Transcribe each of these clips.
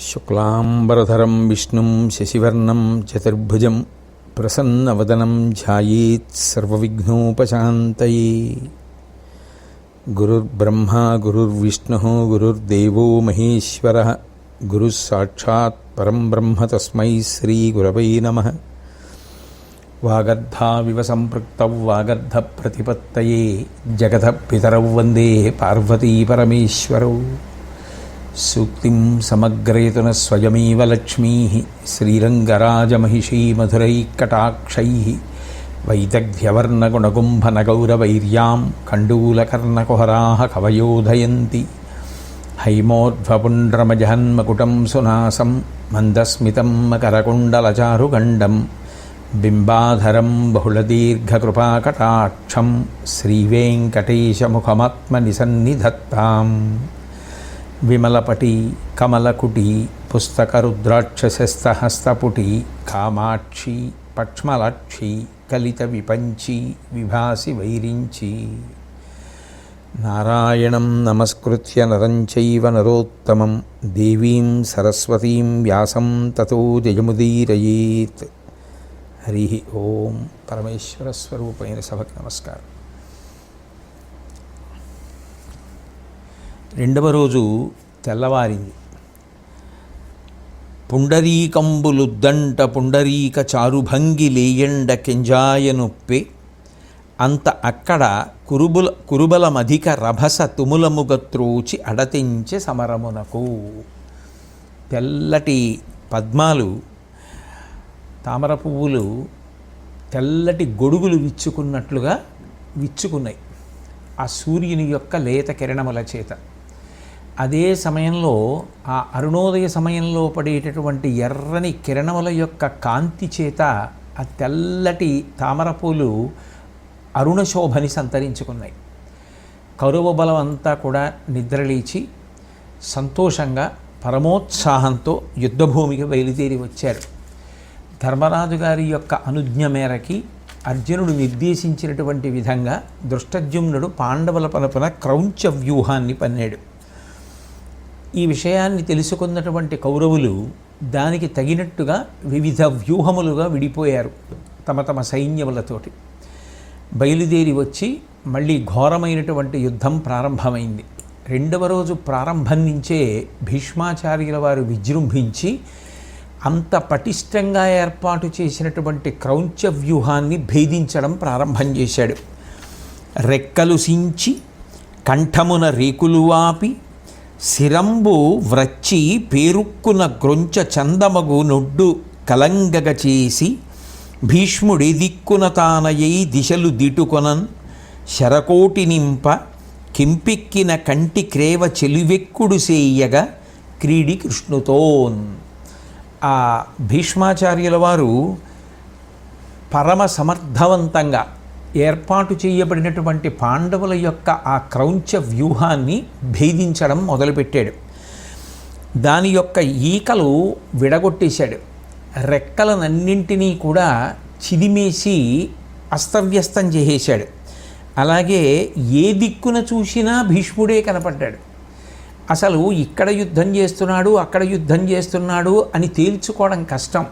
శుక్లాంబరధరం విష్ణుం శశివర్ణం చతుర్భుజం ప్రసన్నవదనం ధ్యాయేత్ సర్వవిఘ్నోపశాంతయే. గురుర్బ్రహ్మా గురుర్విష్ణుః గురుర్దేవో మహేశ్వరః గురుః సాక్షాత్ పరం బ్రహ్మ తస్మై శ్రీ గురవై నమః. వాగర్ధావివ సంపృక్తౌ వాగర్ధ ప్రతిపత్తయే జగతః పితరౌ వందే పార్వతీ పరమేశ్వరౌ. సూక్తిం సమగ్రేతున స్వయమేవ లక్ష్మీ శ్రీరంగరాజమహిషీ మధురైకటాక్షైః వైదగ్ధ్యవర్ణగుణగుంభనగౌరవైర్యాం కండూలకర్ణకుహరాः కవయోధయంతి. హైమోర్ధ్వపుండ్రమజహన్మకుటం సునాసం మందస్మితం మకరకుండలచారుగండం బింబాధరం బహుళదీర్ఘకృపాకటాక్షం శ్రీవేంకటేశముఖమాత్మనిసన్నిధత్తాం. విమలపటి కమలకుటి పుస్తకరుద్రాక్షసస్తహస్తపుటి కామాక్షి పక్ష్మలాక్షి కలిత విపంచి విభాసి వైరించి. నారాయణం నమస్కృత్య నరం చైవ నరోత్తమం దేవీం సరస్వతీం వ్యాసం తతో జయముదీరయేత్. హరి ఓం. పరమేశ్వర స్వరూపైన సభకు నమస్కారం. రెండవ రోజు తెల్లవారింది. పుండరీకంబులుద్దంట పుండరీక చారుభంగి లేయండ కెంజాయనొప్పే అంత అక్కడ కురుబలమధిక రభస తుములముగత్రోచి అడతించె సమరమునకు. తెల్లటి పద్మాలు తామర పువ్వులు తెల్లటి గొడుగులు విచ్చుకున్నట్లుగా విచ్చుకున్నాయి ఆ సూర్యుని యొక్క లేత కిరణముల చేత. అదే సమయంలో ఆ అరుణోదయ సమయంలో పడేటటువంటి ఎర్రని కిరణముల యొక్క కాంతి చేత ఆ తెల్లటి తామరపూలు అరుణశోభని సంతరించుకున్నాయి. కౌరవ బలం అంతా కూడా నిద్రలేచి సంతోషంగా పరమోత్సాహంతో యుద్ధభూమికి బయలుదేరి వచ్చారు. ధర్మరాజు గారి యొక్క అనుజ్ఞ మేరకి అర్జునుడు నిర్దేశించినటువంటి విధంగా దృష్టద్యుమ్నుడు పాండవుల పలుపున క్రౌంచ వ్యూహాన్ని పన్నాడు. ఈ విషయాన్ని తెలుసుకున్నటువంటి కౌరవులు దానికి తగినట్టుగా వివిధ వ్యూహములుగా విడిపోయారు. తమ తమ సైన్యములతోటి బయలుదేరి వచ్చి మళ్ళీ ఘోరమైనటువంటి యుద్ధం ప్రారంభమైంది. రెండవ రోజు ప్రారంభం నుంచే భీష్మాచార్యుల వారు విజృంభించి అంత పటిష్టంగా ఏర్పాటు చేసినటువంటి క్రౌంచ వ్యూహాన్ని భేదించడం ప్రారంభం చేశాడు. రెక్కలు సించి కంఠమున రేకులు వాపి శిరంబు వ్రచ్చి పేరుక్కున గ్రొంచ చందమగు నొడ్డు కలంగగ చేసి భీష్ముడి దిక్కున తానయై దిశలు దిటుకొనన్ శరకోటి నింప కింపెక్కిన కంటి క్రేవ చెలివెక్కుడు సేయగా క్రీడి కృష్ణుతోన్. ఆ భీష్మాచార్యుల వారు పరమ సమర్థవంతంగా ఏర్పాటు చేయబడినటువంటి పాండవుల యొక్క ఆ క్రౌంచ వ్యూహాన్ని భేదించడం మొదలుపెట్టాడు. దాని యొక్క ఈకలు విడగొట్టేశాడు. రెక్కలనన్నింటినీ కూడా చిదిమేసి అస్తవ్యస్తం చేసేశాడు. అలాగే ఏ దిక్కున చూసినా భీష్ముడే కనపడ్డాడు. అసలు ఇక్కడ యుద్ధం చేస్తున్నాడు అక్కడ యుద్ధం చేస్తున్నాడు అని తేల్చుకోవడం కష్టం.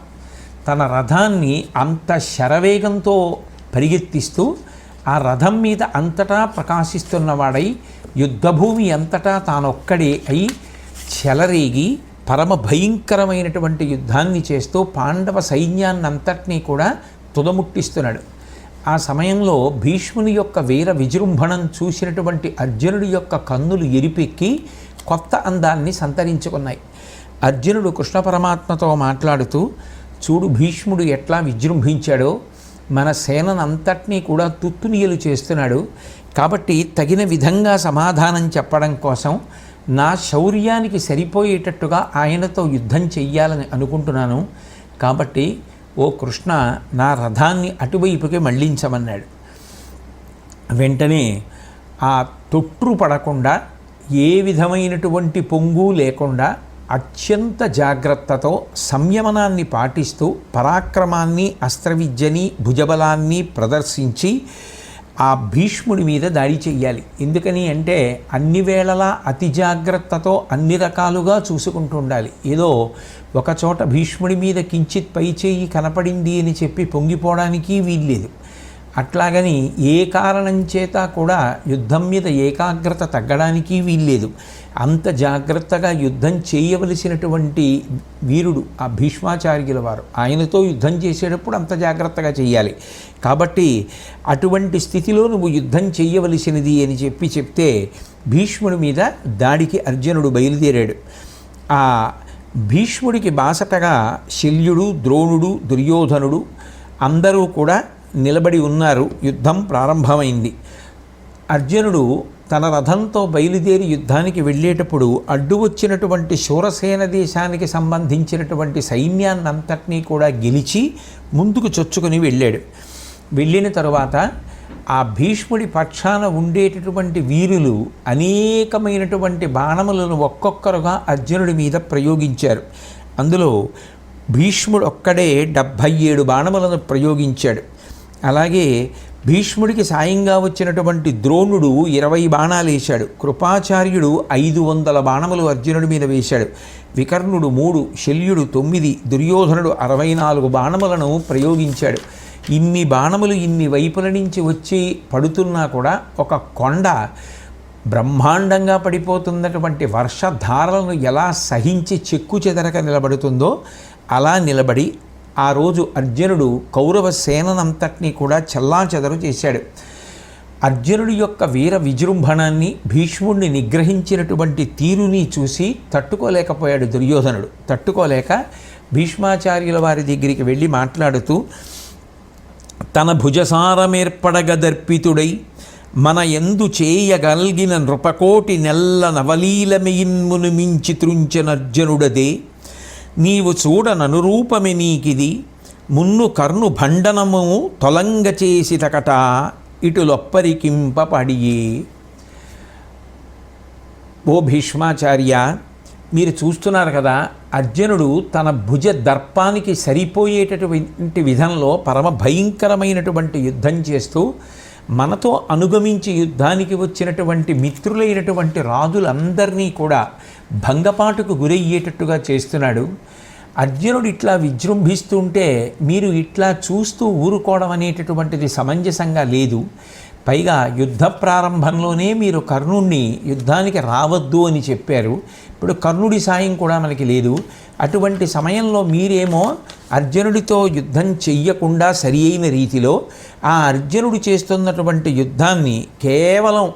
తన రథాన్ని అంత శరవేగంతో పరిగెత్తిస్తూ ఆ రథం మీద అంతటా ప్రకాశిస్తున్నవాడై యుద్ధభూమి అంతటా తానొక్కడే అయి చెలరేగి పరమ భయంకరమైనటువంటి యుద్ధాన్ని చేస్తూ పాండవ సైన్యాన్నంతటినీ కూడా తుదముట్టిస్తున్నాడు. ఆ సమయంలో భీష్ముని యొక్క వీర విజృంభణం చూసినటువంటి అర్జునుడి యొక్క కన్నులు ఎరిపెక్కి కొత్త అందాన్ని సంతరించుకున్నాయి. అర్జునుడు కృష్ణ పరమాత్మతో మాట్లాడుతూ, చూడు భీష్ముడు ఎట్లా విజృంభించాడో, మన సేననంతటినీ కూడా తుత్తునియలు చేస్తున్నాడు. కాబట్టి తగిన విధంగా సమాధానం చెప్పడం కోసం నా శౌర్యానికి సరిపోయేటట్టుగా ఆయనతో యుద్ధం చెయ్యాలని అనుకుంటున్నాను. కాబట్టి ఓ కృష్ణ, నా రథాన్ని అటువైపుకి మళ్ళించమన్నాడు. వెంటనే ఆ తొట్టు పడకుండా ఏ విధమైనటువంటి పొంగు లేకుండా అత్యంత జాగ్రత్తతో సంయమనాన్ని పాటిస్తూ పరాక్రమాన్ని అస్త్రవిద్యని భుజబలాన్ని ప్రదర్శించి ఆ భీష్ముడి మీద దాడి చెయ్యాలి. ఎందుకని అంటే అన్ని వేళలా అతి జాగ్రత్తతో అన్ని రకాలుగా చూసుకుంటూ ఉండాలి. ఏదో ఒకచోట భీష్ముడి మీద కించిత్ పై చేయి కనపడింది అని చెప్పి పొంగిపోవడానికి వీల్లేదు. అట్లాగని ఏ కారణం చేత కూడా యుద్ధం మీద ఏకాగ్రత తగ్గడానికి వీల్లేదు. అంత జాగ్రత్తగా యుద్ధం చేయవలసినటువంటి వీరుడు ఆ భీష్మాచార్యుల వారు. ఆయనతో యుద్ధం చేసేటప్పుడు అంత జాగ్రత్తగా చేయాలి. కాబట్టి అటువంటి స్థితిలో నువ్వు యుద్ధం చేయవలసినది అని చెప్తే భీష్ముడి మీద దాడికి అర్జునుడు బయలుదేరాడు. ఆ భీష్ముడికి బాసటగా శల్యుడు, ద్రోణుడు, దుర్యోధనుడు అందరూ కూడా నిలబడి ఉన్నారు. యుద్ధం ప్రారంభమైంది. అర్జునుడు తన రథంతో బయలుదేరి యుద్ధానికి వెళ్ళేటప్పుడు అడ్డు వచ్చినటువంటి శూరసేన దేశానికి సంబంధించినటువంటి సైన్యాన్నంతటినీ కూడా గెలిచి ముందుకు చొచ్చుకొని వెళ్ళాడు. వెళ్ళిన తరువాత ఆ భీష్ముడి పక్షాన ఉండేటటువంటి వీరులు అనేకమైనటువంటి బాణములను ఒక్కొక్కరుగా అర్జునుడి మీద ప్రయోగించారు. అందులో భీష్ముడు ఒక్కడే 77 బాణములను ప్రయోగించాడు. అలాగే భీష్ముడికి సాయంగా వచ్చినటువంటి ద్రోణుడు 20 బాణాలు వేశాడు. కృపాచార్యుడు 500 బాణములు అర్జునుడి మీద వేశాడు. వికర్ణుడు 3, శల్యుడు 9, దుర్యోధనుడు 64 బాణములను ప్రయోగించాడు. ఇన్ని బాణములు ఇన్ని వైపుల నుంచి వచ్చి పడుతున్నా కూడా ఒక కొండ బ్రహ్మాండంగా పడిపోతున్నటువంటి వర్షధారలను ఎలా సహించి చెక్కు చెదరక నిలబడుతుందో అలా నిలబడి ఆ రోజు అర్జునుడు కౌరవ సేనంతటినీ కూడా చెల్లాచెదరు చేశాడు. అర్జునుడి యొక్క వీర విజృంభణాన్ని, భీష్ముడిని నిగ్రహించినటువంటి తీరుని చూసి తట్టుకోలేకపోయాడు దుర్యోధనుడు. తట్టుకోలేక భీష్మాచార్యుల వారి దగ్గరికి వెళ్ళి మాట్లాడుతూ, తన భుజసారమేర్పడగదర్పితుడై మన ఎందు చేయగల్గిన నృపకోటి నెల్ల నవలీలమెయిన్మును మించి త్రుంచెనర్జనుడదే నీవు చూడననురూపమే నీకిది మున్ను కర్ణు భండనము తొలంగ చేసి తకట ఇటులొప్పరికింపపడియే. ఓ భీష్మాచార్య, మీరు చూస్తున్నారు కదా, అర్జునుడు తన భుజ దర్పానికి సరిపోయేటటువంటి విధంలో పరమ భయంకరమైనటువంటి యుద్ధం చేస్తూ మనతో అనుగమించి యుద్ధానికి వచ్చినటువంటి మిత్రులైనటువంటి రాజులందరినీ కూడా భంగపాటుకు గురయ్యేటట్టుగా చేస్తున్నాడు. అర్జునుడు ఇట్లా విజృంభిస్తుంటే మీరు ఇట్లా చూస్తూ ఊరుకోవడం అనేటటువంటిది సమంజసంగా లేదు. పైగా యుద్ధ ప్రారంభంలోనే మీరు కర్ణుణ్ణి యుద్ధానికి రావద్దు అని చెప్పారు. ఇప్పుడు కర్ణుడి సాయం కూడా మనకి లేదు. అటువంటి సమయంలో మీరేమో అర్జునుడితో యుద్ధం చెయ్యకుండా సరి అయిన రీతిలో ఆ అర్జునుడు చేస్తున్నటువంటి యుద్ధాన్ని కేవలం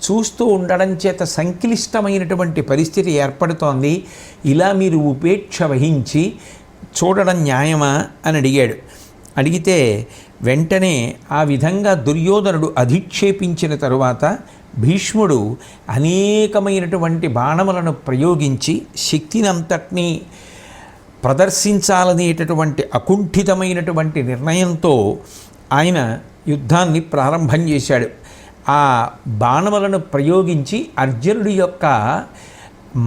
చూస్తూ ఉండడం చేత సంక్లిష్టమైనటువంటి పరిస్థితి ఏర్పడుతోంది. ఇలా మీరు ఉపేక్ష వహించి చూడడం న్యాయమా అని అడిగాడు. అడిగితే వెంటనే ఆ విధంగా దుర్యోధనుడు అధిక్షేపించిన తరువాత భీష్ముడు అనేకమైనటువంటి బాణములను ప్రయోగించి శక్తినంతటినీ ప్రదర్శించాలనేటటువంటి అకుంఠితమైనటువంటి నిర్ణయంతో ఆయన యుద్ధాన్ని ప్రారంభం చేశాడు. ఆ బాణములను ప్రయోగించి అర్జునుడి యొక్క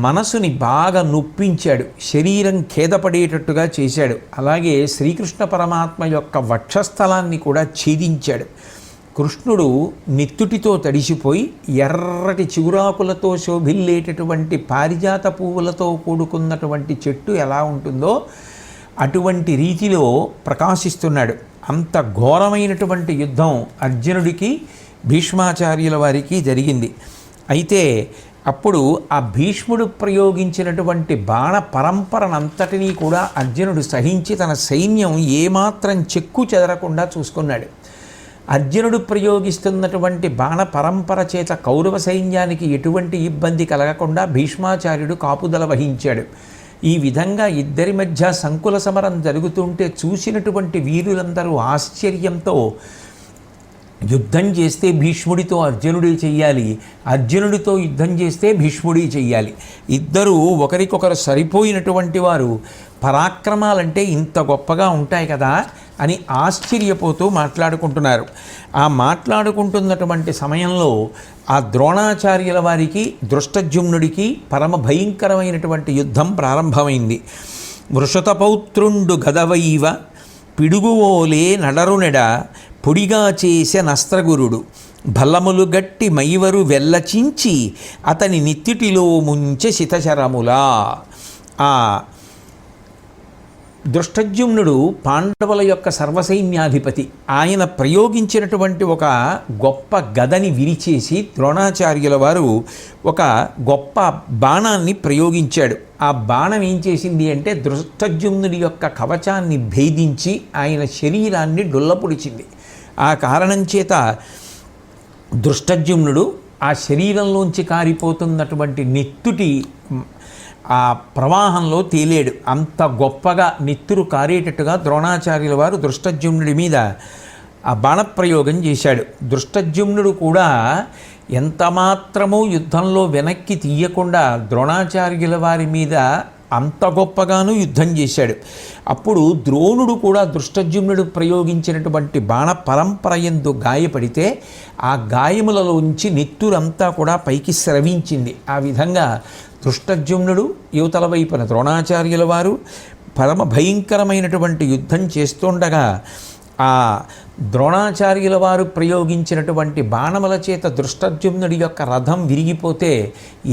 మనసుని బాగా నొప్పించాడు, శరీరం ఖేదపడేటట్టుగా చేశాడు. అలాగే శ్రీకృష్ణ పరమాత్మ యొక్క వక్షస్థలాన్ని కూడా ఛేదించాడు. కృష్ణుడు నెత్తుటితో తడిసిపోయి ఎర్రటి చిగురాకులతో శోభిల్లేటటువంటి పారిజాత పువ్వులతో కూడుకున్నటువంటి చెట్టు ఎలా ఉంటుందో అటువంటి రీతిలో ప్రకాశిస్తున్నాడు. అంత ఘోరమైనటువంటి యుద్ధం అర్జునుడికి భీష్మాచార్యుల వారికి జరిగింది. అయితే అప్పుడు ఆ భీష్ముడు ప్రయోగించినటువంటి బాణ పరంపరనంతటినీ కూడా అర్జునుడు సహించి తన సైన్యం ఏమాత్రం చెక్కు చెదరకుండా చూసుకున్నాడు. అర్జునుడు ప్రయోగిస్తున్నటువంటి బాణ పరంపర చేత కౌరవ సైన్యానికి ఎటువంటి ఇబ్బంది కలగకుండా భీష్మాచార్యుడు కాపుదల వహించాడు. ఈ విధంగా ఇద్దరి మధ్య సంకుల సమరం జరుగుతుంటే చూసినటువంటి వీరులందరూ ఆశ్చర్యంతో యుద్ధం చేస్తే భీష్ముడితో అర్జునుడే చెయ్యాలి, అర్జునుడితో యుద్ధం చేస్తే భీష్ముడే చెయ్యాలి, ఇద్దరూ ఒకరికొకరు సరిపోయినటువంటి వారు, పరాక్రమాలంటే ఇంత గొప్పగా ఉంటాయి కదా అని ఆశ్చర్యపోతూ మాట్లాడుకుంటున్నారు. ఆ మాట్లాడుకుంటున్నటువంటి సమయంలో ఆ ద్రోణాచార్యుల వారికి దృష్టజుమ్నుడికి పరమ భయంకరమైనటువంటి యుద్ధం ప్రారంభమైంది. వృషతపౌత్రుండు గదవైవ పిడుగువోలే నడరునెడ పొడిగా చేసే నస్త్రగురుడు బల్లములు గట్టి మైవరు వెల్లచించి అతని నిత్తిటిలో ముంచె శితశరములా. ఆ దృష్టజ్యుమ్నుడు పాండవుల యొక్క సర్వసైన్యాధిపతి. ఆయన ప్రయోగించినటువంటి ఒక గొప్ప గదని విరిచేసి ద్రోణాచార్యుల వారు ఒక గొప్ప బాణాన్ని ప్రయోగించాడు. ఆ బాణం ఏం చేసింది అంటే దృష్టజ్యుమ్నుడి యొక్క కవచాన్ని భేదించి ఆయన శరీరాన్ని డొల్లపుడిచింది. ఆ కారణం చేత దృష్టజ్యుమ్నుడు ఆ శరీరంలోంచి కారిపోతున్నటువంటి నెత్తుటి ఆ ప్రవాహంలో తేలేడు. అంత గొప్పగా నెత్తురు కారేటట్టుగా ద్రోణాచార్యుల వారు దృష్టజ్యుమ్నుడి మీద ఆ బాణప్రయోగం చేశాడు. దృష్టజ్యుమ్నుడు కూడా ఎంతమాత్రమూ యుద్ధంలో వెనక్కి తీయకుండా ద్రోణాచార్యుల వారి మీద అంత గొప్పగాను యుద్ధం చేశాడు. అప్పుడు ద్రోణుడు కూడా దృష్టజ్యుమ్నుడు ప్రయోగించినటువంటి బాణ పరంపర యందు గాయపడితే ఆ గాయములలోంచి నెత్తురంతా కూడా పైకి స్రవించింది. ఆ విధంగా దృష్టజ్యుమ్నుడు యువతల వైపున ద్రోణాచార్యుల వారు పరమ భయంకరమైనటువంటి యుద్ధం చేస్తుండగా ఆ ద్రోణాచార్యుల వారు ప్రయోగించినటువంటి బాణముల చేత దృష్టజ్యుమ్నుడి యొక్క రథం విరిగిపోతే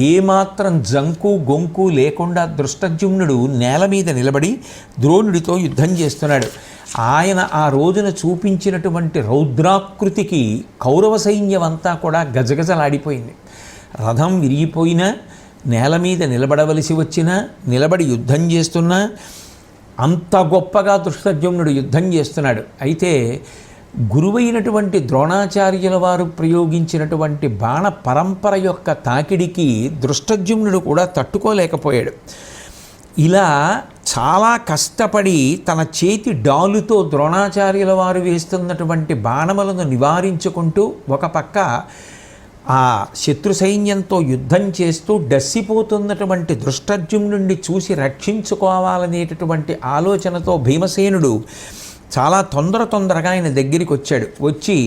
ఏమాత్రం జంకు గొంకు లేకుండా దృష్టజ్యుమ్నుడు నేల మీద నిలబడి ద్రోణుడితో యుద్ధం చేస్తున్నాడు. ఆయన ఆ రోజున చూపించినటువంటి రౌద్రాకృతికి కౌరవ సైన్యం అంతా కూడా గజగజలాడిపోయింది. రథం విరిగిపోయినా, నేల మీద నిలబడవలసి వచ్చినా, నిలబడి యుద్ధం చేస్తున్నా అంత గొప్పగా దృష్టజ్యుమ్నుడు యుద్ధం చేస్తున్నాడు. అయితే గురువైనటువంటి ద్రోణాచార్యుల వారు ప్రయోగించినటువంటి బాణ పరంపర యొక్క తాకిడికి దృష్టజ్యుమ్నుడు కూడా తట్టుకోలేకపోయాడు. ఇలా చాలా కష్టపడి తన చేతి డాలుతో ద్రోణాచార్యుల వారు వేస్తున్నటువంటి బాణములను నివారించుకుంటూ ఒక పక్క ఆ శత్రు సైన్యంతో యుద్ధం చేస్తూ డస్సిపోతున్నటువంటి దృష్టజ్యుమ్నుడిని చూసి రక్షించుకోవాలనేటటువంటి ఆలోచనతో భీమసేనుడు చాలా తొందరగా ఆయన దగ్గరికి వచ్చాడు. వచ్చి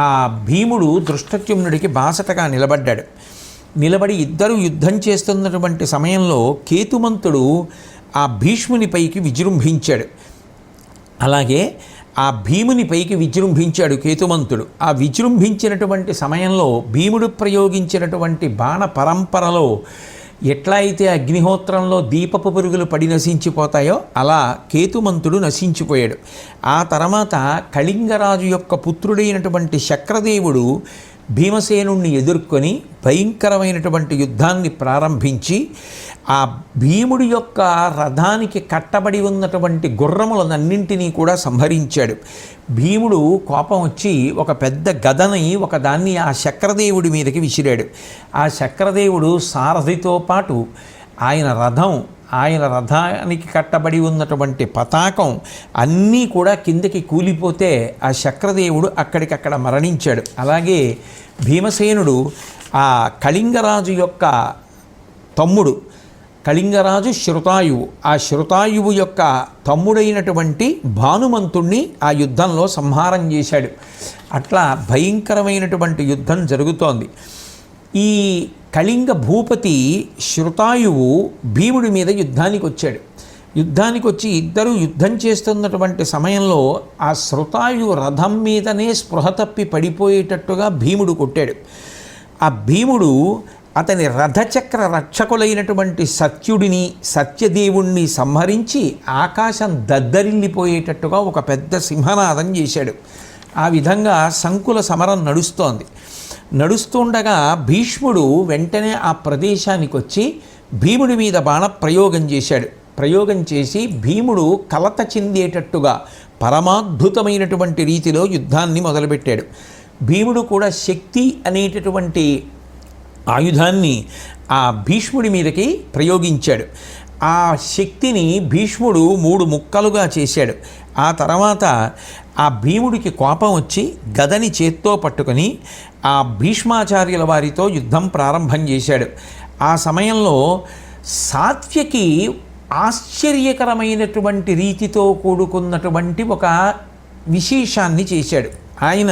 ఆ భీముడు దృష్టజ్యుమ్నుడికి బాసటగా నిలబడ్డాడు. నిలబడి ఇద్దరు యుద్ధం చేస్తున్నటువంటి సమయంలో కేతుమంతుడు ఆ భీష్మునిపైకి విజృంభించాడు. అలాగే ఆ భీముని పైకి విజృంభించాడు కేతుమంతుడు. ఆ విజృంభించినటువంటి సమయంలో భీముడు ప్రయోగించినటువంటి బాణ పరంపరలో ఎట్లా అయితే అగ్నిహోత్రంలో దీపపు పురుగులు పడి నశించిపోతాయో అలా కేతుమంతుడు నశించిపోయాడు. ఆ తర్వాత కళింగరాజు యొక్క పుత్రుడైనటువంటి శక్రదేవుడు భీమసేనుణ్ణి ఎదుర్కొని భయంకరమైనటువంటి యుద్ధాన్ని ప్రారంభించి ఆ భీముడి యొక్క రథానికి కట్టబడి ఉన్నటువంటి గుర్రములనన్నింటినీ కూడా సంహరించాడు. భీముడు కోపం వచ్చి ఒక పెద్ద గదని ఒకదాన్ని ఆ శక్రదేవుడి మీదకి విసిరాడు. ఆ శక్రదేవుడు సారథితో పాటు ఆయన రథానికి కట్టబడి ఉన్నటువంటి పతాకం అన్నీ కూడా కిందకి కూలిపోతే ఆ శక్రదేవుడు అక్కడికక్కడ మరణించాడు. అలాగే భీమసేనుడు ఆ కళింగరాజు యొక్క తమ్ముడు, కళింగరాజు శృతాయువు, ఆ శృతాయువు యొక్క తమ్ముడైనటువంటి భానుమంతుణ్ణి ఆ యుద్ధంలో సంహారం చేశాడు. అట్లా భయంకరమైనటువంటి యుద్ధం జరుగుతోంది. ఈ కళింగ భూపతి శృతాయువు భీముడి మీద యుద్ధానికి వచ్చాడు. యుద్ధానికి వచ్చి ఇద్దరు యుద్ధం చేస్తున్నటువంటి సమయంలో ఆ శృతాయువు రథం మీదనే స్పృహ తప్పి పడిపోయేటట్టుగా భీముడు కొట్టాడు. ఆ భీముడు అతని రథచక్ర రక్షకులైనటువంటి సత్యుడిని, సత్యదేవుణ్ణి సంహరించి ఆకాశం దద్దరిల్లిపోయేటట్టుగా ఒక పెద్ద సింహనాదం చేశాడు. ఆ విధంగా సంకుల సమరం నడుస్తుండగా భీష్ముడు వెంటనే ఆ ప్రదేశానికి వచ్చి భీముడి మీద బాణ ప్రయోగం చేశాడు. ప్రయోగం చేసి భీముడు కలత చెందేటట్టుగా పరమాద్భుతమైనటువంటి రీతిలో యుద్ధాన్ని మొదలుపెట్టాడు. భీముడు కూడా శక్తి అనేటటువంటి ఆయుధాన్ని ఆ భీష్ముడి మీదకి ప్రయోగించాడు. ఆ శక్తిని భీష్ముడు 3 ముక్కలుగా చేశాడు. ఆ తర్వాత ఆ భీముడికి కోపం వచ్చి గదని చేత్తో పట్టుకొని ఆ భీష్మాచార్యుల వారితో యుద్ధం ప్రారంభం చేశాడు. ఆ సమయంలో సాత్యకి ఆశ్చర్యకరమైనటువంటి రీతితో కూడుకున్నటువంటి ఒక విశేషాన్ని చేశాడు. ఆయన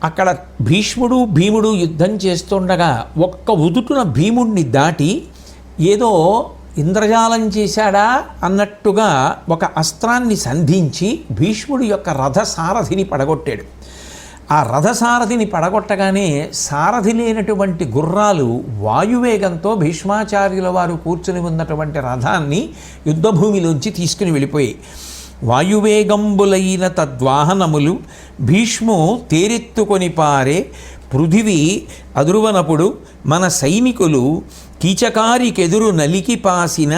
అక్కడ భీముడు యుద్ధం చేస్తుండగా ఒక్క ఉదుటున భీముడిని దాటి ఏదో ఇంద్రజాలం చేశాడా అన్నట్టుగా ఒక అస్త్రాన్ని సంధించి భీష్ముడి యొక్క రథసారథిని పడగొట్టాడు. ఆ రథసారథిని పడగొట్టగానే సారథి లేనటువంటి గుర్రాలు వాయువేగంతో భీష్మాచార్యుల వారు కూర్చుని ఉన్నటువంటి రథాన్ని యుద్ధభూమిలోంచి తీసుకుని వెళ్ళిపోయాయి. వాయువేగంబులైన తద్వాహనములు భీష్ము తేరెత్తుకొని పారే పృథివీ అదురువనప్పుడు మన సైనికులు కీచకారికెదురు నలికి పాసిన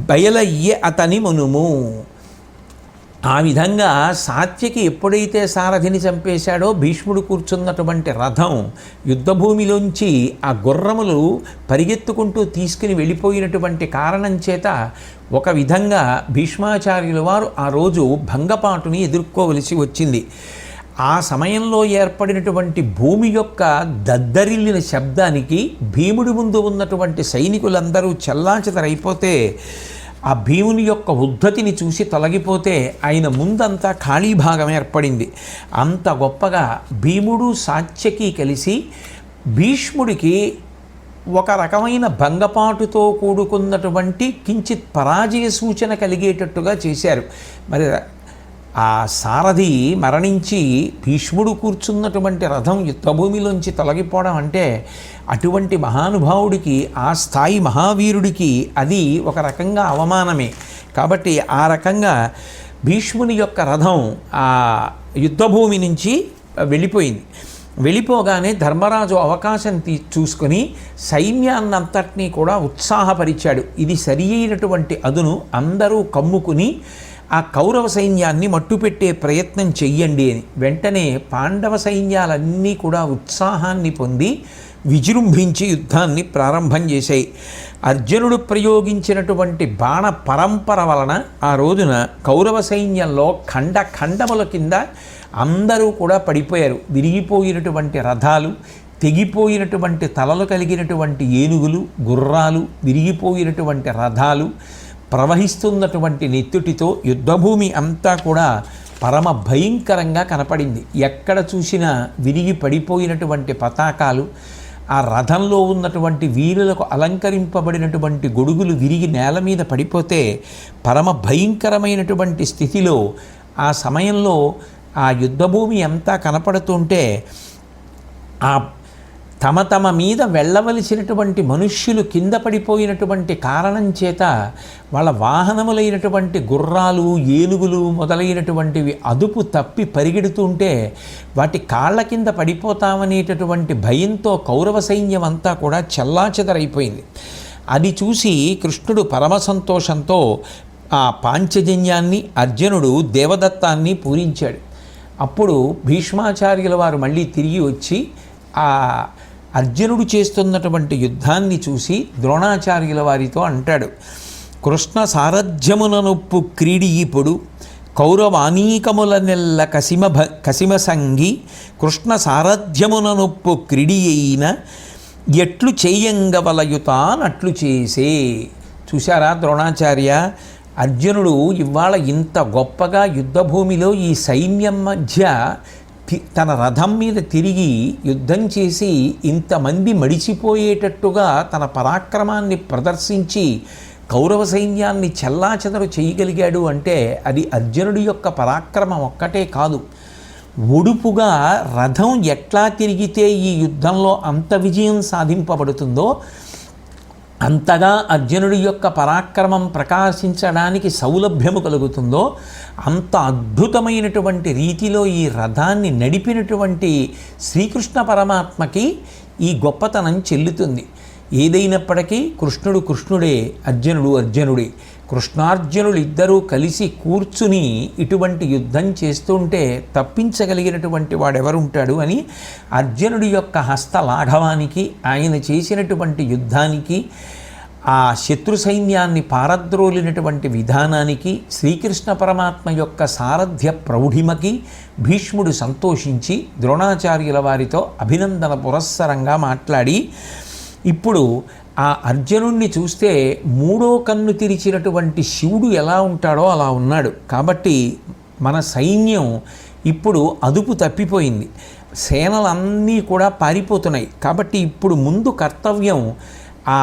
బయలయ్యే అతని మనుము. ఆ విధంగా సాత్యకి ఎప్పుడైతే సారథిని చంపేశాడో భీష్ముడు కూర్చున్నటువంటి రథం యుద్ధభూమిలోంచి ఆ గుర్రములు పరిగెత్తుకుంటూ తీసుకుని వెళ్ళిపోయినటువంటి కారణం చేత ఒక విధంగా భీష్మాచార్యుల వారు ఆ రోజు భంగపాటుని ఎదుర్కోవలసి వచ్చింది. ఆ సమయంలో ఏర్పడినటువంటి భూమి యొక్క దద్దరిల్లిన శబ్దానికి భీముడి ముందు ఉన్నటువంటి సైనికులందరూ చెల్లాచెదరైపోతే ఆ భీముని యొక్క ఉద్ధతిని చూసి తొలగిపోతే ఆయన ముందంతా ఖాళీ భాగం ఏర్పడింది. అంత గొప్పగా భీముడు సాత్యకి కలిసి భీష్ముడికి ఒక రకమైన భంగపాటుతో కూడుకున్నటువంటి కించిత్ పరాజయ సూచన కలిగేటట్టుగా చేశారు. మరి ఆ సారథి మరణించి భీష్ముడు కూర్చున్నటువంటి రథం యుద్ధభూమిలోంచి తొలగిపోవడం అంటే అటువంటి మహానుభావుడికి, ఆ స్థాయి మహావీరుడికి అది ఒక రకంగా అవమానమే. కాబట్టి ఆ రకంగా భీష్ముని యొక్క రథం ఆ యుద్ధభూమి నుంచి వెళ్ళిపోయింది. వెళ్ళిపోగానే ధర్మరాజు అవకాశం చూసుకొని సైన్యాన్నంతటినీ కూడా ఉత్సాహపరిచాడు. ఇది సరి అయినటువంటి అదును, అందరూ కమ్ముకుని ఆ కౌరవ సైన్యాన్ని మట్టుపెట్టే ప్రయత్నం చెయ్యండి అని. వెంటనే పాండవ సైన్యాలన్నీ కూడా ఉత్సాహాన్ని పొంది విజృంభించి యుద్ధాన్ని ప్రారంభం చేశాయి. అర్జునుడు ప్రయోగించినటువంటి బాణ పరంపర వలన ఆ రోజున కౌరవ సైన్యంలో ఖండముల కింద అందరూ కూడా పడిపోయారు. విరిగిపోయినటువంటి రథాలు, తెగిపోయినటువంటి తలలు కలిగినటువంటి ఏనుగులు, గుర్రాలు, విరిగిపోయినటువంటి రథాలు, ప్రవహిస్తున్నటువంటి నెత్తుటితో యుద్ధభూమి అంతా కూడా పరమ భయంకరంగా కనపడింది. ఎక్కడ చూసినా విరిగి పడిపోయినటువంటి పతాకాలు, ఆ రథంలో ఉన్నటువంటి వీరులకు అలంకరింపబడినటువంటి గొడుగులు విరిగి నేల మీద పడిపోతే పరమ భయంకరమైనటువంటి స్థితిలో ఆ సమయంలో ఆ యుద్ధభూమి అంతా కనపడుతుంటే ఆ తమ మీద వెళ్ళవలసినటువంటి మనుష్యులు కింద పడిపోయినటువంటి కారణం చేత వాళ్ళ వాహనములైనటువంటి గుర్రాలు, ఏనుగులు మొదలైనటువంటివి అదుపు తప్పి పరిగెడుతుంటే వాటి కాళ్ళ కింద పడిపోతామనేటటువంటి భయంతో కౌరవ సైన్యం అంతా కూడా చెల్లాచెదరైపోయింది. అది చూసి కృష్ణుడు పరమ సంతోషంతో ఆ పాంచజన్యాన్ని, అర్జునుడు దేవదత్తాన్ని పూరించాడు. అప్పుడు భీష్మాచార్యుల వారు మళ్ళీ తిరిగి వచ్చి ఆ అర్జునుడు చేస్తున్నటువంటి యుద్ధాన్ని చూసి ద్రోణాచార్యుల వారితో అంటాడు, కృష్ణ సారథ్యముననొప్పు క్రీడియిపుడు కౌరవానీకముల నెల్ల కసిమ సంగి కృష్ణ సారథ్యముననొప్పు క్రీడియైన ఎట్లు చేయంగవలయుతానట్లు చేసే. చూశారా ద్రోణాచార్య, అర్జునుడు ఇవాళ ఇంత గొప్పగా యుద్ధభూమిలో ఈ సైన్యం మధ్య తన రథం మీద తిరిగి యుద్ధం చేసి ఇంతమంది మడిచిపోయేటట్టుగా తన పరాక్రమాన్ని ప్రదర్శించి కౌరవ సైన్యాన్ని చెల్లాచెదరు చేయగలిగాడు అంటే అది అర్జునుడి యొక్క పరాక్రమం ఒక్కటే కాదు. ఒడుపుగా రథం ఎట్లా తిరిగితే ఈ యుద్ధంలో అంత విజయం సాధింపబడుతుందో అంతగా అర్జునుడి యొక్క పరాక్రమం ప్రకాశించడానికి సౌలభ్యము కలుగుతుందో అంత అద్భుతమైనటువంటి రీతిలో ఈ రథాన్ని నడిపినటువంటి శ్రీకృష్ణ పరమాత్మకి ఈ గొప్పతనం చెల్లుతుంది. ఏదైనప్పటికీ కృష్ణుడు కృష్ణుడే, అర్జునుడు అర్జునుడే. కృష్ణార్జునులు ఇద్దరూ కలిసి కూర్చుని ఇటువంటి యుద్ధం చేస్తుంటే తప్పించగలిగినటువంటి వాడెవరుంటాడు అని అర్జునుడి యొక్క హస్తలాఘవానికి, ఆయన చేసినటువంటి యుద్ధానికి, ఆ శత్రు సైన్యాన్ని పారద్రోలినటువంటి విధానానికి, శ్రీకృష్ణ పరమాత్మ యొక్క సారథ్య ప్రౌఢిమకి భీష్ముడు సంతోషించి ద్రోణాచార్యుల వారితో అభినందన పురస్సరంగా మాట్లాడి, ఇప్పుడు ఆ అర్జునుణ్ణి చూస్తే మూడో కన్ను తెరిచినటువంటి శివుడు ఎలా ఉంటాడో అలా ఉన్నాడు. కాబట్టి మన సైన్యం ఇప్పుడు అదుపు తప్పిపోయింది, సేనలన్నీ కూడా పారిపోతున్నాయి. కాబట్టి ఇప్పుడు ముందు కర్తవ్యం ఆ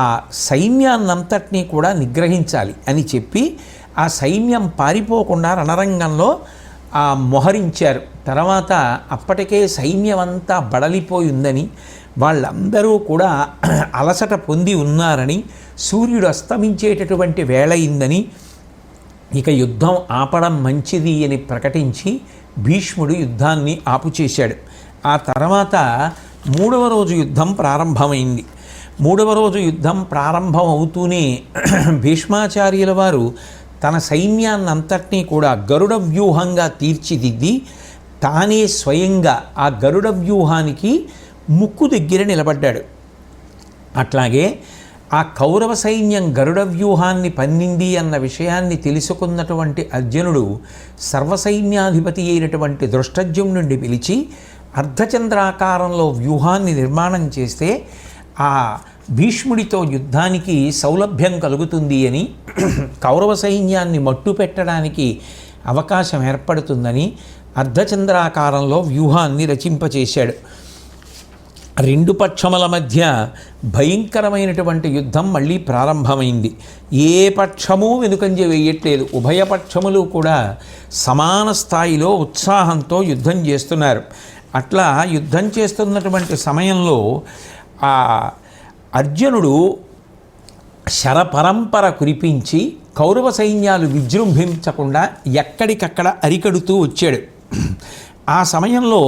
సైన్యాన్నంతటినీ కూడా నిగ్రహించాలి అని చెప్పి ఆ సైన్యం పారిపోకుండా రణరంగంలో మోహరించారు. తర్వాత అప్పటికే సైన్యం అంతా బడలిపోయి ఉందని, వాళ్ళందరూ కూడా అలసట పొంది ఉన్నారని, సూర్యుడు అస్తమించేటటువంటి వేళ అయిందని, ఇక యుద్ధం ఆపడం మంచిది అని ప్రకటించి భీష్ముడు యుద్ధాన్ని ఆపుచేశాడు. ఆ తర్వాత 3వ రోజు యుద్ధం ప్రారంభమైంది. 3వ రోజు యుద్ధం ప్రారంభం అవుతూనే భీష్మాచార్యుల వారు తన సైన్యాన్నంతటినీ కూడా గరుడ వ్యూహంగా తీర్చిదిద్ది తానే స్వయంగా ఆ గరుడ వ్యూహానికి ముక్కు దగ్గర నిలబడ్డాడు. అట్లాగే ఆ కౌరవ సైన్యం గరుడ వ్యూహాన్ని పన్నింది అన్న విషయాన్ని తెలుసుకున్నటువంటి అర్జునుడు సర్వసైన్యాధిపతి అయినటువంటి దృష్టద్యుమ్నుడిని పిలిచి అర్ధచంద్రాకారంలో వ్యూహాన్ని నిర్మాణం చేస్తే ఆ భీష్ముడితో యుద్ధానికి సౌలభ్యం కలుగుతుంది అని, కౌరవ సైన్యాన్ని మట్టు పెట్టడానికి అవకాశం ఏర్పడుతుందని అర్ధచంద్రాకారంలో వ్యూహాన్ని రచింపచేశాడు. 2 పక్షముల మధ్య భయంకరమైనటువంటి యుద్ధం మళ్ళీ ప్రారంభమైంది. ఏ పక్షము వెనుకంజ వేయట్లేదు. ఉభయపక్షములు కూడా సమాన స్థాయిలో ఉత్సాహంతో యుద్ధం చేస్తున్నారు. అట్లా యుద్ధం చేస్తున్నటువంటి సమయంలో ఆ అర్జునుడు శరపరంపర కురిపించి కౌరవ సైన్యాలు విజృంభించకుండా ఎక్కడికక్కడ అరికడుతూ వచ్చాడు. ఆ సమయంలో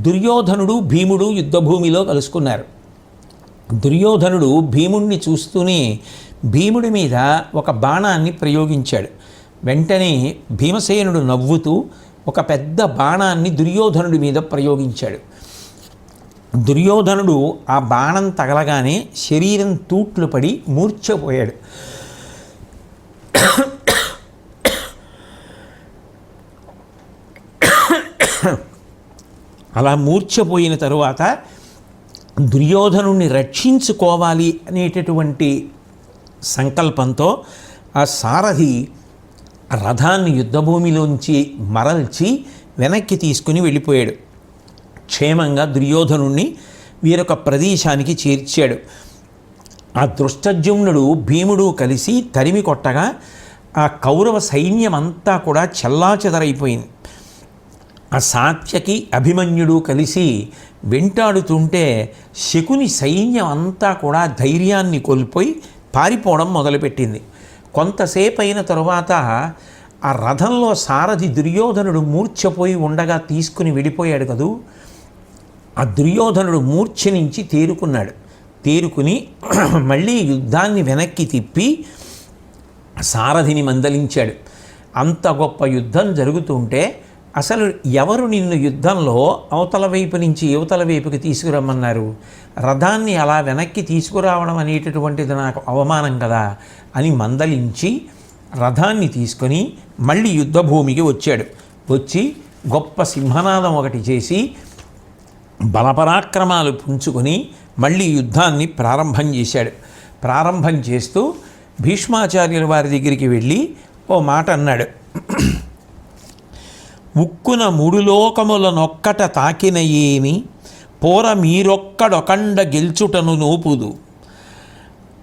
దుర్యోధనుడు భీముడు యుద్ధభూమిలో కలుసుకున్నారు. దుర్యోధనుడు భీముణ్ణి చూస్తూనే భీముడి మీద ఒక బాణాన్ని ప్రయోగించాడు. వెంటనే భీమసేనుడు నవ్వుతూ ఒక పెద్ద బాణాన్ని దుర్యోధనుడి మీద ప్రయోగించాడు. దుర్యోధనుడు ఆ బాణం తగలగానే శరీరం తూట్లు పడి మూర్ఛపోయాడు. అలా మూర్ఛపోయిన తరువాత దుర్యోధనుణ్ణి రక్షించుకోవాలి అనేటటువంటి సంకల్పంతో ఆ సారథి రథాన్ని యుద్ధభూమిలోంచి మరల్చి వెనక్కి తీసుకుని వెళ్ళిపోయాడు. క్షేమంగా దుర్యోధనుణ్ణి వీరొక ప్రదేశానికి చేర్చాడు. ఆ దృష్టద్యుమ్నుడు భీముడు కలిసి తరిమి కొట్టగా ఆ కౌరవ సైన్యం అంతా కూడా చెల్లాచెదరైపోయింది. ఆ సాత్యకి అభిమన్యుడు కలిసి వెంటాడుతుంటే శకుని సైన్యం అంతా కూడా ధైర్యాన్ని కోల్పోయి పారిపోవడం మొదలుపెట్టింది. కొంతసేపు అయిన తరువాత ఆ రథంలో సారథి దుర్యోధనుడు మూర్ఛపోయి ఉండగా తీసుకుని వెళ్ళిపోయాడు కదూ. ఆ దుర్యోధనుడు మూర్ఛ నుంచి తేరుకున్నాడు. తేరుకుని మళ్ళీ యుద్ధాన్ని వెనక్కి తిప్పి సారథిని మందలించాడు. అంత గొప్ప యుద్ధం జరుగుతుంటే అసలు ఎవరు నిన్ను యుద్ధంలో అవతల వైపు నుంచి యువతల వైపుకి తీసుకురమ్మన్నారు? రథాన్ని అలా వెనక్కి తీసుకురావడం అనేటటువంటిది నాకు అవమానం కదా అని మందలించి రథాన్ని తీసుకొని మళ్ళీ యుద్ధభూమికి వచ్చాడు. వచ్చి గొప్ప సింహనాదం ఒకటి చేసి బలపరాక్రమాలు పుంజుకొని మళ్ళీ యుద్ధాన్ని ప్రారంభం చేశాడు. ప్రారంభం చేస్తూ భీష్మాచార్యుల వారి దగ్గరికి వెళ్ళి ఓ మాట అన్నాడు. ఉక్కున 3 లోకములనొక్కట తాకిన ఏమి పోర మీరొక్కడొకండ గెల్చుటను నోపుదు.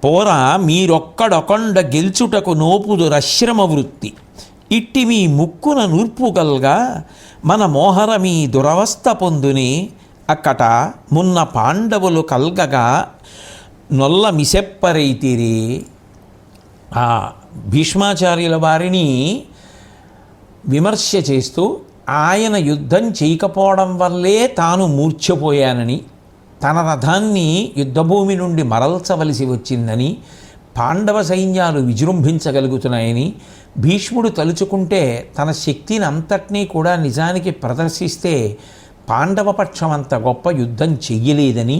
పోర మీరొక్కడొకండ గెల్చుటకు నోపుదు రశ్రమ వృత్తి. ఇట్టి మీ ముక్కున నూర్పుగల్గా మన మోహర మీ దురవస్థ పొందునే అక్కట మున్న పాండవులు కల్గగా నొల్ల మిసెప్పరైతిరే. ఆ భీష్మాచార్యుల వారిని విమర్శ చేస్తూ ఆయన యుద్ధం చేయకపోవడం వల్లే తాను మూర్ఛపోయానని, తన రథాన్ని యుద్ధభూమి నుండి మరల్చవలసి వచ్చిందని, పాండవ సైన్యాలు విజృంభించగలుగుతున్నాయని, భీష్ముడు తలుచుకుంటే తన శక్తిని అంతటినీ కూడా నిజానికి ప్రదర్శిస్తే పాండవ పక్షం అంత గొప్ప యుద్ధం చెయ్యలేదని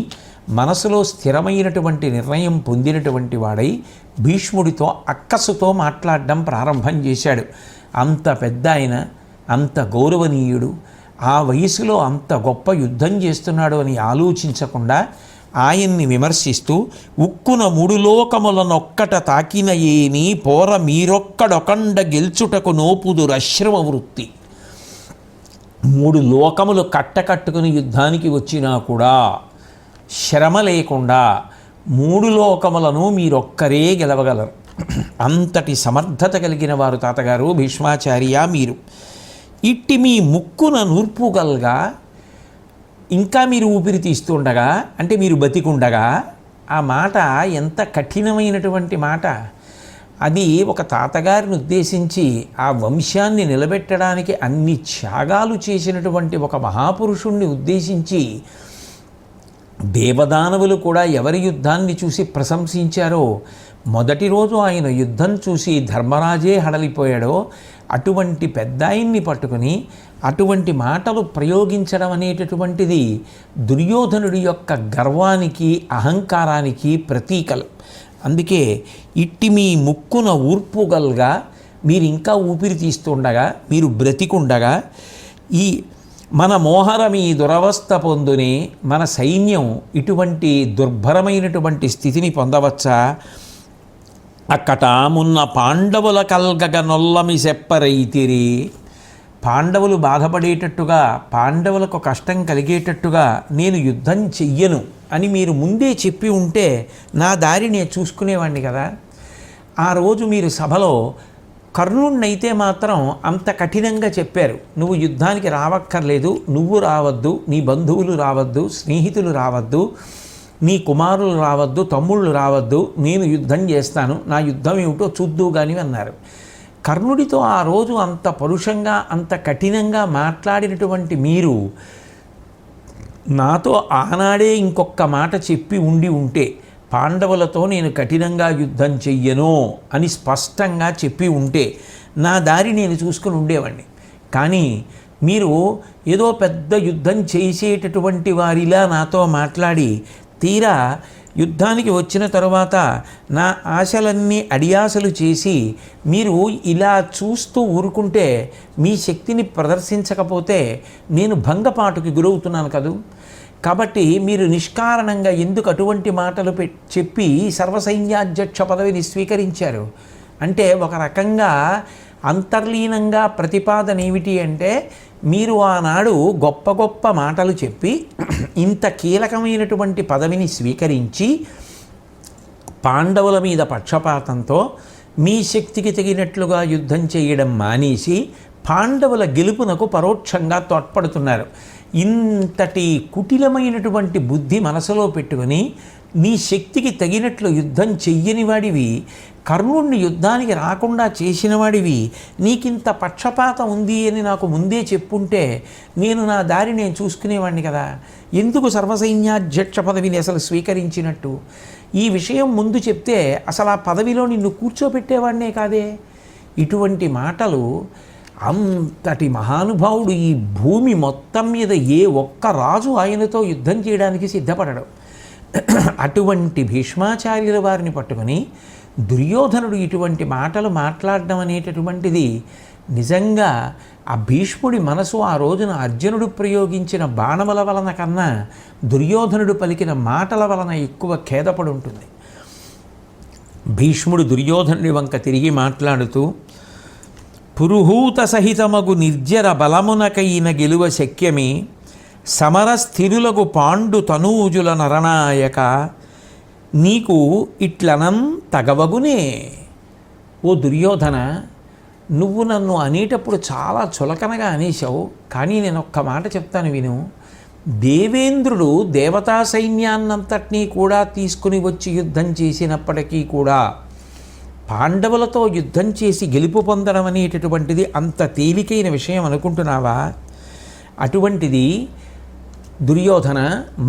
మనసులో స్థిరమైనటువంటి నిర్ణయం పొందినటువంటి వాడై భీష్ముడితో అక్కసుతో మాట్లాడడం ప్రారంభం చేశాడు. అంత పెద్ద ఆయన, అంత గౌరవనీయుడు, ఆ వయసులో అంత గొప్ప యుద్ధం చేస్తున్నాడు అని ఆలోచించకుండా ఆయన్ని విమర్శిస్తూ ఉక్కున 3 లోకములనొక్కట తాకిన ఏని పోర మీరొక్కడొకండ గెల్చుటకు నోపుదు రశ్రమ వృత్తి. 3 లోకములు కట్టకట్టుకుని యుద్ధానికి వచ్చినా కూడా శ్రమ లేకుండా మూడు లోకములను మీరొక్కరే గెలవగలరు. అంతటి సమర్థత కలిగిన వారు తాతగారు భీష్మాచార్య మీరు. ఇట్టి మీ ముక్కున నూర్పుగల్గా ఇంకా మీరు ఊపిరి తీస్తుండగా, అంటే మీరు బతికుండగా, ఆ మాట ఎంత కఠినమైనటువంటి మాట. అది ఒక తాతగారిని ఉద్దేశించి ఆ వంశాన్ని నిలబెట్టడానికి అన్ని త్యాగాలు చేసినటువంటి ఒక మహాపురుషుణ్ణి ఉద్దేశించి దేవదానవులు కూడా ఎవరి యుద్ధాన్ని చూసి ప్రశంసించారో, మొదటి రోజు ఆయన యుద్ధం చూసి ధర్మరాజే హడలిపోయాడో అటువంటి పెద్దాయన్ని పట్టుకుని అటువంటి మాటలు ప్రయోగించడం అనేటటువంటిది దుర్యోధనుడి యొక్క గర్వానికి అహంకారానికి ప్రతీకలు. అందుకే ఇట్టి మీ ముక్కున ఊర్పుగల్గా మీరు ఇంకా ఊపిరి తీస్తుండగా, మీరు బ్రతికుండగా, ఈ మన మోహరమీ దురవస్థ పొందునే మన సైన్యం ఇటువంటి దుర్భరమైనటువంటి స్థితిని పొందవచ్చా? అక్కట మున్న పాండవుల కల్గగ నొల్లమి సెప్పరైతిరి. పాండవులు బాధపడేటట్టుగా, పాండవులకు కష్టం కలిగేటట్టుగా నేను యుద్ధం చెయ్యను అని మీరు ముందే చెప్పి ఉంటే నా దారి నేను చూసుకునేవాడిని కదా. ఆ రోజు మీరు సభలో కర్ణుణ్ణైతే మాత్రం అంత కఠినంగా చెప్పారు, నువ్వు యుద్ధానికి రావక్కర్లేదు, నువ్వు రావద్దు, నీ బంధువులు రావద్దు, స్నేహితులు రావద్దు, నీ కుమారులు రావద్దు, తమ్ముళ్ళు రావద్దు, నేను యుద్ధం చేస్తాను, నా యుద్ధం ఏమిటో చూద్దు కానీ అన్నారు. కర్ణుడితో ఆ రోజు అంత పరుషంగా అంత కఠినంగా మాట్లాడినటువంటి మీరు నాతో ఆనాడే ఇంకొక మాట చెప్పి ఉంటే, పాండవులతో నేను కఠినంగా యుద్ధం చెయ్యను అని స్పష్టంగా చెప్పి ఉంటే నా దారి నేను చూసుకుని ఉండేవాడిని. కానీ మీరు ఏదో పెద్ద యుద్ధం చేసేటటువంటి వారిలా నాతో మాట్లాడి తీరా యుద్ధానికి వచ్చిన తరువాత నా ఆశలన్నీ అడియాసలు చేసి మీరు ఇలా చూస్తూ ఊరుకుంటే, మీ శక్తిని ప్రదర్శించకపోతే నేను భంగపాటుకి గురవుతున్నాను కదూ. కాబట్టి మీరు నిష్కారణంగా ఎందుకు అటువంటి మాటలు చెప్పి సర్వసైన్యాధ్యక్ష పదవిని స్వీకరించారు అంటే, ఒక రకంగా అంతర్లీనంగా ప్రతిపాదన ఏమిటి అంటే, మీరు ఆనాడు గొప్ప గొప్ప మాటలు చెప్పి ఇంత కీలకమైనటువంటి పదవిని స్వీకరించి పాండవుల మీద పక్షపాతంతో మీ శక్తికి తగినట్లుగా యుద్ధం చేయడం మానేసి పాండవుల గెలుపునకు పరోక్షంగా తోడ్పడుతున్నారు. ఇంతటి కుటిలమైనటువంటి బుద్ధి మనసులో పెట్టుకుని నీ శక్తికి తగినట్లు యుద్ధం చెయ్యని వాడివి, కర్ణుడిని యుద్ధానికి రాకుండా చేసిన వాడివి, నీకింత పక్షపాతం ఉంది అని నాకు ముందే చెప్పుంటే నేను నా దారి నేను చూసుకునేవాడిని కదా. ఎందుకు సర్వసైన్యాధ్యక్ష పదవిని అసలు స్వీకరించినట్టు? ఈ విషయం ముందు చెప్తే అసలు ఆ పదవిలో నిన్ను కూర్చోబెట్టేవాడినే కాదే. ఇటువంటి మాటలు అంతటి మహానుభావుడు ఈ భూమి మొత్తం మీద ఏ ఒక్క రాజు ఆయనతో యుద్ధం చేయడానికి సిద్ధపడడు. అటువంటి భీష్మాచార్యుల వారిని పట్టుకొని దుర్యోధనుడు ఇటువంటి మాటలు మాట్లాడడం అనేటటువంటిది నిజంగా ఆ భీష్ముడి మనసు ఆ రోజున అర్జునుడు ప్రయోగించిన బాణముల వలన కన్నా దుర్యోధనుడు పలికిన మాటల వలన ఎక్కువ ఖేదపడి ఉంటుంది. భీష్ముడు దుర్యోధనుడి వంక తిరిగి మాట్లాడుతూ, పురుహూత సహితమగు నిర్జర బలమునకైన గెలువ శక్యమే, సమరస్థిరులకు పాండు తనూజుల నరనాయక, నీకు ఇట్లనం తగవగునే. ఓ దుర్యోధన, నువ్వు నన్ను అనేటప్పుడు చాలా చులకనగా అనేశావు, కానీ నేను ఒక్క మాట చెప్తాను విను. దేవేంద్రుడు దేవతా సైన్యాన్నంతటినీ కూడా తీసుకుని వచ్చి యుద్ధం చేసినప్పటికీ కూడా పాండవులతో యుద్ధం చేసి గెలుపు పొందడం అనేటటువంటిది అంత తేలికైన విషయం అనుకుంటున్నావా? అటువంటిది దుర్యోధన,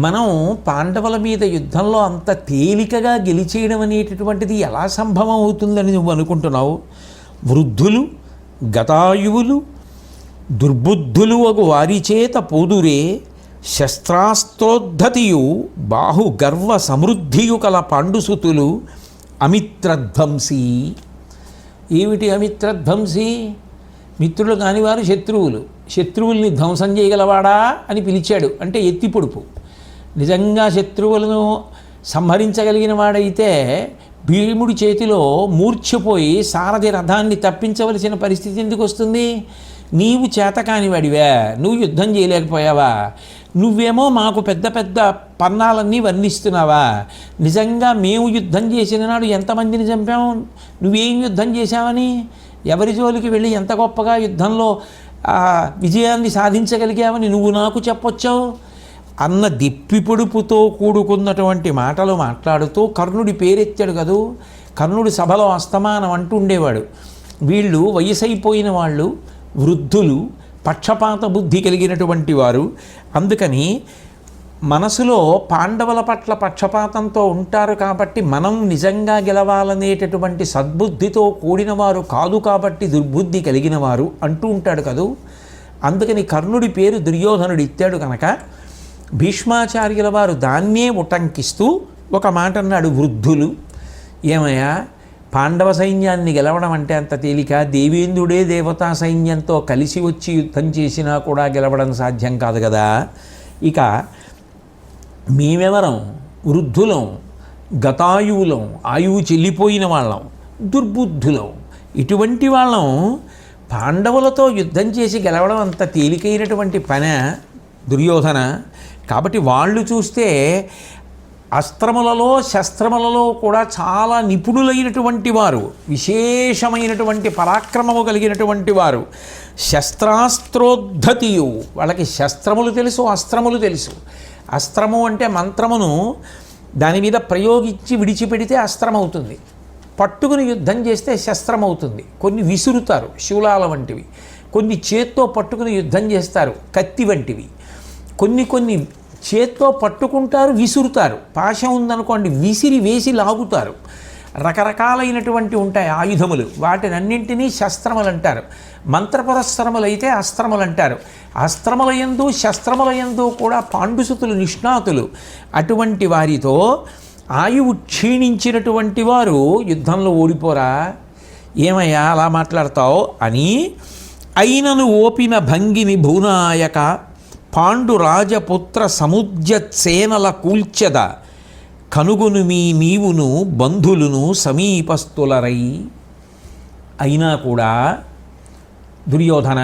మనం పాండవుల మీద యుద్ధంలో అంత తేలికగా గెలిచేయడం అనేటటువంటిది ఎలా సంభవం అవుతుందని నువ్వు అనుకుంటున్నావు? వృద్ధులు, గతాయువులు, దుర్బుద్ధులు అగు వారిచేత పోదురే, శస్త్రాస్త్రోద్ధతియు బాహు గర్వ సమృద్ధియు కల పాండుసుతులు అమిత్రధ్వంసి. ఏమిటి అమిత్రధ్వంసి? మిత్రులు కానివారు శత్రువులు, శత్రువుల్ని ధ్వంసం చేయగలవాడా అని పిలిచాడు అంటే ఎత్తి పొడుపు. నిజంగా శత్రువులను సంహరించగలిగిన వాడైతే భీముడి చేతిలో మూర్ఛపోయి సారథి రథాన్ని తప్పించవలసిన పరిస్థితి ఎందుకు వస్తుంది? నీవు చేతకాని వాడివా, నువ్వు యుద్ధం చేయలేకపోయావా, నువ్వేమో మాకు పెద్ద పెద్ద పన్నాలన్నీ వర్ణిస్తున్నావా, నిజంగా మేము యుద్ధం చేసిన నాడు ఎంతమందిని చంపాము, నువ్వేం యుద్ధం చేశావని, ఎవరి జోలికి వెళ్ళి ఎంత గొప్పగా యుద్ధంలో విజయాన్ని సాధించగలిగావని నువ్వు నాకు చెప్పొచ్చావు అన్న దిప్పిపొడుపుతో కూడుకున్నటువంటి మాటలు మాట్లాడుతూ కర్ణుడి పేరెత్తాడు కదూ. కర్ణుడి సభలో అస్తమానం అంటూ ఉండేవాడు, వీళ్ళు వయసైపోయిన వాళ్ళు, వృద్ధులు, పక్షపాత బుద్ధి కలిగినటువంటి వారు, అందుకని మనసులో పాండవుల పట్ల పక్షపాతంతో ఉంటారు కాబట్టి మనం నిజంగా గెలవాలనేటటువంటి సద్బుద్ధితో కూడిన వారు కాదు కాబట్టి దుర్బుద్ధి కలిగిన వారు అంటూ ఉంటాడు కదూ. అందుకని కర్ణుడి పేరు దుర్యోధనుడు ఇచ్చాడు కనుక భీష్మాచార్యుల వారు దాన్నే ఉటంకిస్తూ ఒక మాట అన్నాడు, వృద్ధులు. ఏమయ్యా, పాండవ సైన్యాన్ని గెలవడం అంటే అంత తేలిక? దేవేంద్రుడే దేవతా సైన్యంతో కలిసి వచ్చి యుద్ధం చేసినా కూడా గెలవడం సాధ్యం కాదు కదా. ఇక మేమెవరం? వృద్ధులం, గతాయువులం, ఆయువు చెల్లిపోయిన వాళ్ళం, దుర్బుద్ధులం. ఇటువంటి వాళ్ళం పాండవులతో యుద్ధం చేసి గెలవడం అంత తేలికైనటువంటి పనే దుర్యోధన? కాబట్టి వాళ్ళు చూస్తే అస్త్రములలో శస్త్రములలో కూడా చాలా నిపుణులైనటువంటి వారు, విశేషమైనటువంటి పరాక్రమము కలిగినటువంటి వారు, శస్త్రాస్త్రోద్ధతియు, వాళ్ళకి శస్త్రములు తెలుసు, అస్త్రములు తెలుసు. అస్త్రము అంటే మంత్రమును దాని మీద ప్రయోగించి విడిచిపెడితే అస్త్రం అవుతుంది, పట్టుకుని యుద్ధం చేస్తే శస్త్రం అవుతుంది. కొన్ని విసురుతారు, శూలాల వంటివి, కొన్ని చేత్తో పట్టుకుని యుద్ధం చేస్తారు, కత్తి వంటివి, కొన్ని చేత్తో పట్టుకుంటారు, విసురుతారు. పాశం ఉందనుకోండి, విసిరి వేసి లాగుతారు. రకరకాలైనటువంటి ఉంటాయి ఆయుధములు, వాటినన్నింటినీ శస్త్రములు అంటారు. మంత్రపురస్సరములైతే అస్త్రములు అంటారు. అస్త్రములయందు శస్త్రములయందు కూడా పాండుసుతులు నిష్ణాతులు. అటువంటి వారితో ఆయువు క్షీణించినటువంటి వారు యుద్ధంలో ఓడిపోరా? ఏమయ్యా అలా మాట్లాడతావు అని. అయినను ఓపిన భంగిని భూనాయక పాండు రాజపుత్ర సముద్యత్సేనల కూల్చెద కనుగొను నీవును బంధులును సమీపస్థులరై. అయినా కూడా దుర్యోధన,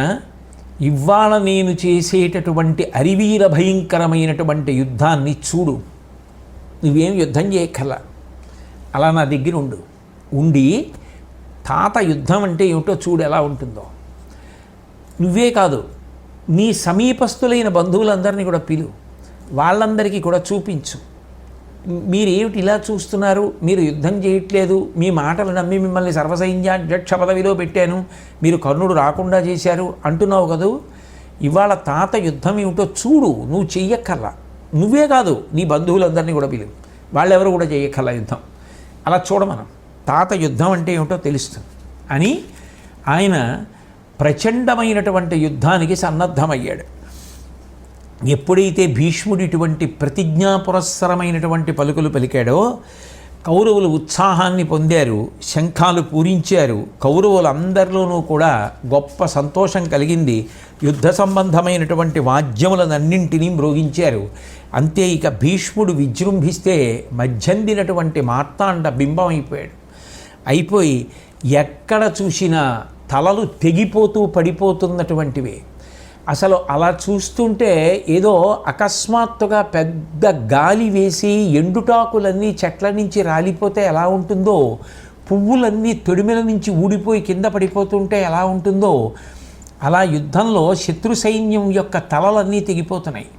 ఇవాళ నేను చేసేటటువంటి అరివీర భయంకరమైనటువంటి యుద్ధాన్ని చూడు. నువ్వేం యుద్ధం చేయక్కర్లా, అలా నా దగ్గర ఉండి తాత యుద్ధం అంటే ఏమిటో చూడు ఎలా ఉంటుందో. నువ్వే కాదు, నీ సమీపస్థులైన బంధువులందరినీ కూడా పిలు, వాళ్ళందరికీ కూడా చూపించు. మీరేమిటి ఇలా చూస్తున్నారు, మీరు యుద్ధం చేయట్లేదు, మీ మాటలు నమ్మి మిమ్మల్ని సర్వసైన్యాధ్యక్ష పదవిలో పెట్టాను, మీరు కర్ణుడు రాకుండా చేశారు అంటున్నావు కదూ. ఇవాళ తాత యుద్ధం ఏమిటో చూడు, నువ్వు చెయ్యక్కర్లా. నువ్వే కాదు, నీ బంధువులందరినీ కూడా పిలు, వాళ్ళెవరు కూడా చెయ్యక్కర్లా యుద్ధం. అలా చూడమనం, తాత యుద్ధం అంటే ఏమిటో తెలుస్తుంది అని ఆయన ప్రచండమైనటువంటి యుద్ధానికి సన్నద్ధమయ్యాడు. ఎప్పుడైతే భీష్ముడు ఇటువంటి ప్రతిజ్ఞాపురస్సరమైనటువంటి పలుకులు పలికాడో కౌరవులు ఉత్సాహాన్ని పొందారు, శంఖాలు పూరించారు. కౌరవులందరిలోనూ కూడా గొప్ప సంతోషం కలిగింది. యుద్ధ సంబంధమైనటువంటి వాద్యములనన్నింటినీ మ్రోగించారు. అంతే, ఇక భీష్ముడు విజృంభిస్తే మధ్యందినటువంటి మార్తాండ బింబం అయిపోయి ఎక్కడ చూసినా తలలు తెగిపోతూ పడిపోతున్నటువంటివే. అసలు అలా చూస్తుంటే ఏదో అకస్మాత్తుగా పెద్ద గాలి వేసి ఎండుటాకులన్నీ చెట్ల నుంచి రాలిపోతే ఎలా ఉంటుందో, పువ్వులన్నీ తొడిమెల నుంచి ఊడిపోయి కింద పడిపోతుంటే ఎలా ఉంటుందో, అలా యుద్ధంలో శత్రు సైన్యం యొక్క తలలన్నీ తెగిపోతున్నాయి,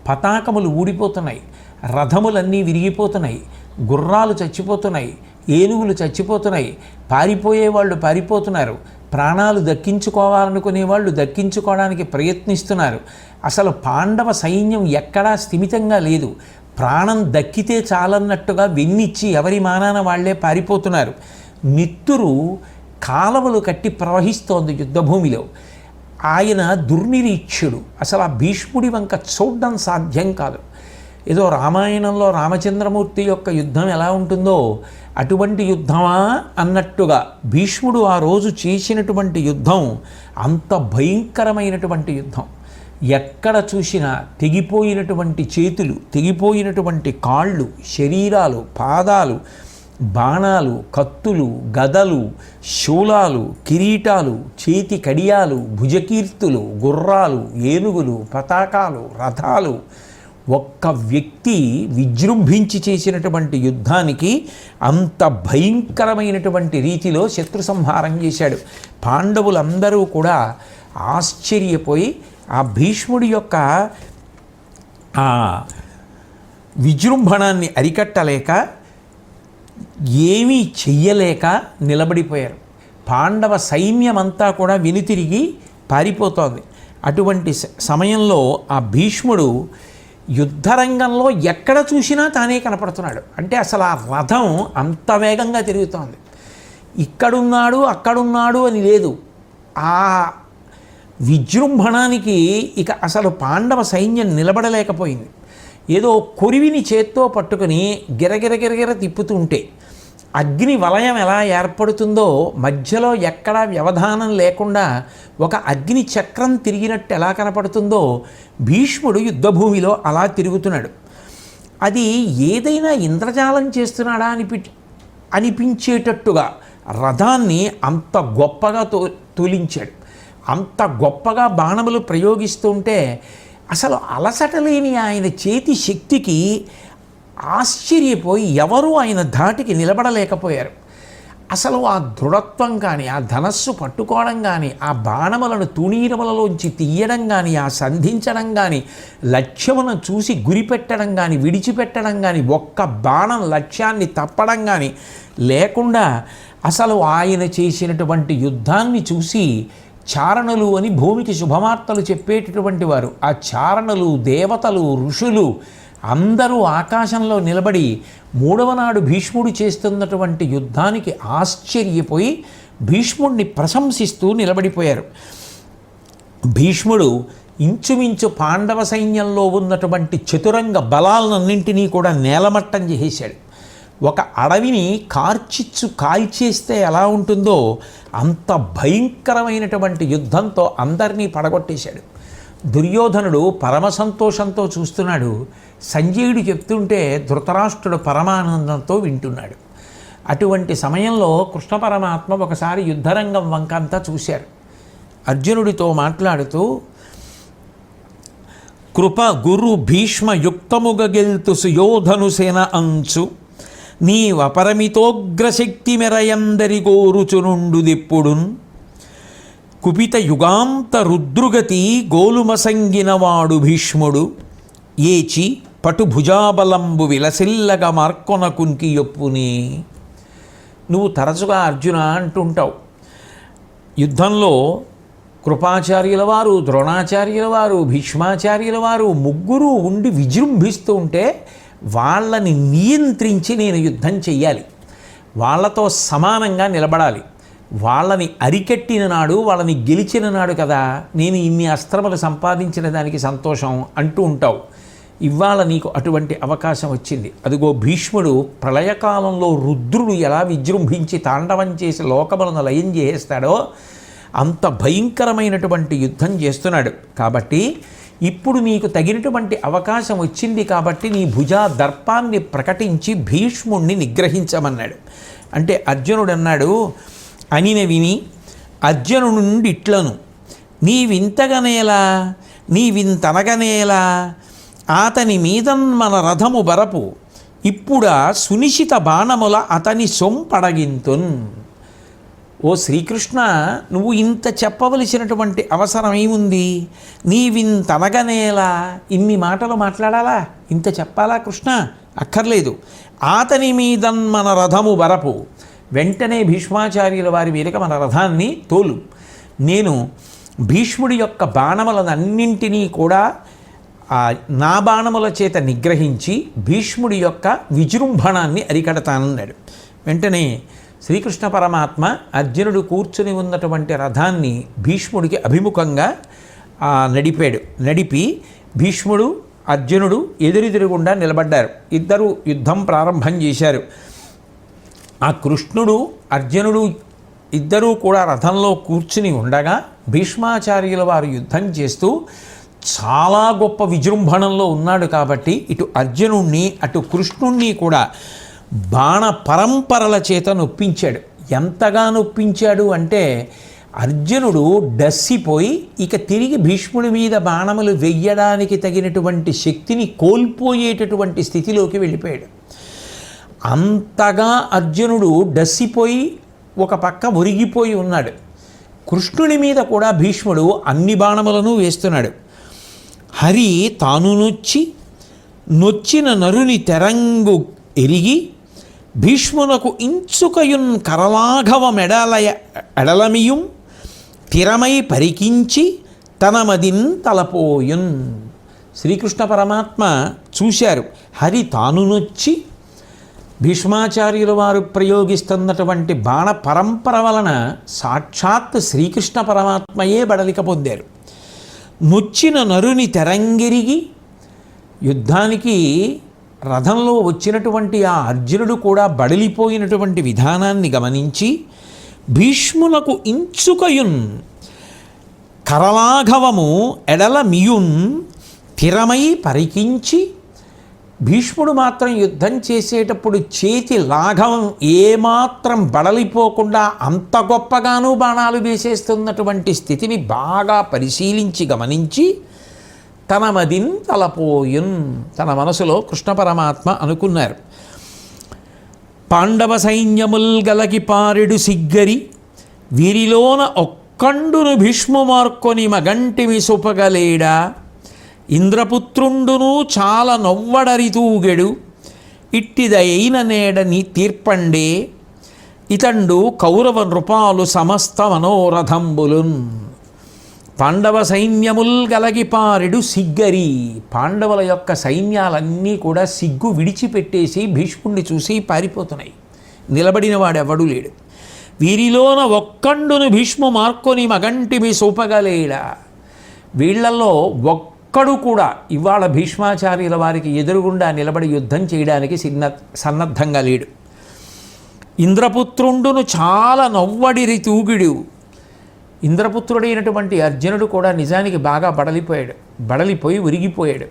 పతాకములు ఊడిపోతున్నాయి, రథములన్నీ విరిగిపోతున్నాయి, గుర్రాలు చచ్చిపోతున్నాయి, ఏనుగులు చచ్చిపోతున్నాయి, పారిపోయేవాళ్ళు పారిపోతున్నారు, ప్రాణాలు దక్కించుకోవాలనుకునే వాళ్ళు దక్కించుకోవడానికి ప్రయత్నిస్తున్నారు. అసలు పాండవ సైన్యం ఎక్కడా స్థిమితంగా లేదు. ప్రాణం దక్కితే చాలన్నట్టుగా వెన్నిచ్చి ఎవరి మానాన వాళ్లే పారిపోతున్నారు. నిత్తురు కాలవలు కట్టి ప్రవహిస్తోంది యుద్ధభూమిలో. ఆయన దుర్నిరీక్షుడు. అసలు ఆ భీష్ముడి వంక చూడడం సాధ్యం కాదు. ఏదో రామాయణంలో రామచంద్రమూర్తి యొక్క యుద్ధం ఎలా ఉంటుందో అటువంటి యుద్ధమా అన్నట్టుగా భీష్ముడు ఆ రోజు చేసినటువంటి యుద్ధం అంత భయంకరమైనటువంటి యుద్ధం. ఎక్కడ చూసినా తెగిపోయినటువంటి చేతులు, తెగిపోయినటువంటి కాళ్ళు, శరీరాలు, పాదాలు, బాణాలు, కత్తులు, గదలు, శూలాలు, కిరీటాలు, చేతి కడియాలు, భుజకీర్తులు, గుర్రాలు, ఏనుగులు, పతాకాలు, రథాలు, ఒక్క వ్యక్తి విజృంభించి చేసినటువంటి యుద్ధానికి అంత భయంకరమైనటువంటి రీతిలో శత్రు సంహారం చేశాడు. పాండవులందరూ కూడా ఆశ్చర్యపోయి ఆ భీష్ముడి యొక్క ఆ విజృంభణాన్ని అరికట్టలేక ఏమీ చెయ్యలేక నిలబడిపోయారు. పాండవ సైన్యమంతా కూడా వెనుతిరిగి పారిపోతోంది. అటువంటి సమయంలో ఆ భీష్ముడు యుద్ధరంగంలో ఎక్కడ చూసినా తానే కనపడుతున్నాడు. అంటే అసలు ఆ రథం అంత వేగంగా తిరుగుతోంది. ఇక్కడున్నాడు అక్కడున్నాడు అని లేదు. ఆ విజృంభణానికి ఇక అసలు పాండవ సైన్యం నిలబడలేకపోయింది. ఏదో కొరివిని చేత్తో పట్టుకుని గిరగిర తిప్పుతుంటే అగ్ని వలయం ఎలా ఏర్పడుతుందో మధ్యలో ఎక్కడా వ్యవధానం లేకుండా ఒక అగ్ని చక్రం తిరిగినట్టు ఎలా కనపడుతుందో భీష్ముడు యుద్ధభూమిలో అలా తిరుగుతున్నాడు. అది ఏదైనా ఇంద్రజాలం చేస్తున్నాడా అనిపించేటట్టుగా రథాన్ని అంత గొప్పగా తోలించాడు. అంత గొప్పగా బాణములు ప్రయోగిస్తుంటే అసలు అలసట లేని ఆయన చేతి శక్తికి ఆశ్చర్యపోయి ఎవరూ ఆయన ధాటికి నిలబడలేకపోయారు. అసలు ఆ దృఢత్వం కానీ, ఆ ధనస్సు పట్టుకోవడం కానీ, ఆ బాణములను తూణీరములలోంచి తీయడం కానీ, ఆ సంధించడం కానీ, లక్ష్యమును చూసి గురిపెట్టడం కానీ, విడిచిపెట్టడం కానీ, ఒక్క బాణం లక్ష్యాన్ని తప్పడం కానీ లేకుండా అసలు ఆయన చేసినటువంటి యుద్ధాన్ని చూసి చారణులు అని భూమికి శుభవార్తలు చెప్పేటటువంటి వారు, ఆ చారణులు, దేవతలు, ఋషులు అందరూ ఆకాశంలో నిలబడి మూడవ నాడు భీష్ముడు చేస్తున్నటువంటి యుద్ధానికి ఆశ్చర్యపోయి భీష్ముడిని ప్రశంసిస్తూ నిలబడిపోయారు. భీష్ముడు ఇంచుమించు పాండవ సైన్యంలో ఉన్నటువంటి చతురంగ బలాలన్నింటినీ కూడా నేలమట్టం చేసేశాడు. ఒక అడవిని కాల్చేస్తే ఎలా ఉంటుందో అంత భయంకరమైనటువంటి యుద్ధంతో అందరినీ పడగొట్టేశాడు. దుర్యోధనుడు పరమ సంతోషంతో చూస్తున్నాడు. సంజయుడు చెప్తుంటే ధృతరాష్ట్రుడు పరమానందంతో వింటున్నాడు. అటువంటి సమయంలో కృష్ణ పరమాత్మ ఒకసారి యుద్ధరంగం వంకంతా చూశారు. అర్జునుడితో మాట్లాడుతూ, కృప గురు భీష్మ యుక్తముగ గెల్తు సుయోధను సేన అంచు నీవపరమితోగ్రశక్తి మెరయందరి గోరుచునుండు దిప్పుడున్ కుపిత యుగాంత రుద్రుగతి గోలుమసంగినవాడు భీష్ముడు ఏచి పటుభుజాబలంబు విలసిల్లగ మార్కొన కుంకి యొప్పుని. నువ్వు తరచుగా అర్జున అంటుంటావు, యుద్ధంలో కృపాచార్యుల వారు, ద్రోణాచార్యుల వారు, భీష్మాచార్యుల వారు ముగ్గురు ఉండి విజృంభిస్తూ ఉంటే వాళ్ళని నియంత్రించి నేను యుద్ధం చెయ్యాలి, వాళ్ళతో సమానంగా నిలబడాలి, వాళ్ళని అరికట్టిన నాడు, వాళ్ళని గెలిచిన నాడు కదా నేను ఇన్ని అస్త్రములు సంపాదించిన దానికి సంతోషం అంటూ ఉంటావు. ఇవాళ నీకు అటువంటి అవకాశం వచ్చింది. అదిగో భీష్ముడు ప్రళయకాలంలో రుద్రుడు ఎలా విజృంభించి తాండవం చేసి లోకములను లయం చేస్తాడో అంత భయంకరమైనటువంటి యుద్ధం చేస్తున్నాడు. కాబట్టి ఇప్పుడు నీకు తగినటువంటి అవకాశం వచ్చింది కాబట్టి నీ భుజా దర్పాన్ని ప్రకటించి భీష్ముణ్ణి నిగ్రహించమన్నాడు. అంటే అర్జునుడు అన్నాడు, అనిన విని అర్జును నుండి ఇట్లను, నీవింతగనేలా నీవింతనగనేలా అతని మీదన్ మన రథము బరపు ఇప్పుడా సునిశిత బాణముల అతని సొంపడగింతున్. ఓ శ్రీకృష్ణ, నువ్వు ఇంత చెప్పవలసినటువంటి అవసరం ఏముంది? నీవింతనగనేలా ఇన్ని మాటలు మాట్లాడాలా? ఇంత చెప్పాలా కృష్ణ? అక్కర్లేదు. అతని మీదన్ మన రథము బరపు, వెంటనే భీష్మాచార్యుల వారి మీదకి మన రథాన్ని తోలు. నేను భీష్ముడి యొక్క బాణములనన్నింటినీ కూడా నా బాణముల చేత నిగ్రహించి భీష్ముడి యొక్క విజృంభణాన్ని అరికడతానన్నాడు. వెంటనే శ్రీకృష్ణ పరమాత్మ అర్జునుడు కూర్చుని ఉన్నటువంటి రథాన్ని భీష్ముడికి అభిముఖంగా నడిపి భీష్ముడు అర్జునుడు ఎదురెదురుగుండా నిలబడ్డారు. ఇద్దరు యుద్ధం ప్రారంభం చేశారు. ఆ కృష్ణుడు అర్జునుడు ఇద్దరూ కూడా రథంలో కూర్చుని ఉండగా భీష్మాచార్యుల వారు యుద్ధం చేస్తూ చాలా గొప్ప విజృంభణంలో ఉన్నాడు కాబట్టి ఇటు అర్జునుణ్ణి అటు కృష్ణుణ్ణి కూడా బాణ పరంపరల చేత నొప్పించాడు. ఎంతగా నొప్పించాడు అంటే అర్జునుడు డస్సిపోయి ఇక తిరిగి భీష్ముడి మీద బాణములు వెయ్యడానికి తగినటువంటి శక్తిని కోల్పోయేటటువంటి స్థితిలోకి వెళ్ళిపోయాడు. అంతగా అర్జునుడు డస్సిపోయి ఒక పక్క ఒరిగిపోయి ఉన్నాడు. కృష్ణుని మీద కూడా భీష్ముడు అన్ని బాణములను వేస్తున్నాడు. హరి తాను నొచ్చిన నరుని తెరంగు ఎరిగి భీష్మునకు ఇంచుకయున్ కరలాఘవ ఎడలమియుం తిరమై పరికించి తన మదిన్ తలపోయున్. శ్రీకృష్ణ పరమాత్మ చూశారు. హరి తాను నొచ్చి భీష్మాచార్యుల వారు ప్రయోగిస్తున్నటువంటి బాణ పరంపర వలన సాక్షాత్ శ్రీకృష్ణ పరమాత్మయే బడలిక పొందారు. నొచ్చిన నరుని తెరంగిరిగి, యుద్ధానికి రథంలో వచ్చినటువంటి ఆ అర్జునుడు కూడా బడలిపోయినటువంటి విధానాన్ని గమనించి భీష్మునకు ఇంచుకయున్ కరలాఘవము ఎడల మియున్ తిరమై పరికించి, భీష్ముడు మాత్రం యుద్ధం చేసేటప్పుడు చేతి లాఘవం ఏమాత్రం బడలిపోకుండా అంత గొప్పగానూ బాణాలు వేసేస్తున్నటువంటి స్థితిని బాగా పరిశీలించి గమనించి తన మదిన్ తలపోయున్, తన మనసులో కృష్ణ పరమాత్మ అనుకున్నారు. పాండవ సైన్యముల్ గలకి పారెడు సిగ్గరి వీరిలోన ఒక్కండును భీష్ముమార్కొని మగంటిమి సుపగలేడా, ఇంద్రపుత్రుండును చాలా నొవ్వడరితూగెడు ఇట్టిదయైన నేడని తీర్పండే, ఇతండు కౌరవ నృపాలు సమస్త మనోరథంబులున్. పాండవ సైన్యముల్ గలగిపారెడు సిగ్గరి, పాండవుల యొక్క సైన్యాలన్నీ కూడా సిగ్గు విడిచిపెట్టేసి భీష్ముడిని చూసి పారిపోతున్నాయి. నిలబడిన వాడెవడూ లేడు. వీరిలోన ఒక్కండును భీష్ము మార్కొని మగంటిమి సూపగలేడా, వీళ్లలో ఒక్కడు కూడా ఇవాళ భీష్మాచార్యుల వారికి ఎదురుగుండా నిలబడి యుద్ధం చేయడానికి సన్నద్ధంగా లేడు. ఇంద్రపుత్రుండును చాలా నవ్వడిరి తూగిడు, ఇంద్రపుత్రుడైనటువంటి అర్జునుడు కూడా నిజానికి బాగా బడలిపోయి ఉరిగిపోయాడు,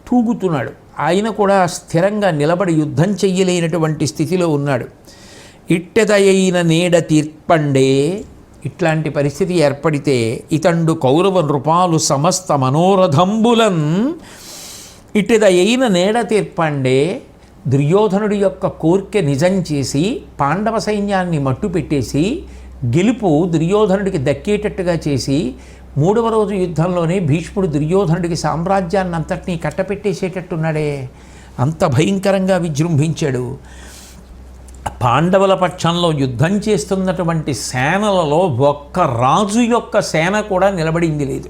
తూగుతున్నాడు. ఆయన కూడా స్థిరంగా నిలబడి యుద్ధం చెయ్యలేనటువంటి స్థితిలో ఉన్నాడు. ఇట్టెదయైన నేడ తీర్పండే, ఇట్లాంటి పరిస్థితి ఏర్పడితే ఇతండు కౌరవ నృపాలు సమస్త మనోరథంబులన్. ఇట్టెదయైన నేడ తీర్పండే, దుర్యోధనుడి యొక్క కోరిక నిజం చేసి పాండవ సైన్యాన్ని మట్టు పెట్టేసి గెలుపు దుర్యోధనుడికి దక్కేటట్టుగా చేసి 3వ రోజు యుద్ధంలోనే భీష్ముడు దుర్యోధనుడికి సామ్రాజ్యాన్ని అంతటినీ కట్టపెట్టేసేటట్టున్నాడే, అంత భయంకరంగా విజృంభించాడు. పాండవుల పక్షంలో యుద్ధం చేస్తున్నటువంటి సేనలలో ఒక్క రాజు యొక్క సేన కూడా నిలబడింది లేదు.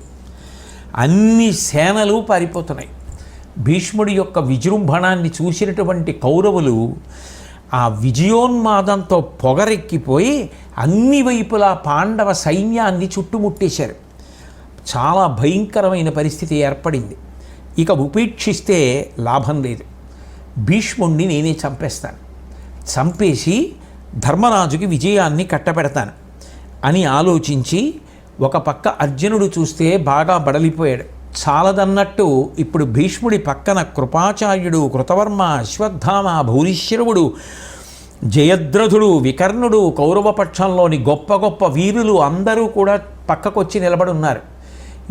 అన్ని సేనలు పారిపోతున్నాయి. భీష్ముడి యొక్క విజృంభణాన్ని చూసినటువంటి కౌరవులు ఆ విజయోన్మాదంతో పొగరెక్కిపోయి అన్ని వైపులా పాండవ సైన్యాన్ని చుట్టుముట్టేశారు. చాలా భయంకరమైన పరిస్థితి ఏర్పడింది. ఇక ఉపేక్షిస్తే లాభం లేదు. భీష్ముణ్ణి నేనే చంపేస్తాను, చంపేసి ధర్మరాజుకి విజయాన్ని కట్టబెడతాను అని ఆలోచించి ఒక పక్క అర్జునుడు చూస్తే బాగా బడలిపోయాడు. చాలదన్నట్టు ఇప్పుడు భీష్ముడి పక్కన కృపాచార్యుడు, కృతవర్మ, అశ్వత్థామ, భూరిశ్రవుడు, జయద్రథుడు, వికర్ణుడు, కౌరవపక్షంలోని గొప్ప గొప్ప వీరులు అందరూ కూడా పక్కకొచ్చి నిలబడి ఉన్నారు.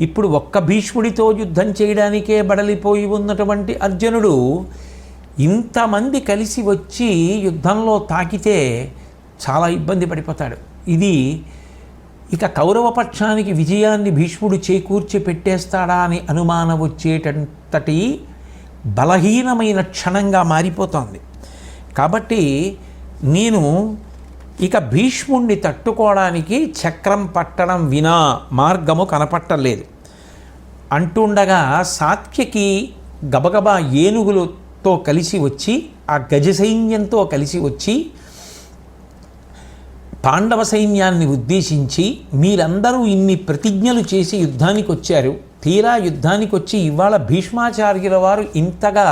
ఇప్పుడు ఒక్క భీష్ముడితో యుద్ధం చేయడానికే బడలిపోయి ఉన్నటువంటి అర్జునుడు ఇంతమంది కలిసి వచ్చి యుద్ధంలో తాకితే చాలా ఇబ్బంది పడిపోతాడు. ఇది ఇక కౌరవపక్షానికి విజయాన్ని భీష్ముడు చేకూర్చి పెట్టేస్తాడా అని అనుమానం వచ్చేటంతటి బలహీనమైన క్షణంగా మారిపోతోంది. కాబట్టి నేను ఇక భీష్ముణ్ణి తట్టుకోవడానికి చక్రం పట్టడం వినా మార్గము కనపట్టలేదు అంటుండగా సాత్యకి గబగబా ఏనుగులతో కలిసి వచ్చి ఆ గజ సైన్యంతో కలిసి వచ్చి పాండవ సైన్యాన్ని ఉద్దేశించి మీరందరూ ఇన్ని ప్రతిజ్ఞలు చేసి యుద్ధానికి వచ్చారు, తీరా యుద్ధానికి వచ్చి ఇవాళ భీష్మాచార్యుల వారు ఇంతగా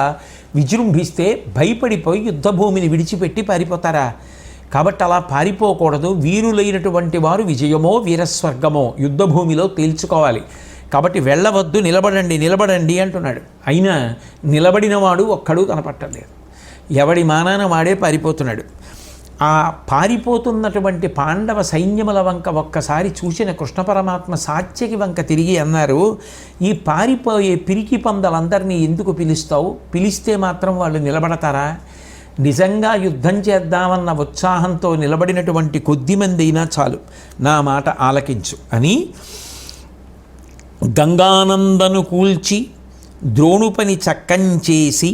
విజృంభిస్తే భయపడిపోయి యుద్ధభూమిని విడిచిపెట్టి పారిపోతారా? కాబట్టి అలా పారిపోకూడదు. వీరులైనటువంటి వారు విజయమో వీరస్వర్గమో యుద్ధభూమిలో తేల్చుకోవాలి. కాబట్టి వెళ్ళవద్దు, నిలబడండి నిలబడండి అంటున్నాడు. అయినా నిలబడినవాడు ఒక్కడూ కనపట్టలేదు. ఎవడి మానాన వాడే పారిపోతున్నాడు. ఆ పారిపోతున్నటువంటి పాండవ సైన్యముల వంక ఒక్కసారి చూసిన కృష్ణ పరమాత్మ సాత్యకి వంక తిరిగి అన్నారు, ఈ పారిపోయే పిరికి పందలందరినీ ఎందుకు పిలుస్తావు? పిలిస్తే మాత్రం వాళ్ళు నిలబడతారా? నిజంగా యుద్ధం చేద్దామన్న ఉత్సాహంతో నిలబడినటువంటి కొద్దిమంది అయినా చాలు, నా మాట ఆలకించు అని గంగానందను కూల్చి ద్రోణుపని చక్కంచేసి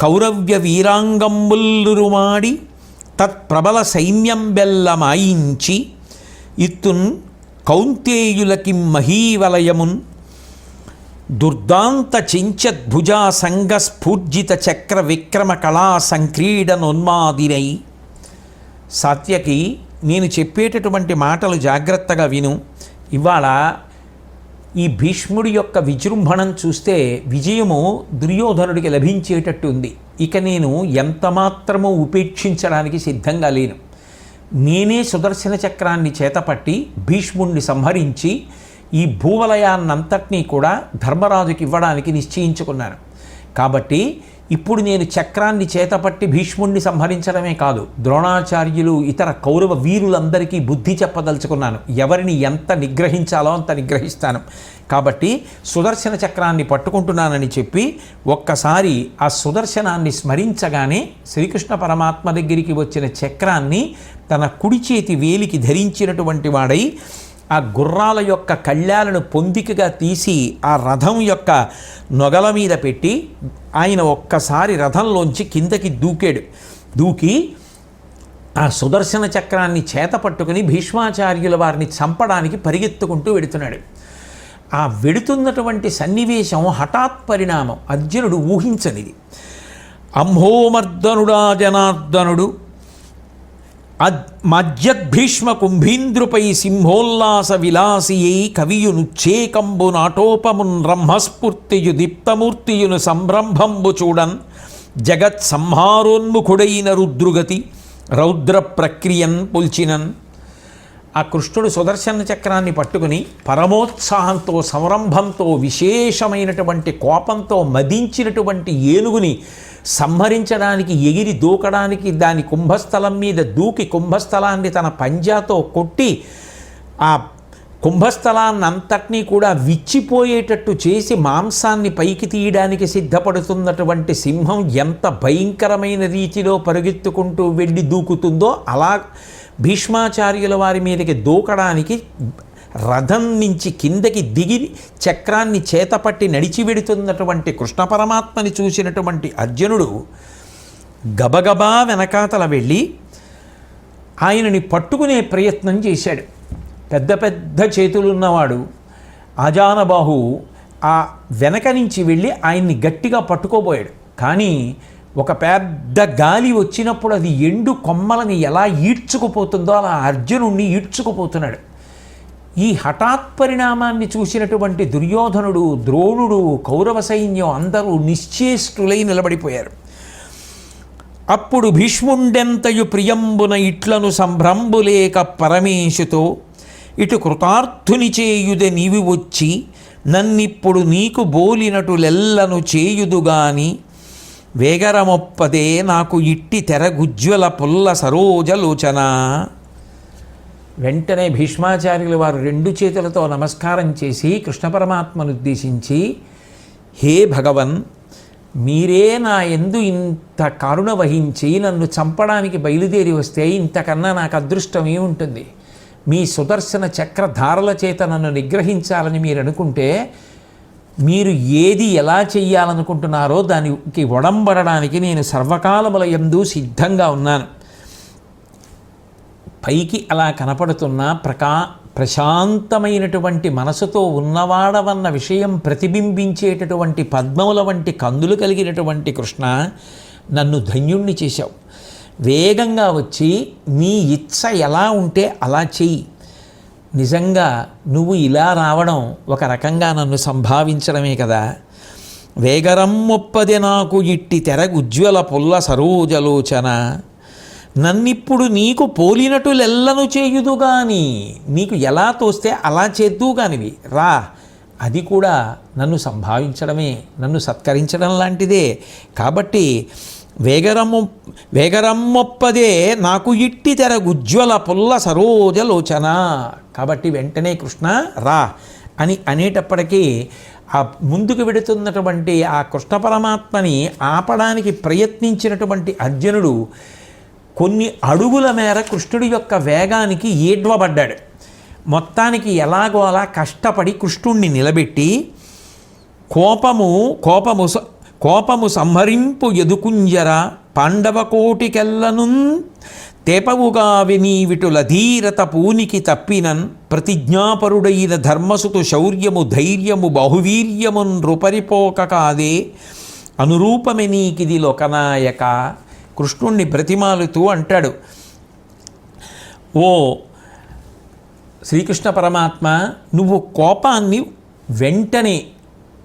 కౌరవ్య వీరాంగంబుల్లురుమాడి తత్ప్రబల సైన్యం బెల్లమాయించి ఇత్తున్ కౌంతేయులకి మహీవలయమున్ దుర్దాంత చించద్భుజా సంగ స్ఫూర్జిత చక్ర విక్రమ కళా సంక్రీడనోన్మాదినై. సాత్యకి, నేను చెప్పేటటువంటి మాటలు జాగ్రత్తగా విను. ఇవాళ ఈ భీష్ముడి యొక్క విజృంభణం చూస్తే విజయము దుర్యోధనుడికి లభించేటట్టు ఉంది. ఇక నేను ఎంతమాత్రమూ ఉపేక్షించడానికి సిద్ధంగా లేను. నేనే సుదర్శన చక్రాన్ని చేతపట్టి భీష్ముడిని సంహరించి ఈ భూవలయాన్నంతటినీ కూడా ధర్మరాజుకి ఇవ్వడానికి నిశ్చయించుకున్నాను. కాబట్టి ఇప్పుడు నేను చక్రాన్ని చేతపట్టి భీష్ముడిని సంహరించడమే కాదు, ద్రోణాచార్యులు ఇతర కౌరవ వీరులందరికీ బుద్ధి చెప్పదలుచుకున్నాను. ఎవరిని ఎంత నిగ్రహించాలో అంత నిగ్రహిస్తాను. కాబట్టి సుదర్శన చక్రాన్ని పట్టుకుంటున్నానని చెప్పి ఒక్కసారి ఆ సుదర్శనాన్ని స్మరించగానే శ్రీకృష్ణ పరమాత్మ దగ్గరికి వచ్చిన చక్రాన్ని తన కుడి చేతి వేలికి ధరించినటువంటి వాడై ఆ గుర్రాల యొక్క కళ్యాలను పొందికగా తీసి ఆ రథం యొక్క నొగల మీద పెట్టి ఆయన ఒక్కసారి రథంలోంచి కిందకి దూకి ఆ సుదర్శన చక్రాన్ని చేత పట్టుకుని భీష్మాచార్యుల వారిని చంపడానికి పరిగెత్తుకుంటూ వెడుతున్నాడు. ఆ వెడుతున్నటువంటి సన్నివేశం హఠాత్ పరిణామం, అర్జునుడు ఊహించనిది. అంహోమర్దనుడా జనార్దనుడు మధ్యద్భీష్మ కుంభీంద్రుపై సింహోల్లాస విలాసియై కవియునుచ్చేకంబు నాటోపమున్ బ్రహ్మస్ఫూర్తియు దీప్తమూర్తియును సంరంభంబు చూడన్ జగత్ సంహారోన్ముఖుడైన రుద్రుగతి రౌద్ర ప్రక్రియన్ పుల్చినన్. ఆ కృష్ణుడు సుదర్శన చక్రాన్ని పట్టుకుని పరమోత్సాహంతో సంరంభంతో విశేషమైనటువంటి కోపంతో మదించినటువంటి ఏనుగుని సంహరించడానికి ఎగిరి దూకడానికి దాని కుంభస్థలం మీద దూకి కుంభస్థలాన్ని తన పంజాతో కొట్టి ఆ కుంభస్థలాన్నంతటినీ కూడా విచ్చిపోయేటట్టు చేసి మాంసాన్ని పైకి తీయడానికి సిద్ధపడుతున్నటువంటి సింహం ఎంత భయంకరమైన రీతిలో పరుగెత్తుకుంటూ వెళ్ళి దూకుతుందో అలా భీష్మాచార్యుల వారి మీదకి దూకడానికి రథం నుంచి కిందకి దిగి చక్రాన్ని చేతపట్టి నడిచి వెడుతున్నటువంటి కృష్ణ పరమాత్మని చూసినటువంటి అర్జునుడు గబగబా వెనకాతల వెళ్ళి ఆయనని పట్టుకునే ప్రయత్నం చేశాడు. పెద్ద పెద్ద చేతులున్నవాడు ఆజానబాహు ఆ వెనక నుంచి వెళ్ళి ఆయన్ని గట్టిగా పట్టుకోబోయాడు. కానీ ఒక పెద్ద గాలి వచ్చినప్పుడు అది ఎండు కొమ్మలని ఎలా ఈడ్చుకుపోతుందో అలా అర్జునుడిని ఈడ్చుకుపోతున్నాడు. ఈ హఠాత్ పరిణామాన్ని చూసినటువంటి దుర్యోధనుడు, ద్రోణుడు, కౌరవ సైన్యం అందరూ నిశ్చేష్టులై నిలబడిపోయారు. అప్పుడు భీష్ముండెంతయు ప్రియంబున ఇట్లను సంభ్రంబులేక పరమేశుతో ఇటు కృతార్థుని చేయుదే నీవి వచ్చి నన్నిప్పుడు నీకు బోలినటులెల్లను చేయుదుగాని వేగరమొప్పదే నాకు ఇట్టి తెరగుజ్వల పుల్ల సరోజలోచన. వెంటనే భీష్మాచార్యుల వారు రెండు చేతులతో నమస్కారం చేసి కృష్ణ పరమాత్మను ఉద్దేశించి, హే భగవన్, మీరే నా యందు ఇంత కరుణ వహించి నన్ను చంపడానికి బయలుదేరి వస్తే ఇంతకన్నా నాకు అదృష్టం ఏముంటుంది? మీ సుదర్శన చక్రధారల చేత నన్ను నిగ్రహించాలని మీరు అనుకుంటే మీరు ఏది ఎలా చెయ్యాలనుకుంటున్నారో దానికి ఒడంబడడానికి నేను సర్వకాలముల యందు సిద్ధంగా ఉన్నాను. పైకి అలా కనపడుతున్న ప్రశాంతమైనటువంటి మనసుతో ఉన్నవాడవన్న విషయం ప్రతిబింబించేటటువంటి పద్మముల వంటి కందులు కలిగినటువంటి కృష్ణ, నన్ను ధన్యుణ్ణి చేశావు. వేగంగా వచ్చి నీ ఇచ్చ ఎలా ఉంటే అలా చెయ్యి. నిజంగా నువ్వు ఇలా రావడం ఒక రకంగా నన్ను సంభావించడమే కదా. వేగరం మొప్పది నాకు ఇట్టి తెరగుజ్వల పుల్ల సరోజలోచన. నన్నిప్పుడు నీకు పోలినటులెల్లను చేయుదుగాని, నీకు ఎలా తోస్తే అలా చేద్దుగానివి రా. అది కూడా నన్ను సంభావించడమే, నన్ను సత్కరించడం లాంటిదే. కాబట్టి వేగరమ్ము వేగరమ్మొప్పదే నాకు ఇట్టి తెరగుజ్వల పుల్ల సరోజలోచన. కాబట్టి వెంటనే కృష్ణ రా అని అనేటప్పటికీ ఆ ముందుకు వెడుతున్నటువంటి ఆ కృష్ణ పరమాత్మని ఆపడానికి ప్రయత్నించినటువంటి అర్జునుడు కొన్ని అడుగుల మేర కృష్ణుడి యొక్క వేగానికి ఈడ్వబడ్డాడు. మొత్తానికి ఎలాగో అలా కష్టపడి కృష్ణుణ్ణి నిలబెట్టి కోపము సంహరింపు ఎదుకుంజర పాండవకోటికెల్లను తేపవుగా వినీవిటుల ధీరత పూనికి తప్పినన్ ప్రతిజ్ఞాపరుడైన ధర్మసుతు శౌర్యము ధైర్యము బాహువీర్యము నృపరిపోక కాదే అనురూపమే నీకిది లోకనాయక. కృష్ణుణ్ణి బ్రతిమాలుతూ అంటాడు, ఓ శ్రీకృష్ణ పరమాత్మ, నువ్వు కోపాన్ని వెంటనే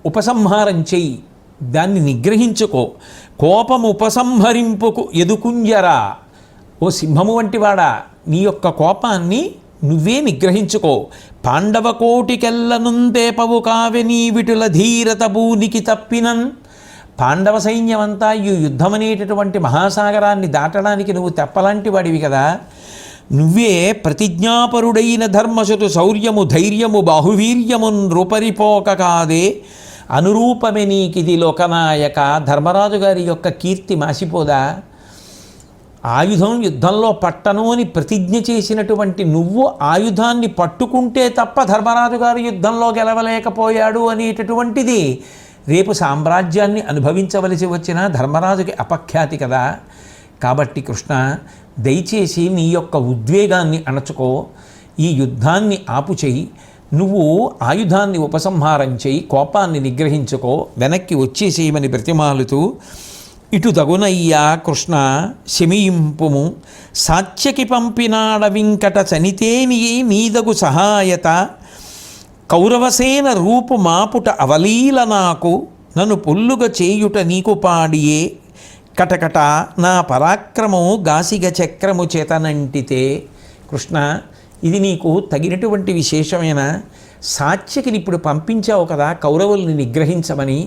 ఉపసంహారం చెయ్యి, దాన్ని నిగ్రహించుకో. కోపము ఉపసంహరింపుకు ఎదుకుంజరా, ఓ సింహము వంటివాడా, నీ యొక్క కోపాన్ని నువ్వే నిగ్రహించుకో. పాండవ కోటికెల్లనుందేపవు కావె నీ విటుల ధీరత భూనికి తప్పినన్. పాండవ సైన్యమంతా ఈ యుద్ధమనేటటువంటి మహాసాగరాన్ని దాటడానికి నువ్వు తెప్పలాంటి వాడివి కదా, నువ్వే ప్రతిజ్ఞాపరుడైన ధర్మశతు శౌర్యము ధైర్యము బాహువీర్యము నృపరిపోక కాదే అనురూపమే నీకిది లోకనాయక. ధర్మరాజు గారి యొక్క కీర్తి మాసిపోదా? ఆయుధం యుద్ధంలో పట్టను అని ప్రతిజ్ఞ చేసినటువంటి నువ్వు ఆయుధాన్ని పట్టుకుంటే తప్ప ధర్మరాజు గారు యుద్ధంలో గెలవలేకపోయాడు అనేటటువంటిది రేపు సామ్రాజ్యాన్ని అనుభవించవలసి వచ్చిన ధర్మరాజుకి అపఖ్యాతి కదా. కాబట్టి కృష్ణ, దయచేసి నీ యొక్క ఉద్వేగాన్ని అణచుకో, ఈ యుద్ధాన్ని ఆపు చేయి, నువ్వు ఆయుధాన్ని ఉపసంహారం చేయి, కోపాన్ని నిగ్రహించుకో, వెనక్కి వచ్చేసేయమని బ్రతిమాలుతూ, ఇటు తగునయ్యా కృష్ణ శమియింపుము సాత్యకి పంపినాడ వింకట చనితేని నీదగు సహాయత కౌరవసేన రూపు మాపుట అవలీల నాకు నన్ను పొల్లుగా చేయుట నీకు పాడియే కటకట నా పరాక్రమము గాసిగ చక్రము చేతనంటితే. కృష్ణ, ఇది నీకు తగినటువంటి విశేషమైన సాత్యకిని ఇప్పుడు పంపించావు కదా కౌరవుల్ని నిగ్రహించమని.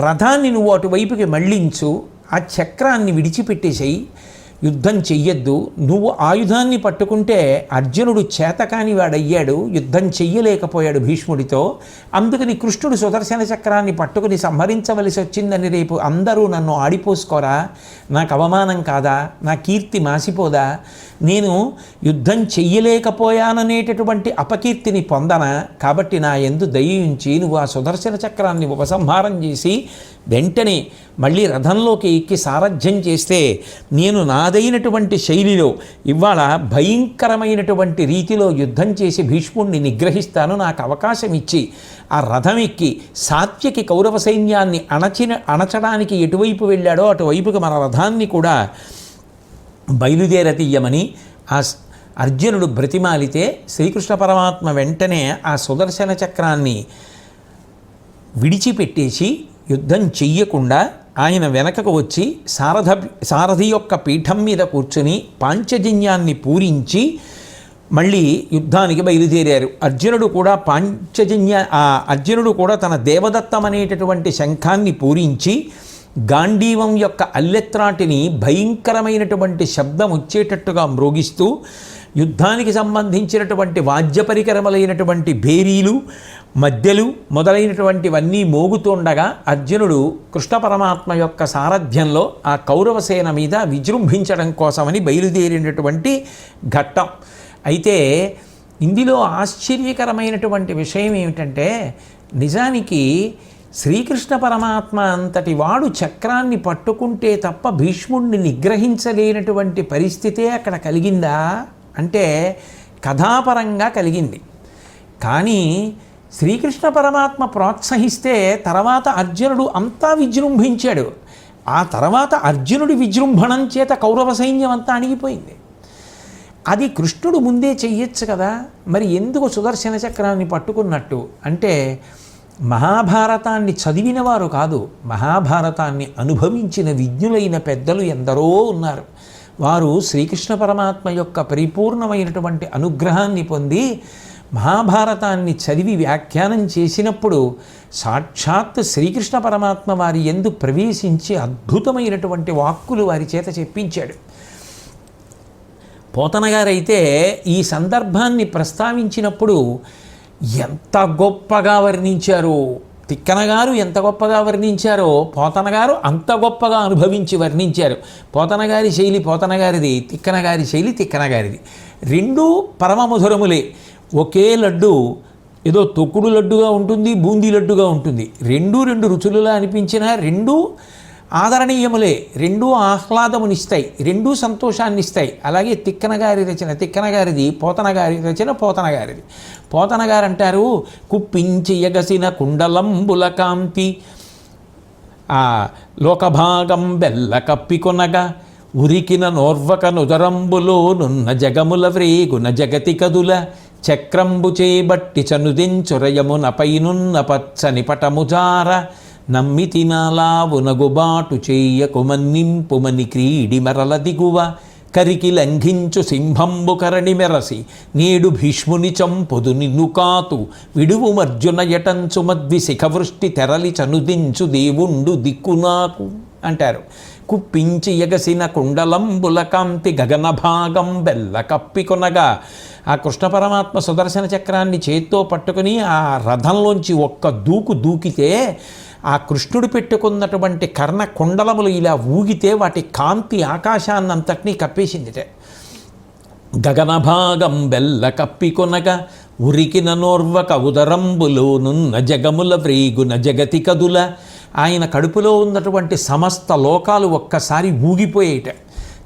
రథాన్ని నువ్వు అటువైపుకి మళ్ళించు, ఆ చక్రాన్ని విడిచిపెట్టేసేయి, యుద్ధం చెయ్యొద్దు. నువ్వు ఆయుధాన్ని పట్టుకుంటే అర్జునుడు చేతకాని వాడయ్యాడు, యుద్ధం చెయ్యలేకపోయాడు భీష్ముడితో. అందుకని కృష్ణుడు సుదర్శన చక్రాన్ని పట్టుకుని సంహరించవలసి వచ్చిందని రేపు అందరూ నన్ను ఆడిపోసుకోరా? నాకు అవమానం కాదా? నా కీర్తి మాసిపోదా? నేను యుద్ధం చెయ్యలేకపోయాననేటటువంటి అపకీర్తిని పొందనా? కాబట్టి నా యందు దయించి నువ్వు ఆ సుదర్శన చక్రాన్ని ఉపసంహారం చేసి వెంటనే మళ్ళీ రథంలోకి ఎక్కి సారథ్యం చేస్తే నేను నాదైనటువంటి శైలిలో ఇవాళ భయంకరమైనటువంటి రీతిలో యుద్ధం చేసి భీష్ముడిని నిగ్రహిస్తాను. నాకు అవకాశం ఇచ్చి ఆ రథం ఎక్కి సాత్యకి కౌరవ సైన్యాన్ని అణచడానికి ఎటువైపు వెళ్ళాడో అటువైపుకి మన రథాన్ని కూడా బయలుదేరతీయమని ఆ అర్జునుడు బ్రతిమాలితే శ్రీకృష్ణ పరమాత్మ వెంటనే ఆ సుదర్శన చక్రాన్ని విడిచిపెట్టేసి యుద్ధం చెయ్యకుండా ఆయన వెనకకు వచ్చి సారథి యొక్క పీఠం మీద కూర్చుని పాంచజన్యాన్ని పూరించి మళ్ళీ యుద్ధానికి బయలుదేరారు. అర్జునుడు కూడా తన దేవదత్తం అనేటటువంటి శంఖాన్ని పూరించి గాంధీవం యొక్క అల్లెత్రాటిని భయంకరమైనటువంటి శబ్దం వచ్చేటట్టుగా మ్రోగిస్తూ యుద్ధానికి సంబంధించినటువంటి వాద్య పరికరములైనటువంటి భేరీలు మధ్యలు మొదలైనటువంటివన్నీ మోగుతుండగా అర్జునుడు కృష్ణ పరమాత్మ యొక్క సారథ్యంలో ఆ కౌరవసేన మీద విజృంభించడం కోసమని బయలుదేరినటువంటి ఘట్టం. అయితే ఇందులో ఆశ్చర్యకరమైనటువంటి విషయం ఏమిటంటే, నిజానికి శ్రీకృష్ణ పరమాత్మ అంతటి వాడు చక్రాన్ని పట్టుకుంటే తప్ప భీష్ముడిని నిగ్రహించలేనటువంటి పరిస్థితే అక్కడ కలిగిందా అంటే కథాపరంగా కలిగింది. కానీ శ్రీకృష్ణ పరమాత్మ ప్రోత్సహిస్తే తర్వాత అర్జునుడు అంతా విజృంభించాడు. ఆ తర్వాత అర్జునుడి విజృంభణం చేత కౌరవ సైన్యం అంతా అణిగిపోయింది. అది కృష్ణుడు ముందే చెయ్యొచ్చు కదా, మరి ఎందుకు సుదర్శన చక్రాన్ని పట్టుకున్నట్టు అంటే మహాభారతాన్ని చదివిన వారు కాదు, మహాభారతాన్ని అనుభవించిన విజ్ఞులైన పెద్దలు ఎందరో ఉన్నారు. వారు శ్రీకృష్ణ పరమాత్మ యొక్క పరిపూర్ణమైనటువంటి అనుగ్రహాన్ని పొంది మహాభారతాన్ని చదివి వ్యాఖ్యానం చేసినప్పుడు సాక్షాత్ శ్రీకృష్ణ పరమాత్మ వారి యందు ప్రవేశించి అద్భుతమైనటువంటి వాక్కులు వారి చేత చెప్పించాడు. పోతన గారైతే ఈ సందర్భాన్ని ప్రస్తావించినప్పుడు ఎంత గొప్పగా వర్ణించారో, తిక్కన గారు ఎంత గొప్పగా వర్ణించారో పోతన గారు అంత గొప్పగా అనుభవించి వర్ణించారు. పోతన గారి శైలి పోతన గారిది, తిక్కన గారి శైలి తిక్కన గారిది. రెండూ పరమమధురములే. ఒకే లడ్డు ఏదో తొక్కుడు లడ్డుగా ఉంటుంది, బూందీ లడ్డుగా ఉంటుంది. రెండు రుచులులా అనిపించినా రెండూ ఆదరణీయములే, రెండూ ఆహ్లాదమునిస్తాయి, రెండూ సంతోషాన్ని ఇస్తాయి. అలాగే తిక్కన గారి రచన తిక్కన గారిది, పోతన గారి రచన పోతన గారిది. పోతన గారు అంటారు, కుప్పించి ఎగసిన కుండలంబుల కాంతి లోకభాగం బెల్ల కప్పికొనగా ఉరికిన నోర్వక నుదరంబులో నున్న జగముల వ్రేగున జగతి కదుల చక్రంబు చేబట్టి చనుదించురయమున పైనున్న పచ్చని పటముజార నమ్మితి నాలావునగుబాటు చేయకుమన్నింపుమని క్రీడి మరల దిగువ కరికి లంఘించు సింహంబు కరణి మెరసి నేడు భీష్ముని చంపుదు నిన్ను కాతు విడువు మర్జున యటంచు మద్వి శిఖవృష్టి తెరలి చనుదించు దేవుండు దిక్కు నాకు అంటారు. కుప్పించి ఎగసిన కుండలంబుల కాంతి గగన భాగం బెల్ల కప్పికొనగా ఆ కృష్ణ పరమాత్మ సుదర్శన చక్రాన్ని చేత్తో పట్టుకుని ఆ రథంలోంచి ఒక్క దూకితే ఆ కృష్ణుడు పెట్టుకున్నటువంటి కర్ణ కుండలములు ఇలా ఊగితే వాటి కాంతి ఆకాశాన్నంతటినీ కప్పేసిందిట. గగన భాగం బెల్ల కప్పికొనగా ఉరికిన నోర్వక ఉదరంబులోనున్న జగముల వ్రేగున జగతి కదుల ఆయన కడుపులో ఉన్నటువంటి సమస్త లోకాలు ఒక్కసారి ఊగిపోయేట.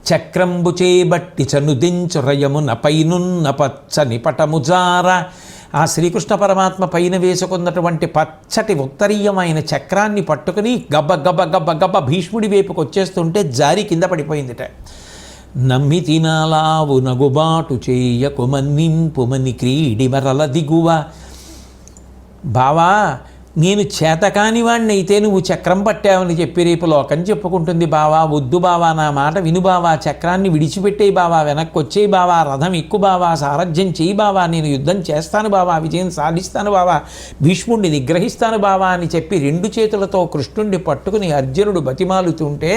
చక్రంబు చేబట్టి చనుదించురయమున పైనున్న పచ్చని పటముజార ఆ శ్రీకృష్ణ పరమాత్మ పైన వేసుకున్నటువంటి పచ్చటి ఉత్తరీయమైన చక్రాన్ని పట్టుకుని గబ్బ గబ్బ గబ్బ గబ్బ భీష్ముడి వైపుకి వచ్చేస్తుంటే జారి కింద పడిపోయిందిట. నమ్మి తినాలావు నగుబాటు చేయకుమన్నింపుమని క్రీడి మరల దిగువ. బావా, నేను చేతకాని వాడిని అయితే నువ్వు చక్రం పట్టావని చెప్పి రేపు లోకం చెప్పుకుంటుంది. బావా వద్దు బావా, నా మాట విను బావా, చక్రాన్ని విడిచిపెట్టేయి బావా, వెనక్కి వచ్చేయి బావా, రథం ఎక్కు బావా, సారథ్యం చేయి బావా, నేను యుద్ధం చేస్తాను బావా, విజయం సాధిస్తాను బావా, భీష్ముడిని నిగ్రహిస్తాను బావా అని చెప్పి రెండు చేతులతో కృష్ణుడిని పట్టుకుని అర్జునుడు బతిమాలుతుంటే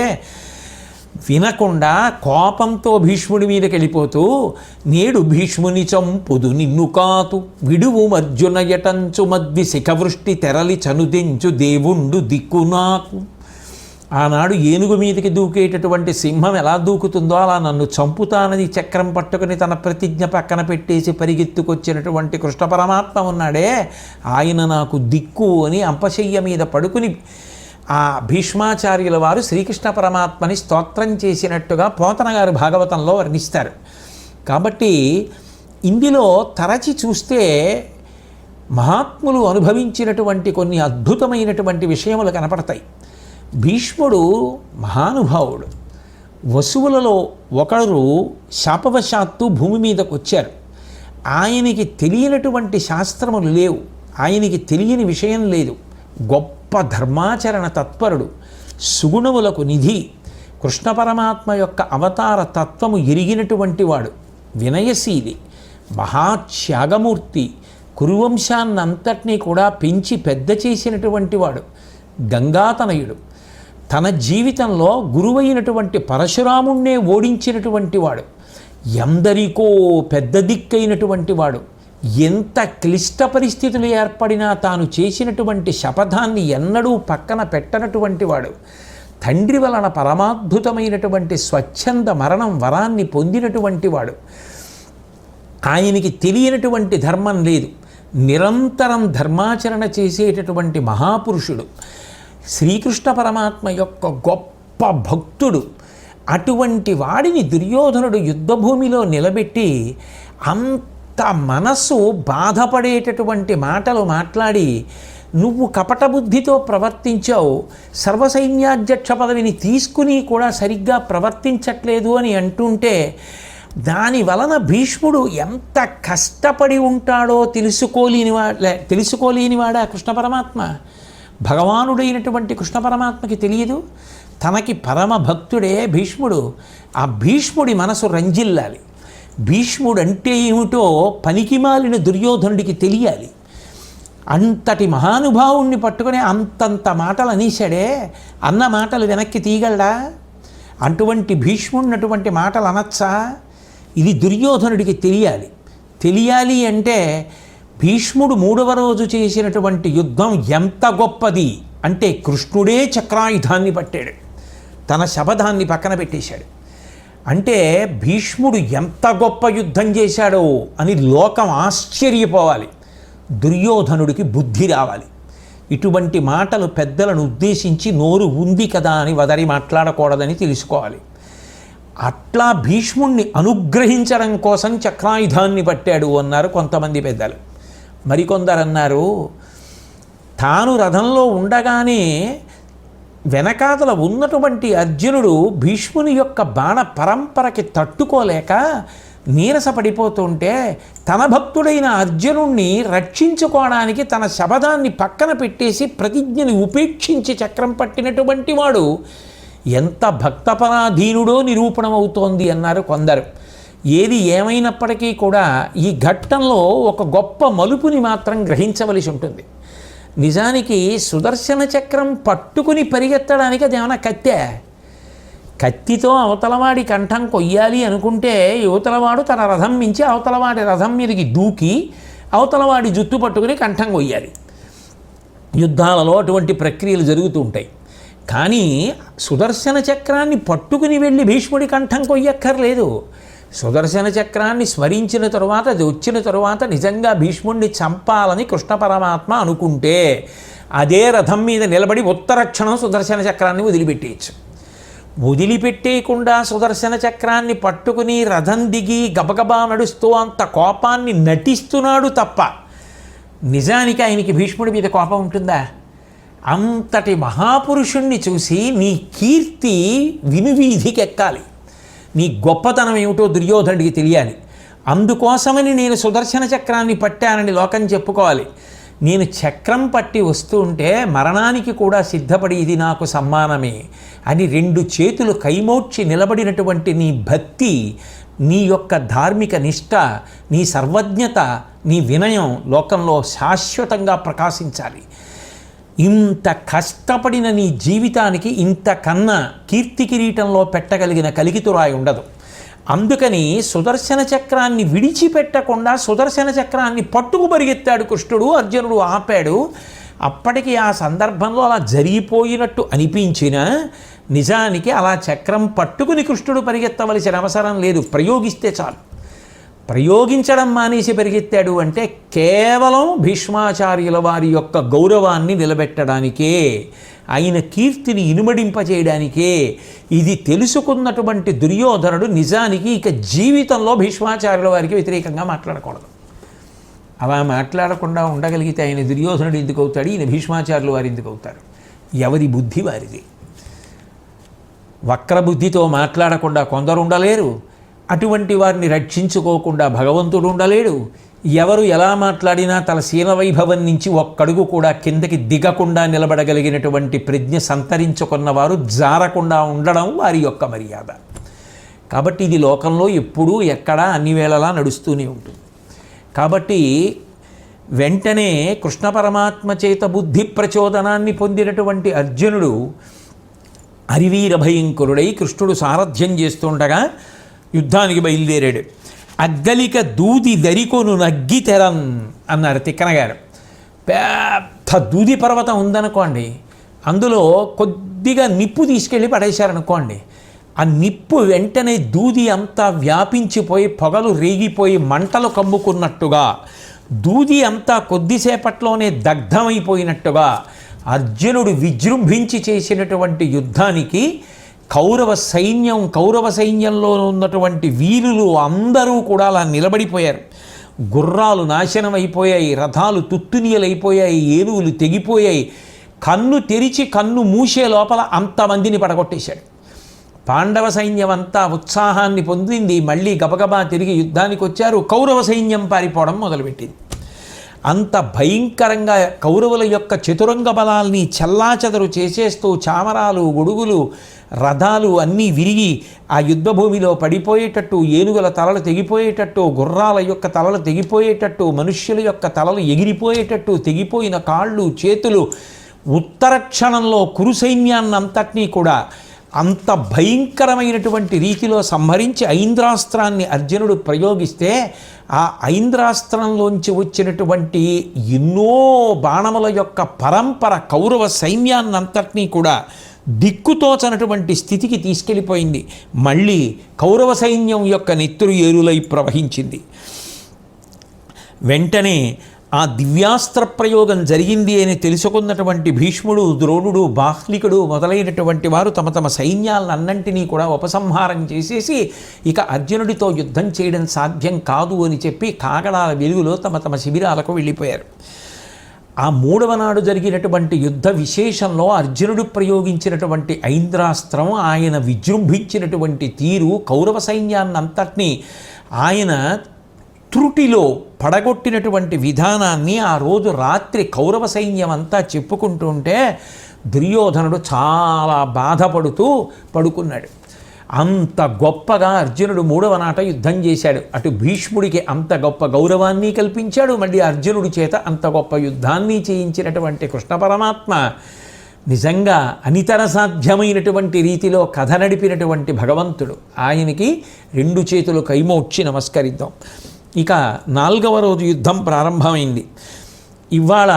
వినకుండా కోపంతో భీష్ముడి మీదకి వెళ్ళిపోతూ నేడు భీష్ముని చంపుదు నిన్ను కాతు విడువు అర్జున యటంచు మద్వి శిఖవృష్టి తెరలి చనుదించు దేవుండు దిక్కు నాకు. ఆనాడు ఏనుగు మీదకి దూకేటటువంటి సింహం ఎలా దూకుతుందో అలా నన్ను చంపుతానని చక్రం పట్టుకుని తన ప్రతిజ్ఞ పక్కన పెట్టేసి పరిగెత్తుకొచ్చినటువంటి కృష్ణ పరమాత్మ ఉన్నాడే, ఆయన నాకు దిక్కు అని అంపశయ్య మీద పడుకుని ఆ భీష్మాచార్యుల వారు శ్రీకృష్ణ పరమాత్మని స్తోత్రం చేసినట్టుగా పోతన గారు భాగవతంలో వర్ణిస్తారు. కాబట్టి ఇందులో తరచి చూస్తే మహాత్ములు అనుభవించినటువంటి కొన్ని అద్భుతమైనటువంటి విషయములు కనపడతాయి. భీష్ముడు మహానుభావుడు. వసువులలో ఒకరు శాపవశాత్తు భూమి మీదకు వచ్చారు. ఆయనకి తెలియనటువంటి శాస్త్రములు లేవు, ఆయనకి తెలియని విషయం లేదు. గొప్ప ధర్మాచరణ తత్పరుడు, సుగుణములకు నిధి, కృష్ణ పరమాత్మ యొక్క అవతార తత్వము ఎరిగినటువంటి వాడు, వినయశీలి, మహాత్యాగమూర్తి, కురువంశాన్నంతటినీ కూడా పెంచి పెద్ద చేసినటువంటి వాడు, గంగాతనయుడు, తన జీవితంలో గురువైనటువంటి పరశురాముణ్ణే ఓడించినటువంటి వాడు, ఎందరికో పెద్ద దిక్కైనటువంటి వాడు, ఎంత క్లిష్ట పరిస్థితులు ఏర్పడినా తాను చేసినటువంటి శపథాన్ని ఎన్నడూ పక్కన పెట్టనటువంటి వాడు, తండ్రి వలన పరమాద్భుతమైనటువంటి స్వచ్ఛంద మరణం వరాన్ని పొందినటువంటి వాడు, ఆయనకి తెలియనటువంటి ధర్మం లేదు, నిరంతరం ధర్మాచరణ చేసేటటువంటి మహాపురుషుడు, శ్రీకృష్ణ పరమాత్మ యొక్క గొప్ప భక్తుడు. అటువంటి వాడిని దుర్యోధనుడు యుద్ధభూమిలో నిలబెట్టి అంత మనస్సు బాధపడేటటువంటి మాటలు మాట్లాడి నువ్వు కపట బుద్ధితో ప్రవర్తించావు, సర్వసైన్యాధ్యక్ష పదవిని తీసుకుని కూడా సరిగ్గా ప్రవర్తించట్లేదు అని అంటుంటే దాని వలన భీష్ముడు ఎంత కష్టపడి ఉంటాడో తెలుసుకోలేనివాడా కృష్ణ పరమాత్మ. భగవానుడైనటువంటి కృష్ణ పరమాత్మకి తెలియదు, తనకి పరమ భక్తుడే భీష్ముడు. ఆ భీష్ముడి మనసు రంజిల్లాలి. భీష్ముడు అంటే ఏమిటో పనికిమాలిన దుర్యోధనుడికి తెలియాలి. అంతటి మహానుభావుణ్ణి పట్టుకుని అంతంత మాటలు అనేశాడే, అన్న మాటలు వెనక్కి తీయగలడా? అటువంటి భీష్ముడినటువంటి మాటలు అనొచ్చా? ఇది దుర్యోధనుడికి తెలియాలి. తెలియాలి అంటే భీష్ముడు 3వ రోజు చేసినటువంటి యుద్ధం ఎంత గొప్పది అంటే కృష్ణుడే చక్రాయుధాన్ని పట్టాడు, తన శబదాన్ని పక్కన పెట్టేశాడు. అంటే భీష్ముడు ఎంత గొప్ప యుద్ధం చేశాడో అని లోకం ఆశ్చర్యపోవాలి, దుర్యోధనుడికి బుద్ధి రావాలి. ఇటువంటి మాటలు పెద్దలను ఉద్దేశించి నోరు ఉంది కదా అని వదరి మాట్లాడకూడదని తెలుసుకోవాలి. అట్లా భీష్ముణ్ణి అనుగ్రహించడం కోసం చక్రాయుధాన్ని పట్టాడు అన్నారు కొంతమంది పెద్దలు. మరికొందరు అన్నారు తాను రథంలో ఉండగానే వెనకాతల ఉన్నటువంటి అర్జునుడు భీష్ముని యొక్క బాణ పరంపరకి తట్టుకోలేక నీరసపడిపోతుంటే తన భక్తుడైన అర్జునుణ్ణి రక్షించుకోవడానికి తన శబదాన్ని పక్కన పెట్టేసి ప్రతిజ్ఞని ఉపేక్షించి చక్రం పట్టినటువంటి వాడు ఎంత భక్తపరాధీనుడో నిరూపణమవుతోంది అన్నారు కొందరు. ఏది ఏమైనప్పటికీ కూడా ఈ ఘట్టంలో ఒక గొప్ప మలుపుని మాత్రం గ్రహించవలసి ఉంటుంది. నిజానికి సుదర్శన చక్రం పట్టుకుని పరిగెత్తడానికి అదేమైనా కత్తే? కత్తితో అవతలవాడి కంఠం కొయ్యాలి అనుకుంటే యువతలవాడు తన రథం మించి అవతలవాడి రథం మీదకి దూకి అవతలవాడి జుట్టు పట్టుకుని కంఠం కొయ్యాలి. యుద్ధాలలో అటువంటి ప్రక్రియలు జరుగుతూ ఉంటాయి. కానీ సుదర్శన చక్రాన్ని పట్టుకుని వెళ్ళి భీష్ముడి కంఠం కొయ్యక్కర్లేదు. సుదర్శన చక్రాన్ని స్మరించిన తరువాత, అది వచ్చిన తరువాత నిజంగా భీష్ముడిని చంపాలని కృష్ణ పరమాత్మ అనుకుంటే అదే రథం మీద నిలబడి ఉత్తరక్షణం సుదర్శన చక్రాన్ని వదిలిపెట్టేయచ్చు. వదిలిపెట్టేయకుండా సుదర్శన చక్రాన్ని పట్టుకుని రథం దిగి గబగబా నడుస్తూ అంత కోపాన్ని నటిస్తున్నాడు తప్ప నిజానికి ఆయనకి భీష్ముడి మీద కోపం ఉంటుందా? అంతటి మహాపురుషుణ్ణి చూసి నీ కీర్తి వినువీధికి ఎక్కాలి, నీ గొప్పతనం ఏమిటో దుర్యోధనుడికి తెలియాలి. అందుకోసమని నేను సుదర్శన చక్రాన్ని పట్టానని లోకం చెప్పుకోవాలి. నేను చక్రం పట్టి వస్తూ ఉంటే మరణానికి కూడా సిద్ధపడి ఇది నాకు సమ్మానమే అని 2 చేతులు కైమోడ్చి నిలబడినటువంటి నీ భక్తి, నీ యొక్క ధార్మిక నిష్ఠ, నీ సర్వజ్ఞత, నీ వినయం లోకంలో శాశ్వతంగా ప్రకాశించాలి. ఇంత కష్టపడిన నీ జీవితానికి ఇంతకన్నా కీర్తి కిరీటంలో పెట్టగలిగిన కలికితురాయి ఉండదు. అందుకని సుదర్శన చక్రాన్ని విడిచిపెట్టకుండా సుదర్శన చక్రాన్ని పట్టుకు పరిగెత్తాడు కృష్ణుడు. అర్జునుడు ఆపాడు. అప్పటికి ఆ సందర్భంలో అలా జరిగిపోయినట్టు అనిపించినా నిజానికి అలా చక్రం పట్టుకుని కృష్ణుడు పరిగెత్తవలసిన అవసరం లేదు, ప్రయోగిస్తే చాలు. ప్రయోగించడం మానేసి పరిగెత్తాడు అంటే కేవలం భీష్మాచార్యుల వారి యొక్క గౌరవాన్ని నిలబెట్టడానికే, ఆయన కీర్తిని ఇనుమడింపచేయడానికే. ఇది తెలుసుకున్నటువంటి దుర్యోధనుడు నిజానికి ఇక జీవితంలో భీష్మాచార్యుల వారికి వ్యతిరేకంగా మాట్లాడకూడదు. అలా మాట్లాడకుండా ఉండగలిగితే ఆయన దుర్యోధనుడు ఎందుకు అవుతాడు, ఈయన భీష్మాచార్యుల వారు ఎందుకు అవుతారు? ఎవరి బుద్ధి వారిది. వక్రబుద్ధితో మాట్లాడకుండా కొందరు ఉండలేరు, అటువంటి వారిని రక్షించుకోకుండా భగవంతుడు ఉండలేడు. ఎవరు ఎలా మాట్లాడినా తన శీలవైభవం నుంచి ఒక్కడుగు కూడా కిందకి దిగకుండా నిలబడగలిగినటువంటి ప్రజ్ఞ సంతరించుకున్నవారు జారకుండా ఉండడం వారి యొక్క మర్యాద. కాబట్టి ఇది లోకంలో ఎప్పుడూ ఎక్కడా అన్ని వేళలా నడుస్తూనే ఉంటుంది. కాబట్టి వెంటనే కృష్ణ పరమాత్మ చేత బుద్ధి ప్రచోదనాన్ని పొందినటువంటి అర్జునుడు హరివీర భయంకరుడై కృష్ణుడు సారథ్యం చేస్తుండగా యుద్ధానికి బయలుదేరాడు. అగ్గలిక దూది దరికొను నగ్గి తెరన్ అన్నారు తిక్కన గారు. పెద్ద దూది పర్వతం ఉందనుకోండి, అందులో కొద్దిగా నిప్పు తీసుకెళ్ళి పడేశారనుకోండి, ఆ నిప్పు వెంటనే దూది అంతా వ్యాపించిపోయి పొగలు రేగిపోయి మంటలు కమ్ముకున్నట్టుగా, దూది అంతా కొద్దిసేపట్లోనే దగ్ధమైపోయినట్టుగా అర్జునుడు విజృంభించి చేసినటువంటి యుద్ధానికి కౌరవ సైన్యంలో ఉన్నటువంటి వీరులు అందరూ కూడా అలా నిలబడిపోయారు. గుర్రాలు నాశనం అయిపోయాయి, రథాలు తుత్తునియలైపోయాయి, ఏనుగులు తెగిపోయాయి. కన్ను తెరిచి కన్ను మూసే లోపల అంతమందిని పడగొట్టేశాడు. పాండవ సైన్యం అంతా ఉత్సాహాన్ని పొందింది, మళ్ళీ గబగబా తిరిగి యుద్ధానికి వచ్చారు. కౌరవ సైన్యం పారిపోవడం మొదలుపెట్టింది. అంత భయంకరంగా కౌరవుల యొక్క చతురంగ బలాల్ని చెల్లాచెదరు చేసేస్తూ చామరాలు, గొడుగులు, రథాలు అన్నీ విరిగి ఆ యుద్ధభూమిలో పడిపోయేటట్టు, ఏనుగుల తలలు తెగిపోయేటట్టు, గుర్రాల యొక్క తలలు తెగిపోయేటట్టు, మనుష్యుల యొక్క తలలు ఎగిరిపోయేటట్టు, తెగిపోయిన కాళ్ళు, చేతులు, ఉత్తర క్షణంలో కురు సైన్యాన్నంతటినీ కూడా అంత భయంకరమైనటువంటి రీతిలో సంహరించి ఐంద్రాస్త్రాన్ని అర్జునుడు ప్రయోగిస్తే ఆ ఐంద్రాస్త్రంలోంచి వచ్చినటువంటి ఎన్నో బాణముల యొక్క పరంపర కౌరవ సైన్యాన్నంతటినీ కూడా దిక్కుతోచనటువంటి స్థితికి తీసుకెళ్ళిపోయింది. మళ్ళీ కౌరవ సైన్యం యొక్క నెత్తురు ఏరులై ప్రవహించింది. వెంటనే ఆ దివ్యాస్త్ర ప్రయోగం జరిగింది అని తెలుసుకున్నటువంటి భీష్ముడు, ద్రోణుడు, బాహ్లికుడు మొదలైనటువంటి వారు తమ తమ సైన్యాలన్నింటినీ కూడా ఉపసంహారం చేసేసి ఇక అర్జునుడితో యుద్ధం చేయడం సాధ్యం కాదు అని చెప్పి కాగడాల వెలుగులో తమ తమ శిబిరాలకు వెళ్ళిపోయారు. ఆ మూడవ నాడు జరిగినటువంటి యుద్ధ విశేషంలో అర్జునుడు ప్రయోగించినటువంటి ఐంద్రాస్త్రం, ఆయన విజృంభించినటువంటి తీరు, కౌరవ సైన్యాన్నంతటినీ ఆయన త్రుటిలో పడగొట్టినటువంటి విధానాన్ని ఆ రోజు రాత్రి కౌరవ సైన్యం అంతా చెప్పుకుంటుంటే దుర్యోధనుడు చాలా బాధపడుతూ పడుకున్నాడు. అంత గొప్పగా అర్జునుడు మూడవ నాట యుద్ధం చేశాడు. అటు భీష్ముడికి అంత గొప్ప గౌరవాన్ని కల్పించాడు, మళ్ళీ అర్జునుడి చేత అంత గొప్ప యుద్ధాన్ని చేయించినటువంటి కృష్ణ పరమాత్మ నిజంగా అనితర సాధ్యమైనటువంటి రీతిలో కథ నడిపినటువంటి భగవంతుడు. ఆయనకి రెండు చేతులు కైమోడ్చి నమస్కరిద్దాం. ఇక 4వ రోజు యుద్ధం ప్రారంభమైంది. ఇవాళ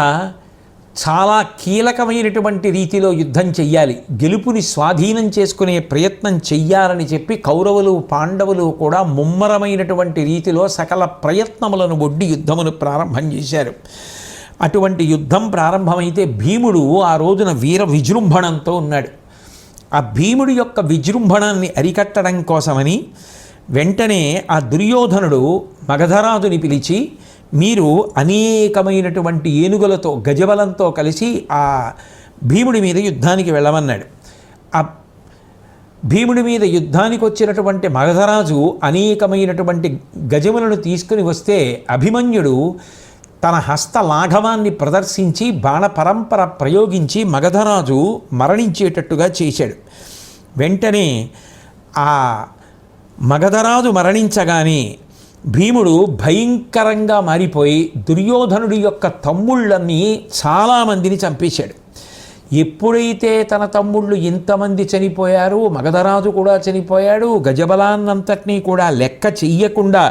చాలా కీలకమైనటువంటి రీతిలో యుద్ధం చెయ్యాలి, గెలుపుని స్వాధీనం చేసుకునే ప్రయత్నం చెయ్యాలని చెప్పి కౌరవులు, పాండవులు కూడా ముమ్మరమైనటువంటి రీతిలో సకల ప్రయత్నములను ఒడ్డి యుద్ధమును ప్రారంభం చేశారు. అటువంటి యుద్ధం ప్రారంభమైతే భీముడు ఆ రోజున వీర విజృంభణంతో ఉన్నాడు. ఆ భీముడి యొక్క విజృంభణాన్ని అరికట్టడం కోసమని వెంటనే ఆ దుర్యోధనుడు మగధరాజుని పిలిచి, మీరు అనేకమైనటువంటి ఏనుగులతో గజబలంతో కలిసి ఆ భీముడి మీద యుద్ధానికి వెళ్ళమన్నాడు. ఆ భీముడి మీద యుద్ధానికి వచ్చినటువంటి మగధరాజు అనేకమైనటువంటి గజములను తీసుకుని వస్తే అభిమన్యుడు తన హస్త లాఘవాన్ని ప్రదర్శించి బాణ పరంపర ప్రయోగించి మగధరాజు మరణించేటట్టుగా చేశాడు. వెంటనే ఆ మగధరాజు మరణించగానే భీముడు భయంకరంగా మారిపోయి దుర్యోధనుడి యొక్క తమ్ముళ్ళని చాలామందిని చంపేశాడు. ఎప్పుడైతే తన తమ్ముళ్ళు ఇంతమంది చనిపోయారు, మగధరాజు కూడా చనిపోయాడు, గజబలాన్నంతటినీ కూడా లెక్క చెయ్యకుండా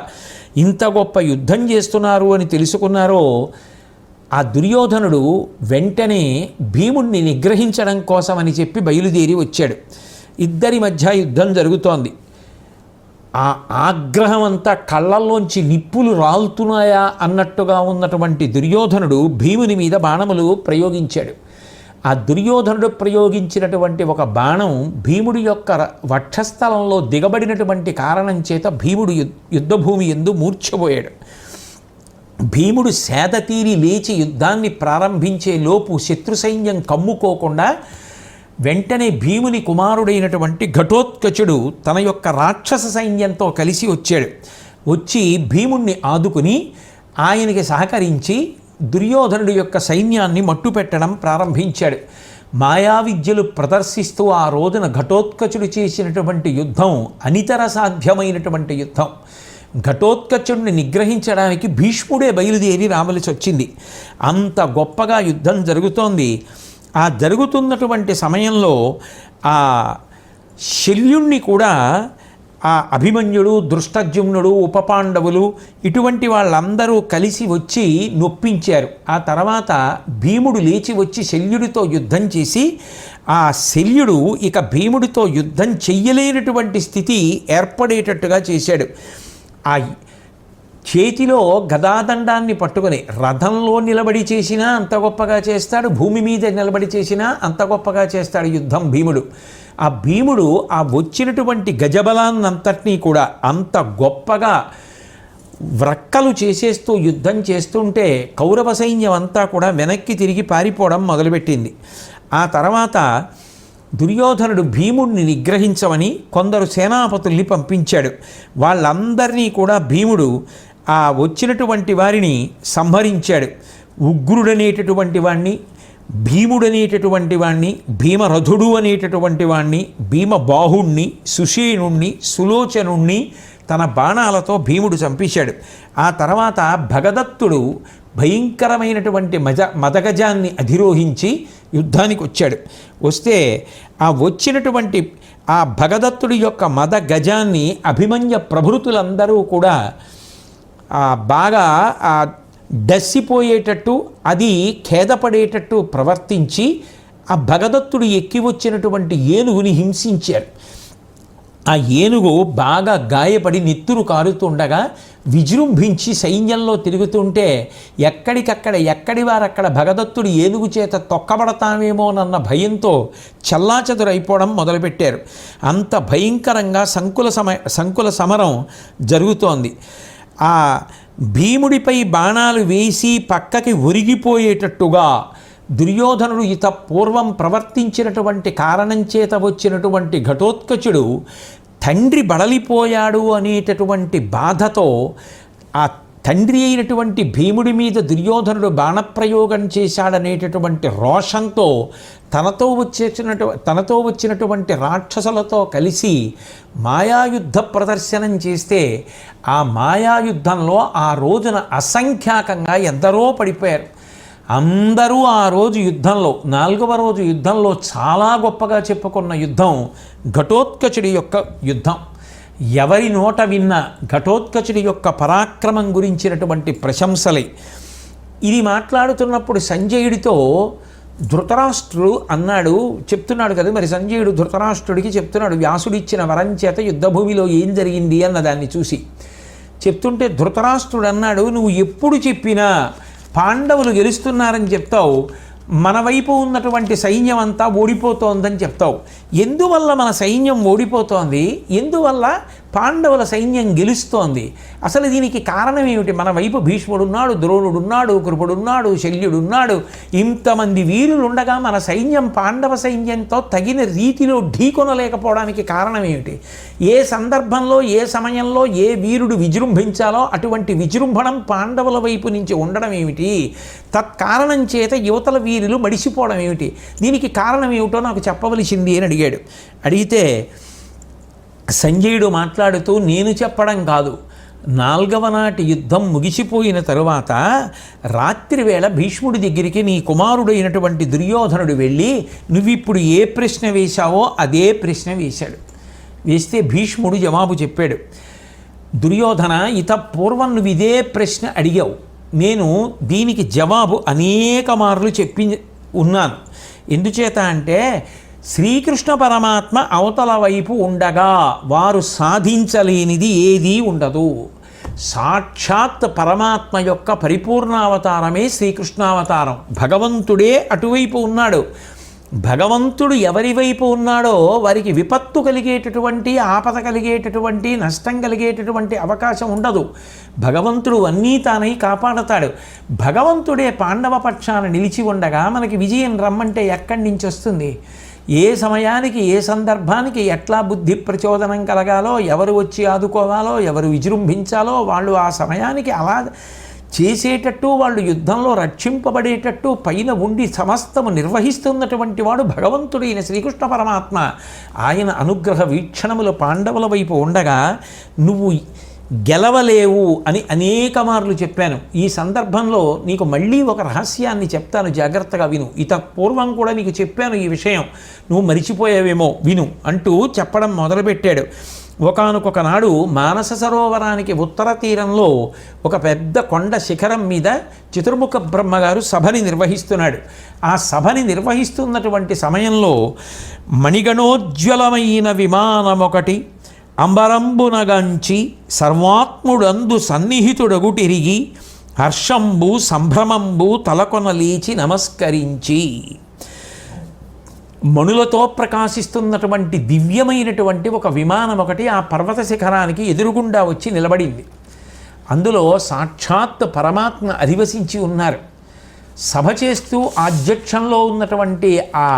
ఇంత గొప్ప యుద్ధం చేస్తున్నారు అని తెలుసుకున్నారో ఆ దుర్యోధనుడు వెంటనే భీముడిని నిగ్రహించడం కోసమని చెప్పి బయలుదేరి వచ్చాడు. ఇద్దరి మధ్య యుద్ధం జరుగుతోంది. ఆ ఆగ్రహం అంతా కళ్ళల్లోంచి నిప్పులు రాలుతున్నాయా అన్నట్టుగా ఉన్నటువంటి దుర్యోధనుడు భీముని మీద బాణములు ప్రయోగించాడు. ఆ దుర్యోధనుడు ప్రయోగించినటువంటి ఒక బాణం భీముడి యొక్క వక్షస్థలంలో దిగబడినటువంటి కారణం చేత భీముడు యుద్ధభూమి యందు మూర్ఛపోయాడు. భీముడు సేద తీరి లేచి యుద్ధాన్ని ప్రారంభించే లోపు శత్రు సైన్యం కమ్ముకోకుండా వెంటనే భీముని కుమారుడైనటువంటి ఘటోత్కచుడు తన యొక్క రాక్షస సైన్యంతో కలిసి వచ్చాడు. వచ్చి భీముణ్ణి ఆదుకుని ఆయనకి సహకరించి దుర్యోధనుడి యొక్క సైన్యాన్ని మట్టుపెట్టడం ప్రారంభించాడు. మాయా విద్యలు ప్రదర్శిస్తూ ఆ రోజున ఘటోత్కచుడు చేసినటువంటి యుద్ధం అనితర సాధ్యమైనటువంటి యుద్ధం. ఘటోత్కచుడిని నిగ్రహించడానికి భీష్ముడే బయలుదేరి రావలసి వచ్చింది. అంత గొప్పగా యుద్ధం జరుగుతోంది. ఆ జరుగుతున్నటువంటి సమయంలో ఆ శల్యుణ్ణి కూడా ఆ అభిమన్యుడు, దృష్టజ్యుమ్నుడు, ఉపపాండవులు ఇటువంటి వాళ్ళందరూ కలిసి వచ్చి నొప్పించారు. ఆ తర్వాత భీముడు లేచి వచ్చి శల్యుడితో యుద్ధం చేసి ఆ శల్యుడు ఇక భీముడితో యుద్ధం చెయ్యలేనటువంటి స్థితి ఏర్పడేటట్టుగా చేశాడు. ఆ చేతిలో గదాదండాన్ని పట్టుకొని రథంలో నిలబడి చేసినా అంత గొప్పగా చేస్తాడు, భూమి మీద నిలబడి చేసినా అంత గొప్పగా చేస్తాడు యుద్ధం భీముడు. ఆ భీముడు ఆ వచ్చినటువంటి గజబలాన్నంతటినీ కూడా అంత గొప్పగా వ్రక్కలు చేసేస్తూ యుద్ధం చేస్తుంటే కౌరవ సైన్యం అంతా కూడా వెనక్కి తిరిగి పారిపోవడం మొదలుపెట్టింది. ఆ తర్వాత దుర్యోధనుడు భీముడిని నిగ్రహించమని కొందరు సేనాపతుల్ని పంపించాడు. వాళ్ళందరినీ కూడా భీముడు ఆ వచ్చినటువంటి వారిని సంహరించాడు. ఉగ్రుడనేటటువంటి వాణ్ణి, భీముడనేటటువంటి వాణ్ణి, భీమరథుడు అనేటటువంటి వాణ్ణి, భీమబాహుణ్ణి, సుషేణుణ్ణి, సులోచనుణ్ణి తన బాణాలతో భీముడు చంపేశాడు. ఆ తర్వాత భగదత్తుడు భయంకరమైనటువంటి మదగజాన్ని అధిరోహించి యుద్ధానికి వచ్చాడు. వస్తే ఆ వచ్చినటువంటి ఆ భగదత్తుడి యొక్క మదగజాన్ని అభిమన్య ప్రభృతులందరూ కూడా బాగా డస్సిపోయేటట్టు, అది ఖేదపడేటట్టు ప్రవర్తించి ఆ భగదత్తుడు ఎక్కి వచ్చినటువంటి ఏనుగుని హింసించారు. ఆ ఏనుగు బాగా గాయపడి నెత్తురు కారుతుండగా విజృంభించి సైన్యంలో తిరుగుతుంటే ఎక్కడికక్కడ ఎక్కడి వారక్కడ భగదత్తుడు ఏనుగు చేత తొక్కబడతామేమోనన్న భయంతో చల్లాచెదురైపోవడం మొదలుపెట్టారు. అంత భయంకరంగా సంకుల సమరం జరుగుతోంది. ఆ భీముడిపై బాణాలు వేసి పక్కకి ఒరిగిపోయేటట్టుగా దుర్యోధనుడు పూర్వం ప్రవర్తించినటువంటి కారణం చేత వచ్చినటువంటి ఘటోత్కచుడు తండ్రి బడలిపోయాడు అనేటటువంటి బాధతో ఆ తండ్రి అయినటువంటి భీముడి మీద దుర్యోధనుడు బాణప్రయోగం చేశాడనేటటువంటి రోషంతో తనతో వచ్చినటువంటి రాక్షసులతో కలిసి మాయాయుద్ధ ప్రదర్శనం చేస్తే ఆ మాయాయుద్ధంలో ఆ రోజున అసంఖ్యాకంగా ఎందరో పడిపోయారు. అందరూ ఆ రోజు యుద్ధంలో 4వ రోజు యుద్ధంలో చాలా గొప్పగా చెప్పుకున్న యుద్ధం ఘటోత్కచుడి యొక్క యుద్ధం. ఎవరి నోట విన్న ఘటోత్కచుడి యొక్క పరాక్రమం గురించినటువంటి ప్రశంసలే. ఇది మాట్లాడుతున్నప్పుడు సంజయుడితో ధృతరాష్ట్రుడు చెప్తున్నాడు కదా, మరి సంజయుడు ధృతరాష్ట్రుడికి చెప్తున్నాడు వ్యాసుడిచ్చిన వరం చేత యుద్ధభూమిలో ఏం జరిగింది అన్న దాన్ని చూసి చెప్తుంటే ధృతరాష్ట్రుడు అన్నాడు, నువ్వు ఎప్పుడు చెప్పినా పాండవులు గెలుస్తున్నారని చెప్తావు, మన వైపు ఉన్నటువంటి సైన్యం అంతా ఓడిపోతోందని చెప్తావు. ఎందువల్ల మన సైన్యం ఓడిపోతోంది, ఎందువల్ల పాండవుల సైన్యం గెలుస్తోంది, అసలు దీనికి కారణం ఏమిటి? మన వైపు భీష్ముడున్నాడు, ద్రోణుడున్నాడు, కృపుడున్నాడు, శల్యుడున్నాడు, ఇంతమంది వీరులు ఉండగా మన సైన్యం పాండవ సైన్యంతో తగిన రీతిలో ఢీకొనలేకపోవడానికి కారణం ఏమిటి? ఏ సందర్భంలో ఏ సమయంలో ఏ వీరుడు విజృంభించాలో అటువంటి విజృంభణం పాండవుల వైపు నుంచి ఉండడం ఏమిటి? తత్కారణం చేత యువతల వీరులు మడిసిపోవడం ఏమిటి? దీనికి కారణం ఏమిటో నాకు చెప్పవలసింది అని అడిగాడు. అడిగితే సంజయుడు మాట్లాడుతూ, నేను చెప్పడం కాదు, 4వ నాటి యుద్ధం ముగిసిపోయిన తరువాత రాత్రివేళ భీష్ముడి దగ్గరికి నీ కుమారుడైనటువంటి దుర్యోధనుడు వెళ్ళి నువ్విప్పుడు ఏ ప్రశ్న వేశావో అదే ప్రశ్న వేశాడు. వేస్తే భీష్ముడు జవాబు చెప్పాడు, దుర్యోధన పూర్వం నువ్వు ఇదే ప్రశ్న అడిగావు, నేను దీనికి జవాబు అనేక మార్లు చెప్పి ఉన్నాను. ఎందుచేత అంటే శ్రీకృష్ణ పరమాత్మ అవతల వైపు ఉండగా వారు సాధించలేనిది ఏదీ ఉండదు. సాక్షాత్ పరమాత్మ యొక్క పరిపూర్ణావతారమే శ్రీకృష్ణావతారం. భగవంతుడే అటువైపు ఉన్నాడు. భగవంతుడు ఎవరి వైపు ఉన్నాడో వారికి విపత్తు కలిగేటటువంటి, ఆపద కలిగేటటువంటి, నష్టం కలిగేటటువంటి అవకాశం ఉండదు. భగవంతుడు అన్నీ తానై కాపాడతాడు. భగవంతుడే పాండవ పక్షాన నిలిచి ఉండగా మనకి విజయం రమ్మంటే ఎక్కడి నుంచి వస్తుంది? ఏ సమయానికి ఏ సందర్భానికి ఎట్లా బుద్ధి ప్రచోదనం కలగాలో, ఎవరు వచ్చి ఆదుకోవాలో, ఎవరు విజృంభించాలో వాళ్ళు ఆ సమయానికి అలా చేసేటట్టు, వాళ్ళు యుద్ధంలో రక్షింపబడేటట్టు పైన ఉండి సమస్తము నిర్వహిస్తున్నటువంటి వాడు భగవంతుడైన శ్రీకృష్ణ పరమాత్మ. ఆయన అనుగ్రహ వీక్షణములు పాండవుల వైపు ఉండగా నువ్వు గెలవలేవు అని అనేక మార్లు చెప్పాను. ఈ సందర్భంలో నీకు మళ్ళీ ఒక రహస్యాన్ని చెప్తాను, జాగ్రత్తగా విను. పూర్వం కూడా నీకు చెప్పాను ఈ విషయం, నువ్వు మరిచిపోయావేమో, విను అంటూ చెప్పడం మొదలుపెట్టాడు. ఒకానొక నాడు మానస సరోవరానికి ఉత్తర తీరంలో ఒక పెద్ద కొండ శిఖరం మీద చతుర్ముఖ బ్రహ్మగారు సభని నిర్వహిస్తున్నాడు. ఆ సభని నిర్వహిస్తున్నటువంటి సమయంలో మణిగణోజ్వలమైన విమానమొకటి అంబరంబునగంచి సర్వాత్ముడందు సన్నిహితుడగుటిరిగి హర్షంబు సంభ్రమంబు తలకొన లేచి నమస్కరించి, మణులతో ప్రకాశిస్తున్నటువంటి దివ్యమైనటువంటి ఒక విమానం ఒకటి ఆ పర్వత శిఖరానికి ఎదురుగుండా వచ్చి నిలబడింది. అందులో సాక్షాత్ పరమాత్మ అధివసించి ఉన్నారు. సభ చేస్తూ అధ్యక్షంలో ఉన్నటువంటి ఆ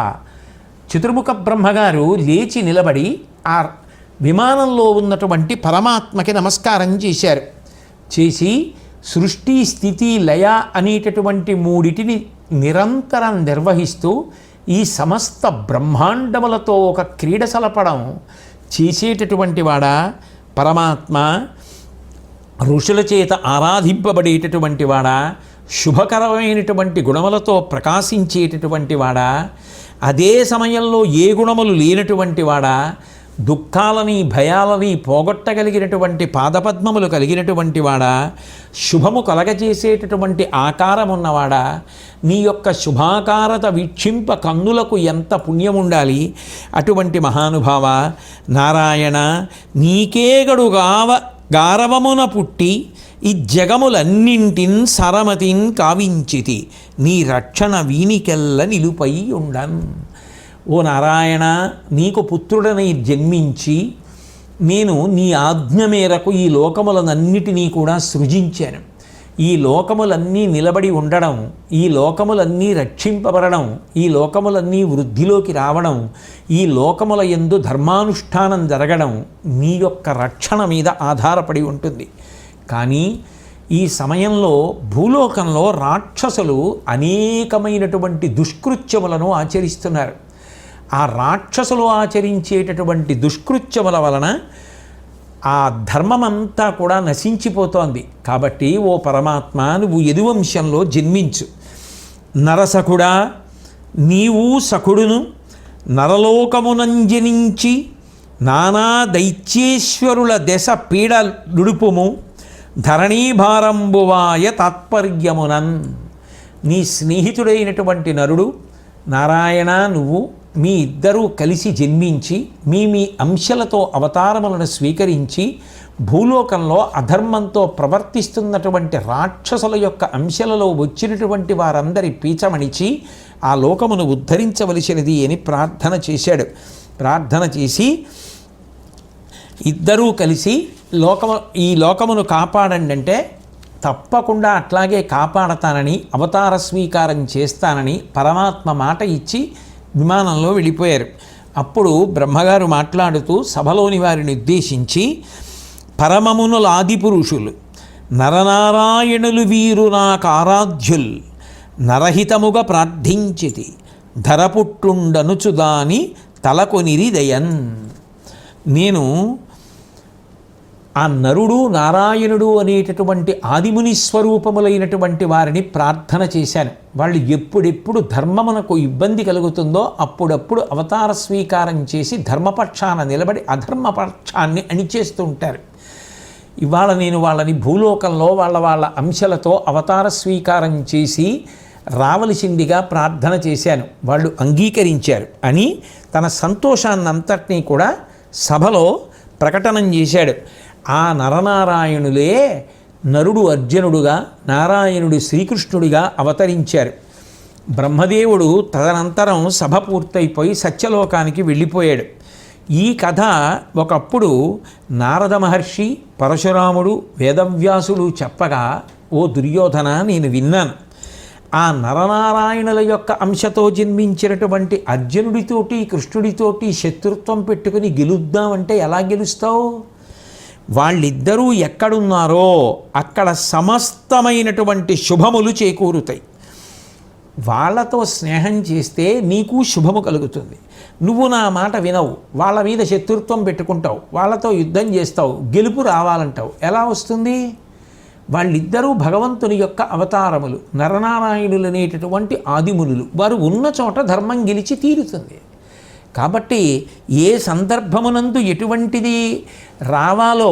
చతుర్ముఖ బ్రహ్మగారు లేచి నిలబడి ఆ విమానంలో ఉన్నటువంటి పరమాత్మకి నమస్కారం చేశారు. చేసి సృష్టి స్థితి లయ అనేటటువంటి మూడిటిని నిరంతరం నిర్వహిస్తూ ఈ సమస్త బ్రహ్మాండములతో ఒక క్రీడ సలపడం చేసేటటువంటి వాడా పరమాత్మ, ఋషుల చేత ఆరాధింపబడేటటువంటి వాడా, శుభకరమైనటువంటి గుణములతో ప్రకాశించేటటువంటి వాడా, అదే సమయంలో ఏ గుణములు లేనటువంటి వాడా, దుఃఖాలని భయాలని పోగొట్టగలిగినటువంటి పాదపద్మములు కలిగినటువంటి వాడా, శుభము కలగజేసేటటువంటి ఆకారం ఉన్నవాడా, నీ యొక్క శుభాకారత వీక్షింప కన్నులకు ఎంత పుణ్యం ఉండాలి. అటువంటి మహానుభావ నారాయణ, నీకేగడు గారవమున పుట్టి ఈ జగములన్నింటిన్ సరమతిన్ కావించితి, నీ రక్షణ వీనికెల్ల నిలుపై ఉండన్. ఓ నారాయణ, నీకు పుత్రుడనై జన్మించి నేను నీ ఆజ్ఞ మేరకు ఈ లోకములనన్నిటినీ కూడా సృజించాను. ఈ లోకములన్నీ నిలబడి ఉండడం, ఈ లోకములన్నీ రక్షింపబడడం, ఈ లోకములన్నీ వృద్ధిలోకి రావడం, ఈ లోకముల యందు ధర్మానుష్ఠానం జరగడం నీ యొక్క రక్షణ మీద ఆధారపడి ఉంటుంది. కానీ ఈ సమయంలో భూలోకంలో రాక్షసులు అనేకమైనటువంటి దుష్కృత్యములను ఆచరిస్తున్నారు. ఆ రాక్షసులు ఆచరించేటటువంటి దుష్కృత్యముల వలన ఆ ధర్మమంతా కూడా నశించిపోతోంది. కాబట్టి ఓ పరమాత్మ, నువ్వు యదువంశంలో జన్మించు. నరసకుడా, నీవు సకుడును నరలోకమునంజనించి నానా దైత్యేశ్వరుల దశ పీడ నుడుపుము, ధరణీభారంబువాయ తాత్పర్యమునన్. నీ స్నేహితుడైనటువంటి నరుడు నారాయణ, నువ్వు మీ ఇద్దరూ కలిసి జన్మించి మీ అంశలతో అవతారములను స్వీకరించి భూలోకంలో అధర్మంతో ప్రవర్తిస్తున్నటువంటి రాక్షసుల యొక్క అంశలలో వచ్చినటువంటి వారందరి పీచమణిచి ఆ లోకమును ఉద్ధరించవలసినది అని ప్రార్థన చేశాడు. ప్రార్థన చేసి ఇద్దరూ కలిసి ఈ లోకమును కాపాడండి అంటే, తప్పకుండా అట్లాగే కాపాడతానని, అవతార స్వీకారం చేస్తానని పరమాత్మ మాట ఇచ్చి విమానంలో వెళ్ళిపోయారు. అప్పుడు బ్రహ్మగారు మాట్లాడుతూ సభలోని వారిని ఉద్దేశించి, పరమమునుల ఆదిపురుషులు నరనారాయణులు వీరు నాకు ఆరాధ్యుల్, నరహితముగా ప్రార్థించితి ధరపుట్టుండనుచుదాని తలకొనిరిదయన్. నేను ఆ నరుడు నారాయణుడు అనేటటువంటి ఆదిముని స్వరూపములైనటువంటి వారిని ప్రార్థన చేశాను. వాళ్ళు ఎప్పుడెప్పుడు ధర్మమునకు ఇబ్బంది కలుగుతుందో అప్పుడప్పుడు అవతార స్వీకారం చేసి ధర్మపక్షాన నిలబడి అధర్మపక్షాన్ని అణిచేస్తూ ఉంటారు. ఇవాళ నేను వాళ్ళని భూలోకంలో వాళ్ళ అంశలతో అవతార స్వీకారం చేసి రావలసిందిగా ప్రార్థన చేశాను. వాళ్ళు అంగీకరించారు అని తన సంతోషాన్నంతటినీ కూడా సభలో ప్రకటనం చేశాడు. ఆ నరనారాయణులే నరుడు అర్జునుడుగా, నారాయణుడు శ్రీకృష్ణుడిగా అవతరించారు. బ్రహ్మదేవుడు తదనంతరం సభ పూర్తయిపోయి సత్యలోకానికి వెళ్ళిపోయాడు. ఈ కథ ఒకప్పుడు నారద మహర్షి, పరశురాముడు, వేదవ్యాసుడు చెప్పగా, ఓ దుర్యోధన, నేను విన్నాను. ఆ నరనారాయణుల యొక్క అంశతో జన్మించినటువంటి అర్జునుడితోటి కృష్ణుడితోటి శత్రుత్వం పెట్టుకుని గెలుద్దామంటే ఎలా గెలుస్తావు? వాళ్ళిద్దరూ ఎక్కడున్నారో అక్కడ సమస్తమైనటువంటి శుభములు చేకూరుతాయి. వాళ్ళతో స్నేహం చేస్తే నీకు శుభము కలుగుతుంది. నువ్వు నా మాట వినవు, వాళ్ళ మీద శత్రుత్వం పెట్టుకుంటావు, వాళ్ళతో యుద్ధం చేస్తావు, గెలుపు రావాలంటావు. ఎలా వస్తుంది? వాళ్ళిద్దరూ భగవంతుని యొక్క అవతారములు, నరనారాయణులు అనేటటువంటి ఆదిమునులు. వారు ఉన్న చోట ధర్మం గెలిచి తీరుతుంది. కాబట్టి ఏ సందర్భమునందు ఎటువంటిది రావాలో,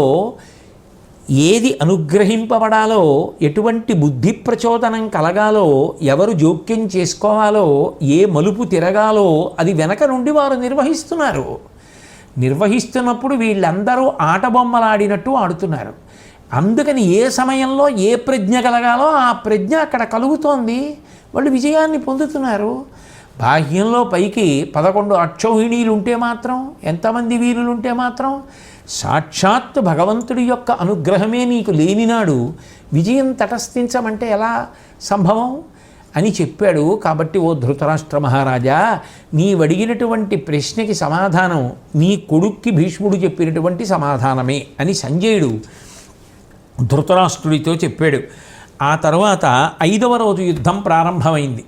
ఏది అనుగ్రహింపబడాలో, ఎటువంటి బుద్ధి ప్రచోదనం కలగాలో, ఎవరు జోక్యం చేసుకోవాలో, ఏ మలుపు తిరగాలో అది వెనక నుండి వారు నిర్వహిస్తున్నారు. నిర్వహిస్తున్నప్పుడు వీళ్ళందరూ ఆటబొమ్మలాడినట్టు ఆడుతున్నారు. అందుకని ఏ సమయంలో ఏ ప్రజ్ఞ కలగాలో ఆ ప్రజ్ఞ అక్కడ కలుగుతోంది. వాళ్ళు విజయాన్ని పొందుతున్నారు. బాహ్యంలో పైకి 11 అక్షౌహిణీలు ఉంటే మాత్రం, ఎంతమంది వీరులు ఉంటే మాత్రం, సాక్షాత్ భగవంతుడి యొక్క అనుగ్రహమే నీకు లేనినాడు విజయం తటస్థించమంటే ఎలా సంభవం అని చెప్పాడు. కాబట్టి ఓ ధృతరాష్ట్ర మహారాజా, నీవడిగినటువంటి ప్రశ్నకి సమాధానం నీ కొడుక్కి భీష్ముడు చెప్పినటువంటి సమాధానమే అని సంజయుడు ధృతరాష్ట్రుడితో చెప్పాడు. ఆ తర్వాత 5వ రోజు యుద్ధం ప్రారంభమైంది.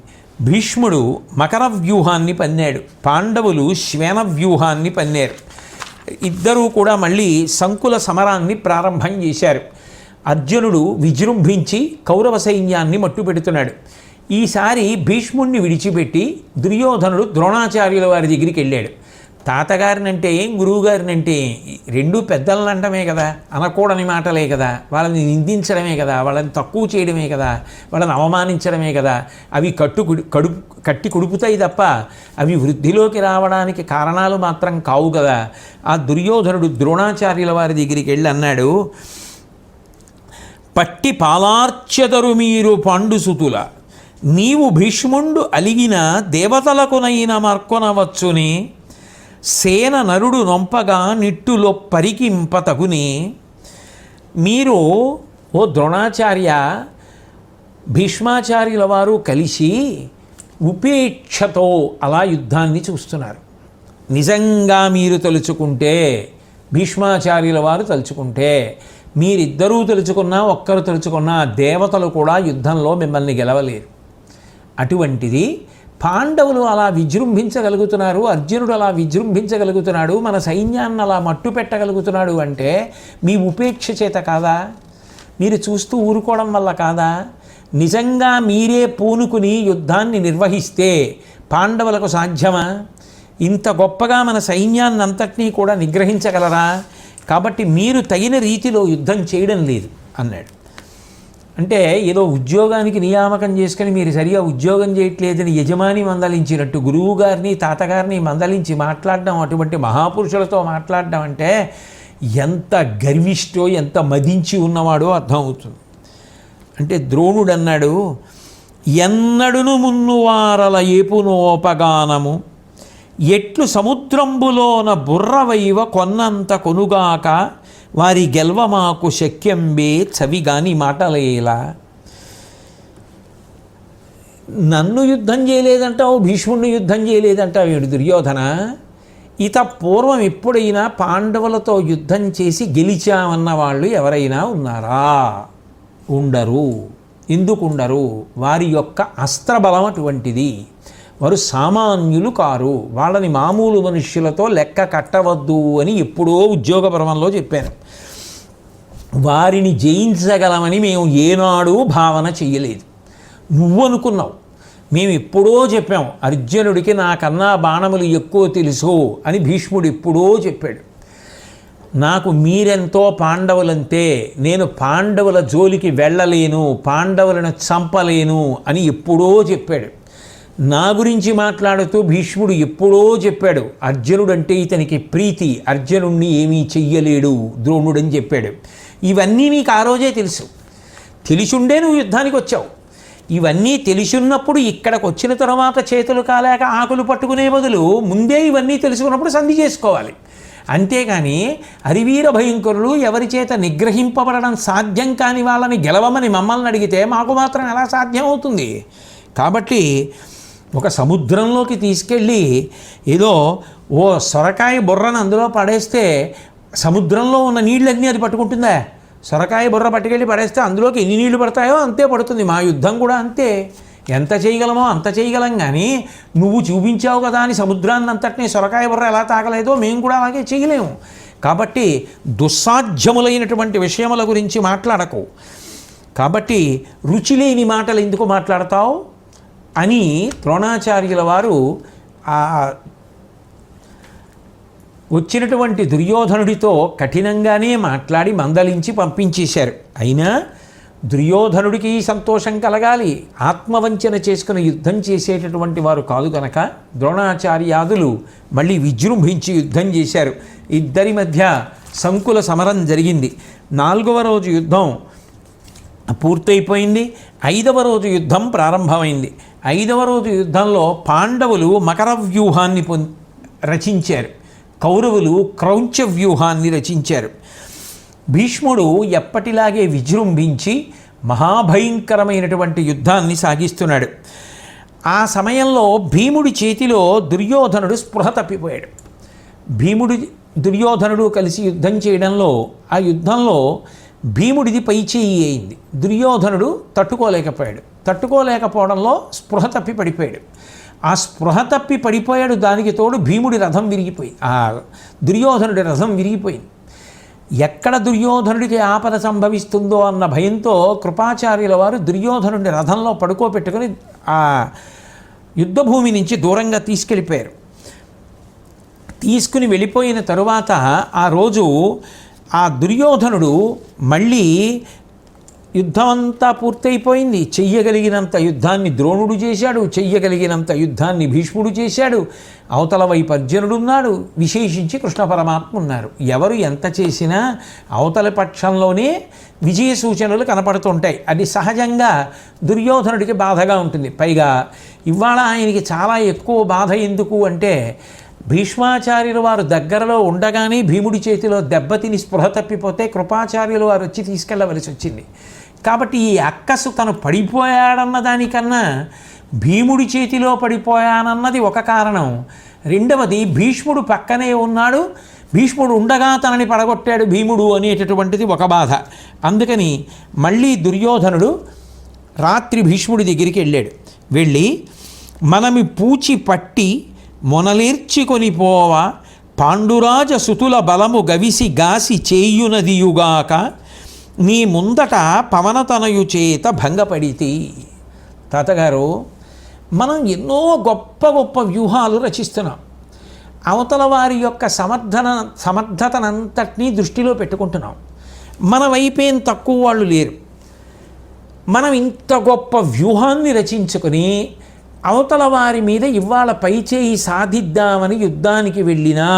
భీష్ముడు మకర వ్యూహాన్ని పన్నాడు, పాండవులు శ్వేన వ్యూహాన్ని పన్నారు. ఇద్దరూ కూడా మళ్ళీ సంకుల సమరాన్ని ప్రారంభం చేశారు. అర్జునుడు విజృంభించి కౌరవ సైన్యాన్ని మట్టుపెడుతున్నాడు. ఈసారి భీష్ముడిని విడిచిపెట్టి దుర్యోధనుడు ద్రోణాచార్యుల వారి దగ్గరికి వెళ్ళాడు. తాతగారినంటే ఏం, గురువుగారినంటే ఏం, రెండూ పెద్దలను అంటమే కదా, అనకూడని మాటలే కదా, వాళ్ళని నిందించడమే కదా, వాళ్ళని తక్కువ చేయడమే కదా, వాళ్ళని అవమానించడమే కదా, అవి కట్టి కుడుపుతాయి తప్ప అవి వృద్ధిలోకి రావడానికి కారణాలు మాత్రం కావు కదా. ఆ దుర్యోధనుడు ద్రోణాచార్యుల వారి దగ్గరికి వెళ్ళి అన్నాడు, పట్టి పాలార్చెదరు మీరు పాండుసుతుల, నీవు భీష్ముండు అలిగిన దేవతలకునైన మర్కొనవచ్చుని, సేన నరుడు నొంపగా నిట్టులో పరికింపతగుని. మీరు ఓ ద్రోణాచార్య, భీష్మాచార్యుల వారు కలిసి ఉపేక్షతో అలా యుద్ధాన్ని చూస్తున్నారు. నిజంగా మీరు తలుచుకుంటే, భీష్మాచార్యుల వారు తలుచుకుంటే, మీరిద్దరూ తలుచుకున్నా ఒక్కరు తలుచుకున్నా దేవతలు కూడా యుద్ధంలో మిమ్మల్ని గెలవలేరు. అటువంటిది పాండవులు అలా విజృంభించగలుగుతున్నారు, అర్జునుడు అలా విజృంభించగలుగుతున్నాడు, మన సైన్యాన్ని అలా మట్టు పెట్టగలుగుతున్నాడు అంటే మీ ఉపేక్ష చేత కాదా? మీరు చూస్తూ ఊరుకోవడం వల్ల కాదా? నిజంగా మీరే పూనుకుని యుద్ధాన్ని నిర్వహిస్తే పాండవులకు సాధ్యమా? ఇంత గొప్పగా మన సైన్యాన్ని అంతటినీ కూడా నిగ్రహించగలరా? కాబట్టి మీరు తగిన రీతిలో యుద్ధం చేయడం లేదు అన్నాడు. అంటే ఏదో ఉద్యోగానికి నియామకం చేసుకొని మీరు సరిగా ఉద్యోగం చేయట్లేదని యజమాని మందలించినట్టు గురువు గారిని తాతగారిని మందలించి మాట్లాడడం, అటువంటి మహాపురుషులతో మాట్లాడడం అంటే ఎంత గర్విష్టో, ఎంత మదించి ఉన్నవాడో అర్థమవుతుంది. అంటే ద్రోణుడు అన్నాడు, ఎన్నడును మున్నువారల ఏపునోపగానము, ఎట్లు సముద్రంబులోన బుర్రవైవ కొన్నంత కొనుగాక, వారి గెల్వ మాకు శక్యంబే చవిగాని మాటలేలా. నన్ను యుద్ధం చేయలేదంటావు, భీష్ముడిని యుద్ధం చేయలేదంటావు వీడు దుర్యోధన. ఇత పూర్వం ఎప్పుడైనా పాండవులతో యుద్ధం చేసి గెలిచామన్న వాళ్ళు ఎవరైనా ఉన్నారా? ఉండరు. ఎందుకు ఉండరు? వారి యొక్క అస్త్రబలం అటువంటిది. వారు సామాన్యులు కారు. వాళ్ళని మామూలు మనుష్యులతో లెక్క కట్టవద్దు అని ఎప్పుడో ఉద్యోగ పర్వంలో చెప్పాను. వారిని జయించగలమని మేము ఏనాడూ భావన చెయ్యలేదు. నువ్వు అనుకున్నావు. మేము ఎప్పుడో చెప్పాం, అర్జునుడికి నాకన్నా బాణములు ఎక్కువ తెలుసు అని భీష్ముడు ఎప్పుడో చెప్పాడు. నాకు మీరెంతో పాండవులంతే, నేను పాండవుల జోలికి వెళ్ళలేను, పాండవులను చంపలేను అని ఎప్పుడో చెప్పాడు. నా గురించి మాట్లాడుతూ భీష్ముడు ఎప్పుడో చెప్పాడు, అర్జునుడంటే ఇతనికి ప్రీతి, అర్జునుడిని ఏమీ చెయ్యలేడు ద్రోణుడని చెప్పాడు. ఇవన్నీ నీకు ఆ రోజే తెలుసు. తెలిసుండే నువ్వు యుద్ధానికి వచ్చావు. ఇవన్నీ తెలిసున్నప్పుడు ఇక్కడికి వచ్చిన తర్వాత చేతులు కాలేక ఆకులు పట్టుకునే బదులు ముందే ఇవన్నీ తెలుసుకున్నప్పుడు సంధి చేసుకోవాలి. అంతేగాని హరివీర భయంకరులు ఎవరి చేత నిగ్రహింపబడడం సాధ్యం కాని వాళ్ళని గెలవమని మమ్మల్ని అడిగితే మాకు మాత్రం ఎలా సాధ్యం అవుతుంది? కాబట్టి ఒక సముద్రంలోకి తీసుకెళ్ళి ఏదో ఓ సొరకాయ బుర్రను అందులో పడేస్తే సముద్రంలో ఉన్న నీళ్ళన్నీ అది పట్టుకుంటుందా? సొరకాయ బుర్ర పట్టుకెళ్ళి పడేస్తే అందులోకి ఎన్ని నీళ్లు పడతాయో అంతే పడుతుంది. మా యుద్ధం కూడా అంతే. ఎంత చేయగలమో అంత చేయగలం. కానీ నువ్వు చూపించావు కదా అని సముద్రాన్ని అంతటినీ సొరకాయ బుర్ర ఎలా తాగలేదో మేము కూడా అలాగే చేయలేము. కాబట్టి దుస్సాధ్యములైనటువంటి విషయముల గురించి మాట్లాడకు. కాబట్టి రుచి లేని మాటలు ఎందుకు మాట్లాడతావు అని ద్రోణాచార్యుల వారు వచ్చినటువంటి దుర్యోధనుడితో కఠినంగానే మాట్లాడి మందలించి పంపించేశారు. అయినా దుర్యోధనుడికి సంతోషం కలగాలి. ఆత్మవంచన చేసుకుని యుద్ధం చేసేటటువంటి వారు కాదు కనుక ద్రోణాచార్యాదులు మళ్ళీ విజృంభించి యుద్ధం చేశారు. ఇద్దరి మధ్య సంకుల సమరం జరిగింది. 4వ రోజు యుద్ధం పూర్తయిపోయింది. 5వ రోజు యుద్ధం ప్రారంభమైంది. 5వ రోజు యుద్ధంలో పాండవులు మకర వ్యూహాన్ని రచించారు, కౌరవులు క్రౌంచ వ్యూహాన్ని రచించారు. భీష్ముడు ఎప్పటిలాగే విజృంభించి మహాభయంకరమైనటువంటి యుద్ధాన్ని సాగిస్తున్నాడు. ఆ సమయంలో భీముడి చేతిలో దుర్యోధనుడు స్పృహ దుర్యోధనుడు కలిసి యుద్ధం చేయడంలో ఆ యుద్ధంలో భీముడిది పై చెయ్యి అయింది. దుర్యోధనుడు తట్టుకోలేకపోవడంలో స్పృహ తప్పి పడిపోయాడు. ఆ స్పృహ తప్పి పడిపోయాడు. దానికి తోడు భీముడి రథం విరిగిపోయింది, ఆ దుర్యోధనుడి రథం విరిగిపోయింది. ఎక్కడ దుర్యోధనుడికి ఆపద సంభవిస్తుందో అన్న భయంతో కృపాచార్యుల వారు దుర్యోధనుడి రథంలో పడుకోబెట్టుకొని ఆ యుద్ధభూమి నుంచి దూరంగా తీసుకెళ్ళిపోయారు. తీసుకుని వెళ్ళిపోయిన తరువాత ఆ రోజు ఆ దుర్యోధనుడు మళ్ళీ యుద్ధం అంతా పూర్తయిపోయింది. చెయ్యగలిగినంత యుద్ధాన్ని ద్రోణుడు చేశాడు, చెయ్యగలిగినంత యుద్ధాన్ని భీష్ముడు చేశాడు. అవతల వైపు అర్జునుడున్నాడు, విశేషించి కృష్ణ పరమాత్మ ఉన్నారు. ఎవరు ఎంత చేసినా అవతల పక్షంలోనే విజయ సూచనలు కనపడుతుంటాయి. అది సహజంగా దుర్యోధనుడికి బాధగా ఉంటుంది. పైగా ఇవాళ ఆయనకి చాలా ఎక్కువ బాధ ఎందుకు అంటే, భీష్మాచార్యుల వారు దగ్గరలో ఉండగానే భీముడి చేతిలో దెబ్బతిని స్పృహ తప్పిపోతే కృపాచార్యుల వారు వచ్చి తీసుకెళ్ళవలసి వచ్చింది. కాబట్టి ఈ అక్కసు తను పడిపోయాడన్న దానికన్నా భీముడి చేతిలో పడిపోయానన్నది ఒక కారణం. రెండవది, భీష్ముడు పక్కనే ఉన్నాడు, భీష్ముడు ఉండగా తనని పడగొట్టాడు భీముడు అనేటటువంటిది ఒక బాధ. అందుకని మళ్ళీ దుర్యోధనుడు రాత్రి భీష్ముడి దగ్గరికి వెళ్ళాడు. వెళ్ళి, మనమి పూచి పట్టి మొనలేర్చికొని పోవ పాండురాజ సుతుల బలము గవిసి గాసి చేయునదియుగాక నీ ముందట పవనతనయు చేత భంగపడితి. తాతగారు, మనం ఎన్నో గొప్ప గొప్ప వ్యూహాలు రచిస్తున్నాం. అవతల వారి యొక్క సమర్థతనంతటినీ దృష్టిలో పెట్టుకుంటున్నాం. మన వైపేం తక్కువ వాళ్ళు లేరు. మనం ఇంత గొప్ప వ్యూహాన్ని రచించుకొని అవతల వారి మీద ఇవాళ పైచేయి సాధిద్దామని యుద్ధానికి వెళ్ళినా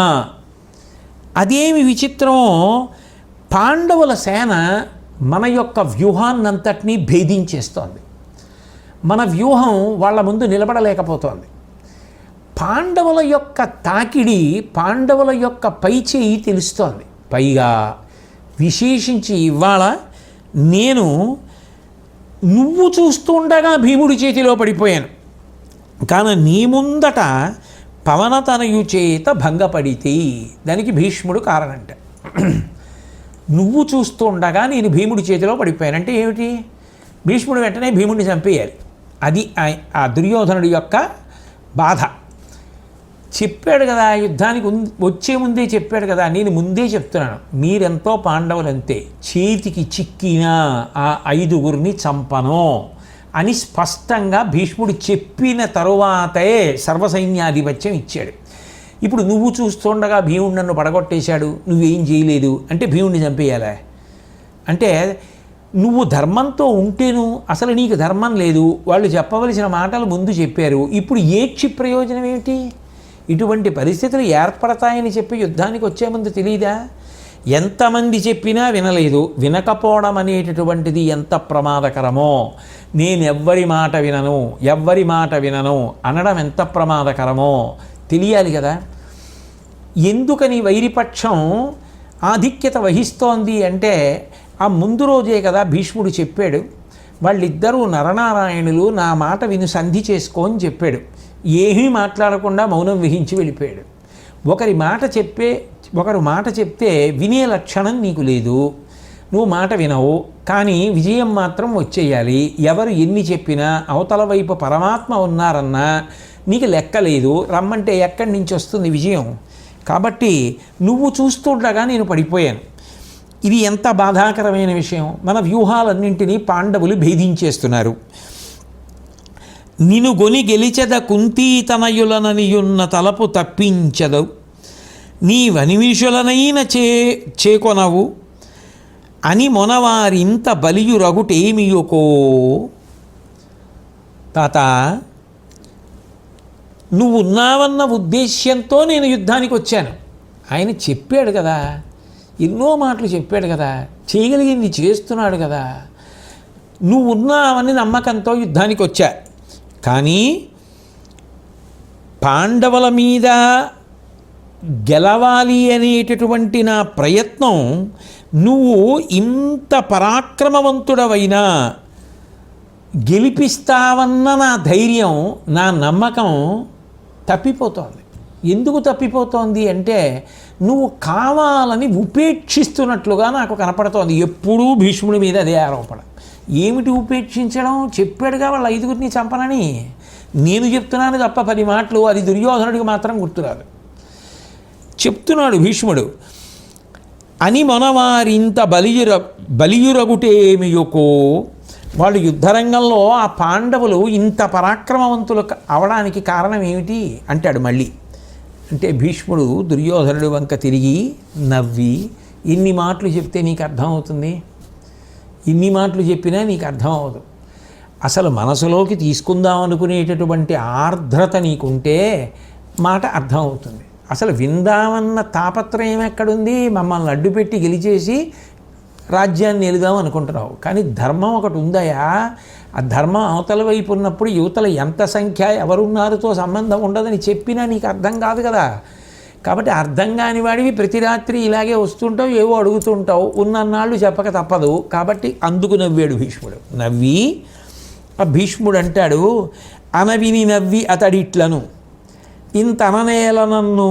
అదేమి విచిత్రం, పాండవుల సేన మన యొక్క వ్యూహాన్నంతటినీ భేదించేస్తోంది. మన వ్యూహం వాళ్ళ ముందు నిలబడలేకపోతోంది. పాండవుల యొక్క తాకిడి, పాండవుల యొక్క పైచేయి తెలుస్తోంది. పైగా విశేషించి ఇవాళ నువ్వు చూస్తుండగా భీముడి చేతిలో పడిపోయాను, కానీ నీ ముందట పవనతనయు చేత భంగపడితే. దానికి భీష్ముడు కారణంట. నువ్వు చూస్తుండగా నేను భీముడి చేతిలో పడిపోయానంటే ఏమిటి? భీష్ముడు వెంటనే భీముడిని చంపేయాలి. అది ఆ దుర్యోధనుడి యొక్క బాధ. చెప్పాడు కదా, యుద్ధానికి వచ్చే ముందే చెప్పాడు కదా, నేను ముందే చెప్తున్నాను, మీరెంతో పాండవులంతే, చేతికి చిక్కిన ఆ 5గురిని చంపను అని స్పష్టంగా భీష్ముడు చెప్పిన తరువాతే సర్వసైన్యాధిపత్యం ఇచ్చాడు. ఇప్పుడు నువ్వు చూస్తుండగా భీముడు నన్ను పడగొట్టేశాడు, నువ్వేం చేయలేదు అంటే భీముడిని చంపేయాలా? అంటే నువ్వు ధర్మంతో ఉంటేను అసలు నీకు ధర్మం లేదు, వాళ్ళు చెప్పవలసిన మాటలు ముందు చెప్పారు, ఇప్పుడు ఏడ్చి ప్రయోజనం ఏమిటి? ఇటువంటి పరిస్థితులు ఏర్పడతాయని చెప్పి యుద్ధానికి వచ్చే ముందు తెలియదా? ఎంతమంది చెప్పినా వినలేదు. వినకపోవడం అనేటటువంటిది ఎంత ప్రమాదకరమో, నేను ఎవ్వరి మాట వినను అనడం ఎంత ప్రమాదకరమో తెలియాలి కదా. ఎందుకని వైరిపక్షం ఆధిక్యత వహిస్తోంది అంటే, ఆ ముందు రోజే కదా భీష్ముడు చెప్పాడు, వాళ్ళిద్దరూ నరనారాయణులు, నా మాట విని సంధి చేసుకో అని చెప్పాడు. ఏమీ మాట్లాడకుండా మౌనం వహించి వెళ్ళిపోయాడు. ఒకరు మాట చెప్తే వినే లక్షణం నీకు లేదు, నువ్వు మాట వినవు, కానీ విజయం మాత్రం వచ్చేయాలి. ఎవరు ఎన్ని చెప్పినా అవతల వైపు పరమాత్మ ఉన్నారన్నా నీకు లెక్కలేదు, రమ్మంటే ఎక్కడి నుంచి వస్తుంది విజయం? కాబట్టి నువ్వు చూస్తుండగా నేను పడిపోయాను. ఇది ఎంత బాధాకరమైన విషయం. మన వ్యూహాలన్నింటినీ పాండవులు భేదించేస్తున్నారు. నిను గొని గెలిచెద కుంతీతనయులననియున్న తలపు తప్పించదు, నీ వనివిషులనైన చేకొనవు అని మొనవారింత బలియురగుటేమియుకో. తాత, నువ్వు ఉన్నావన్న ఉద్దేశ్యంతో నేను యుద్ధానికి వచ్చాను. ఆయన చెప్పాడు కదా, ఎన్నో మాటలు చెప్పాడు కదా, చేయగలిగింది చేస్తున్నాడు కదా. నువ్వు ఉన్నావని నమ్మకంతో యుద్ధానికి వచ్చా, కానీ పాండవుల మీద గెలవాలి అనేటటువంటి నా ప్రయత్నం, నువ్వు ఇంత పరాక్రమవంతుడవైనా గెలిపిస్తావన్న నా ధైర్యం, నా నమ్మకం తప్పిపోతోంది. ఎందుకు తప్పిపోతోంది అంటే నువ్వు కావాలని ఉపేక్షిస్తున్నట్లుగా నాకు కనపడుతోంది. ఎప్పుడూ భీష్ముడి మీద అదే ఆరోపణ. ఏమిటి ఉపేక్షించడం? చెప్పాడుగా వాళ్ళ 5గురిని చంపనని. నేను చెప్తున్నాను తప్ప 10 మాటలు అది దుర్యోధనుడికి మాత్రం గుర్తురాదు. చెప్తున్నాడు భీష్ముడు, అని మనవారింత బలియురగుటేమియుకో. వాళ్ళు యుద్ధరంగంలో ఆ పాండవులు ఇంత పరాక్రమవంతులు అవడానికి కారణం ఏమిటి అంటాడు మళ్ళీ. అంటే భీష్ముడు దుర్యోధనుడి వంక తిరిగి నవ్వి, ఇన్ని మాటలు చెప్తే నీకు అర్థమవుతుంది? ఇన్ని మాటలు చెప్పినా నీకు అర్థం అవ్వదు. అసలు మనసులోకి తీసుకుందాం అనుకునేటటువంటి ఆర్ద్రత నీకుంటే మాట అర్థమవుతుంది. అసలు విందామన్న తాపత్రయం ఎక్కడుంది? మమ్మల్ని అడ్డుపెట్టి గెలిచేసి రాజ్యాన్ని ఎలుదాం అనుకుంటున్నావు. కానీ ధర్మం ఒకటి ఉందయా. ఆ ధర్మం అవతల వైపు ఉన్నప్పుడు యువతల ఎంత సంఖ్య ఎవరున్నారుతో సంబంధం ఉండదని చెప్పినా నీకు అర్థం కాదు కదా. కాబట్టి అర్థం కాని వాడివి ప్రతి రాత్రి ఇలాగే వస్తుంటావు, ఏవో అడుగుతుంటావు, ఉన్నన్నాళ్ళు చెప్పక తప్పదు. కాబట్టి అందుకు నవ్వాడు భీష్ముడు. నవ్వి ఆ భీష్ముడు అంటాడు, అనవిని నవ్వి అతడిట్లను ఇంత అననేల నన్ను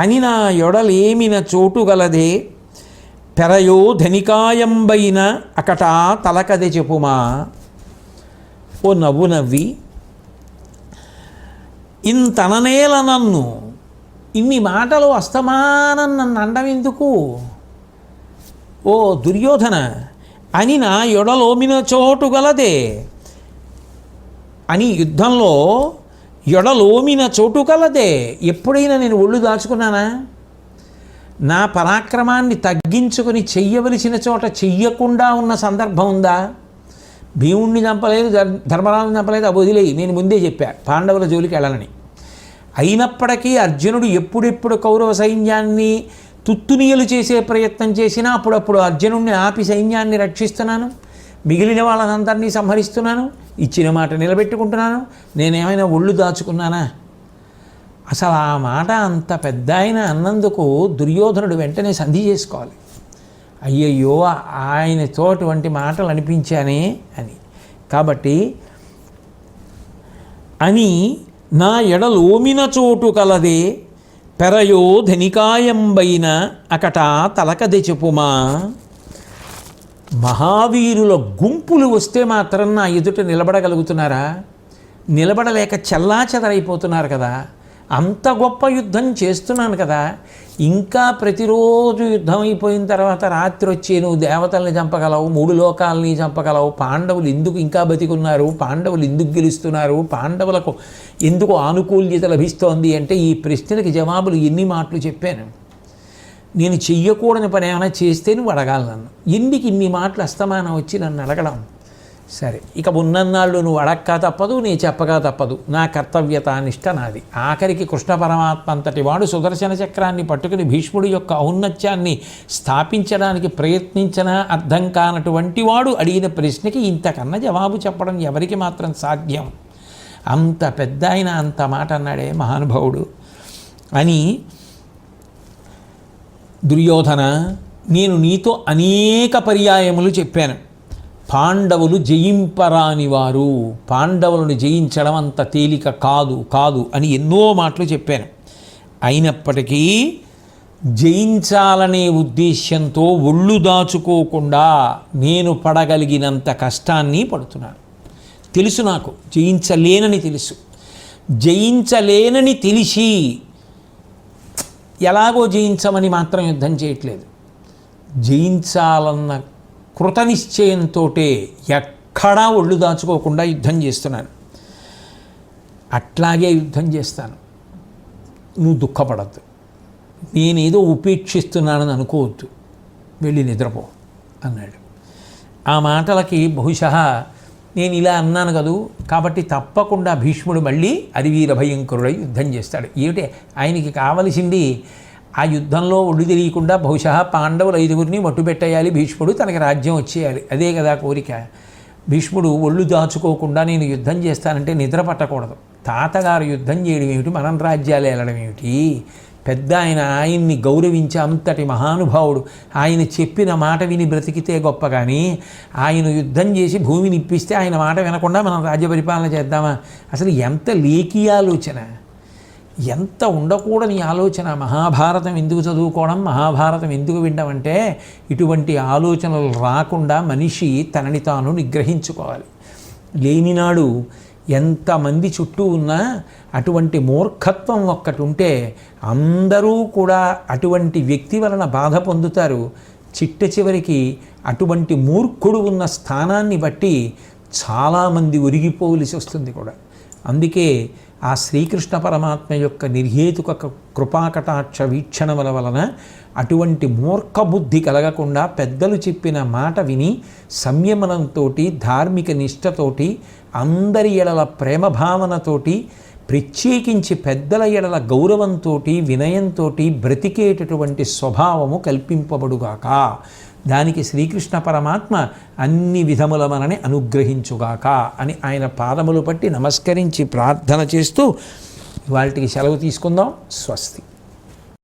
అని నా యొడలేమిన చోటు గలదే పెరయో ధనికాయంబైన అకటా తలకదే చెప్పుమా. ఓ నవ్వు నవ్వి, ఇంతననేల నన్ను, ఇన్ని మాటలు అస్తమానం నన్ను అండం ఎందుకు? ఓ దుర్యోధన, అని నా యొడలోమిన చోటు గలదే. అని యుద్ధంలో యొడలోమిన చోటు కలదే. ఎప్పుడైనా నేను ఒళ్ళు దాచుకున్నానా? నా పరాక్రమాన్ని తగ్గించుకొని చెయ్యవలసిన చోట చెయ్యకుండా ఉన్న సందర్భం ఉందా? భీముణ్ణి చంపలేదు, ధర్మరాజుని చంపలేదు, అవి వదిలేయి. నేను ముందే చెప్పా పాండవుల జోలికి వెళ్ళాలని. అయినప్పటికీ అర్జునుడు ఎప్పుడెప్పుడు కౌరవ సైన్యాన్ని తుత్తునియలు చేసే ప్రయత్నం చేసినా అప్పుడప్పుడు అర్జునుడిని ఆపి సైన్యాన్ని రక్షిస్తున్నాను, మిగిలిన వాళ్ళనందరినీ సంహరిస్తున్నాను, ఇచ్చిన మాట నిలబెట్టుకుంటున్నాను. నేనేమైనా ఒళ్ళు దాచుకున్నానా? అసలు ఆ మాట అంత పెద్ద ఆయన అన్నందుకు దుర్యోధనుడు వెంటనే సంధి చేసుకోవాలి. అయ్యయ్యో, ఆయనతో అటువంటి మాటలు అనిపించానే అని. కాబట్టి అని నా ఎడలోమిన చోటు కలదే పెరయో ధనికాయంబైన అకటా తలకదె చెప్పుమా. మహావీరుల గుంపులు వస్తే మాత్రం నా ఎదుట నిలబడగలుగుతున్నారా? నిలబడలేక చెల్లాచెదరైపోతున్నారు కదా. అంత గొప్ప యుద్ధం చేస్తున్నాను కదా. ఇంకా ప్రతిరోజు యుద్ధం అయిపోయిన తర్వాత రాత్రి వచ్చి నువ్వు దేవతల్ని చంపగలవు, 3 లోకాలని చంపగలవు, పాండవులు ఎందుకు ఇంకా బతికున్నారు, పాండవులు ఎందుకు గెలుస్తున్నారు, పాండవులకు ఎందుకు ఆనుకూల్యత లభిస్తోంది అంటే ఈ ప్రశ్నలకి జవాబులు ఎన్ని మాటలు చెప్పాను. నేను చెయ్యకూడని పని ఏమైనా చేస్తే నువ్వు అడగాలి నన్ను. ఎందుకు ఇన్ని మాటలు అస్తమానం వచ్చి నన్ను అడగడం? సరే, ఇక ఉన్నన్నాళ్ళు నువ్వు అడక్క తప్పదు, నీ చెప్పగా తప్పదు. నా కర్తవ్యత నిష్ట నాది. ఆఖరికి కృష్ణ పరమాత్మ అంతటి వాడు సుదర్శన చక్రాన్ని పట్టుకుని భీష్ముడి యొక్క ఔన్నత్యాన్ని స్థాపించడానికి ప్రయత్నించినా అర్థం కానటువంటి వాడు అడిగిన ప్రశ్నకి ఇంతకన్నా జవాబు చెప్పడం ఎవరికి మాత్రం సాధ్యం? అంత పెద్ద ఆయన అంత మాట అన్నాడే మహానుభావుడు. అని దుర్యోధన, నేను నీతో అనేక పర్యాయములు చెప్పాను, పాండవులు జయింపరాని వారు, పాండవులను జయించడం అంత తేలిక కాదు కాదు అని ఎన్నో మాటలు చెప్పాను. అయినప్పటికీ జయించాలనే ఉద్దేశ్యంతో ఒళ్ళు దాచుకోకుండా నేను పడగలిగినంత కష్టాన్ని పడుతున్నాను. తెలుసు, నాకు జయించలేనని తెలుసు. జయించలేనని తెలిసి ఎలాగో జయించమని మాత్రం యుద్ధం చేయట్లేదు. జయించాలన్న కృతనిశ్చయంతో ఎక్కడా ఒళ్ళు దాచుకోకుండా యుద్ధం చేస్తున్నాను. అట్లాగే యుద్ధం చేస్తాను. నువ్వు దుఃఖపడద్దు. నేనేదో ఉపేక్షిస్తున్నానని అనుకోవద్దు. వెళ్ళి నిద్రపో అన్నాడు. ఆ మాటలకి బహుశः నేను ఇలా అన్నాను కదూ, కాబట్టి తప్పకుండా భీష్ముడు మళ్ళీ అరివీర భయంకరుడై యుద్ధం చేస్తాడు. ఏమిటి ఆయనకి కావలసింది? ఆ యుద్ధంలో ఒళ్ళు తెలియకుండా బహుశः పాండవులు 5గురిని మట్టుబెట్టేయాలి, భీష్ముడు తనకి రాజ్యం వచ్చేయాలి. అదే కదా కోరిక. భీష్ముడు ఒళ్ళు దాచుకోకుండా నేను యుద్ధం చేస్తానంటే నిద్ర పట్టకూడదు. తాతగారు యుద్ధం చేయడం ఏమిటి, మనం రాజ్యాలు వెళ్ళడం ఏమిటి? పెద్ద ఆయన్ని గౌరవించి అంతటి మహానుభావుడు, ఆయన చెప్పిన మాట విని బ్రతికితే గొప్ప. కానీ ఆయన యుద్ధం చేసి భూమిని ఇప్పిస్తే ఆయన మాట వినకుండా మనం రాజ్య పరిపాలన చేద్దామా? అసలు ఎంత లేఖీ ఆలోచన! ఎంత ఉండకూడని ఆలోచన. మహాభారతం ఎందుకు చదువుకోవడం, మహాభారతం ఎందుకు వినడం అంటే ఇటువంటి ఆలోచనలు రాకుండా మనిషి తనని తాను నిగ్రహించుకోవాలి. లేనినాడు ఎంతమంది చుట్టూ ఉన్నా అటువంటి మూర్ఖత్వం ఒక్కటి ఉంటే అందరూ కూడా అటువంటి వ్యక్తి వలన బాధ పొందుతారు. చిట్ట చివరికి అటువంటి మూర్ఖుడు ఉన్న స్థానాన్ని బట్టి చాలామంది ఒరిగిపోవలసి వస్తుంది కూడా. అందుకే ఆ శ్రీకృష్ణ పరమాత్మ యొక్క నిర్హేతుక కృపాకటాక్ష వీక్షణముల వలన అటువంటి మూర్ఖ బుద్ధి కలగకుండా పెద్దలు చెప్పిన మాట విని సంయమనంతో, ధార్మిక నిష్టతోటి, అందరి ఎడల ప్రేమ భావనతోటి, ప్రత్యేకించి పెద్దల ఎడల గౌరవంతో, వినయంతో బ్రతికేటటువంటి స్వభావము కల్పింపబడుగాక. దానికి శ్రీకృష్ణ పరమాత్మ అన్ని విధముల మనని అనుగ్రహించుగాక అని ఆయన పాదములు పట్టి నమస్కరించి ప్రార్థన చేస్తూ ఇవాళకి సెలవు తీసుకుందాం. స్వస్తి.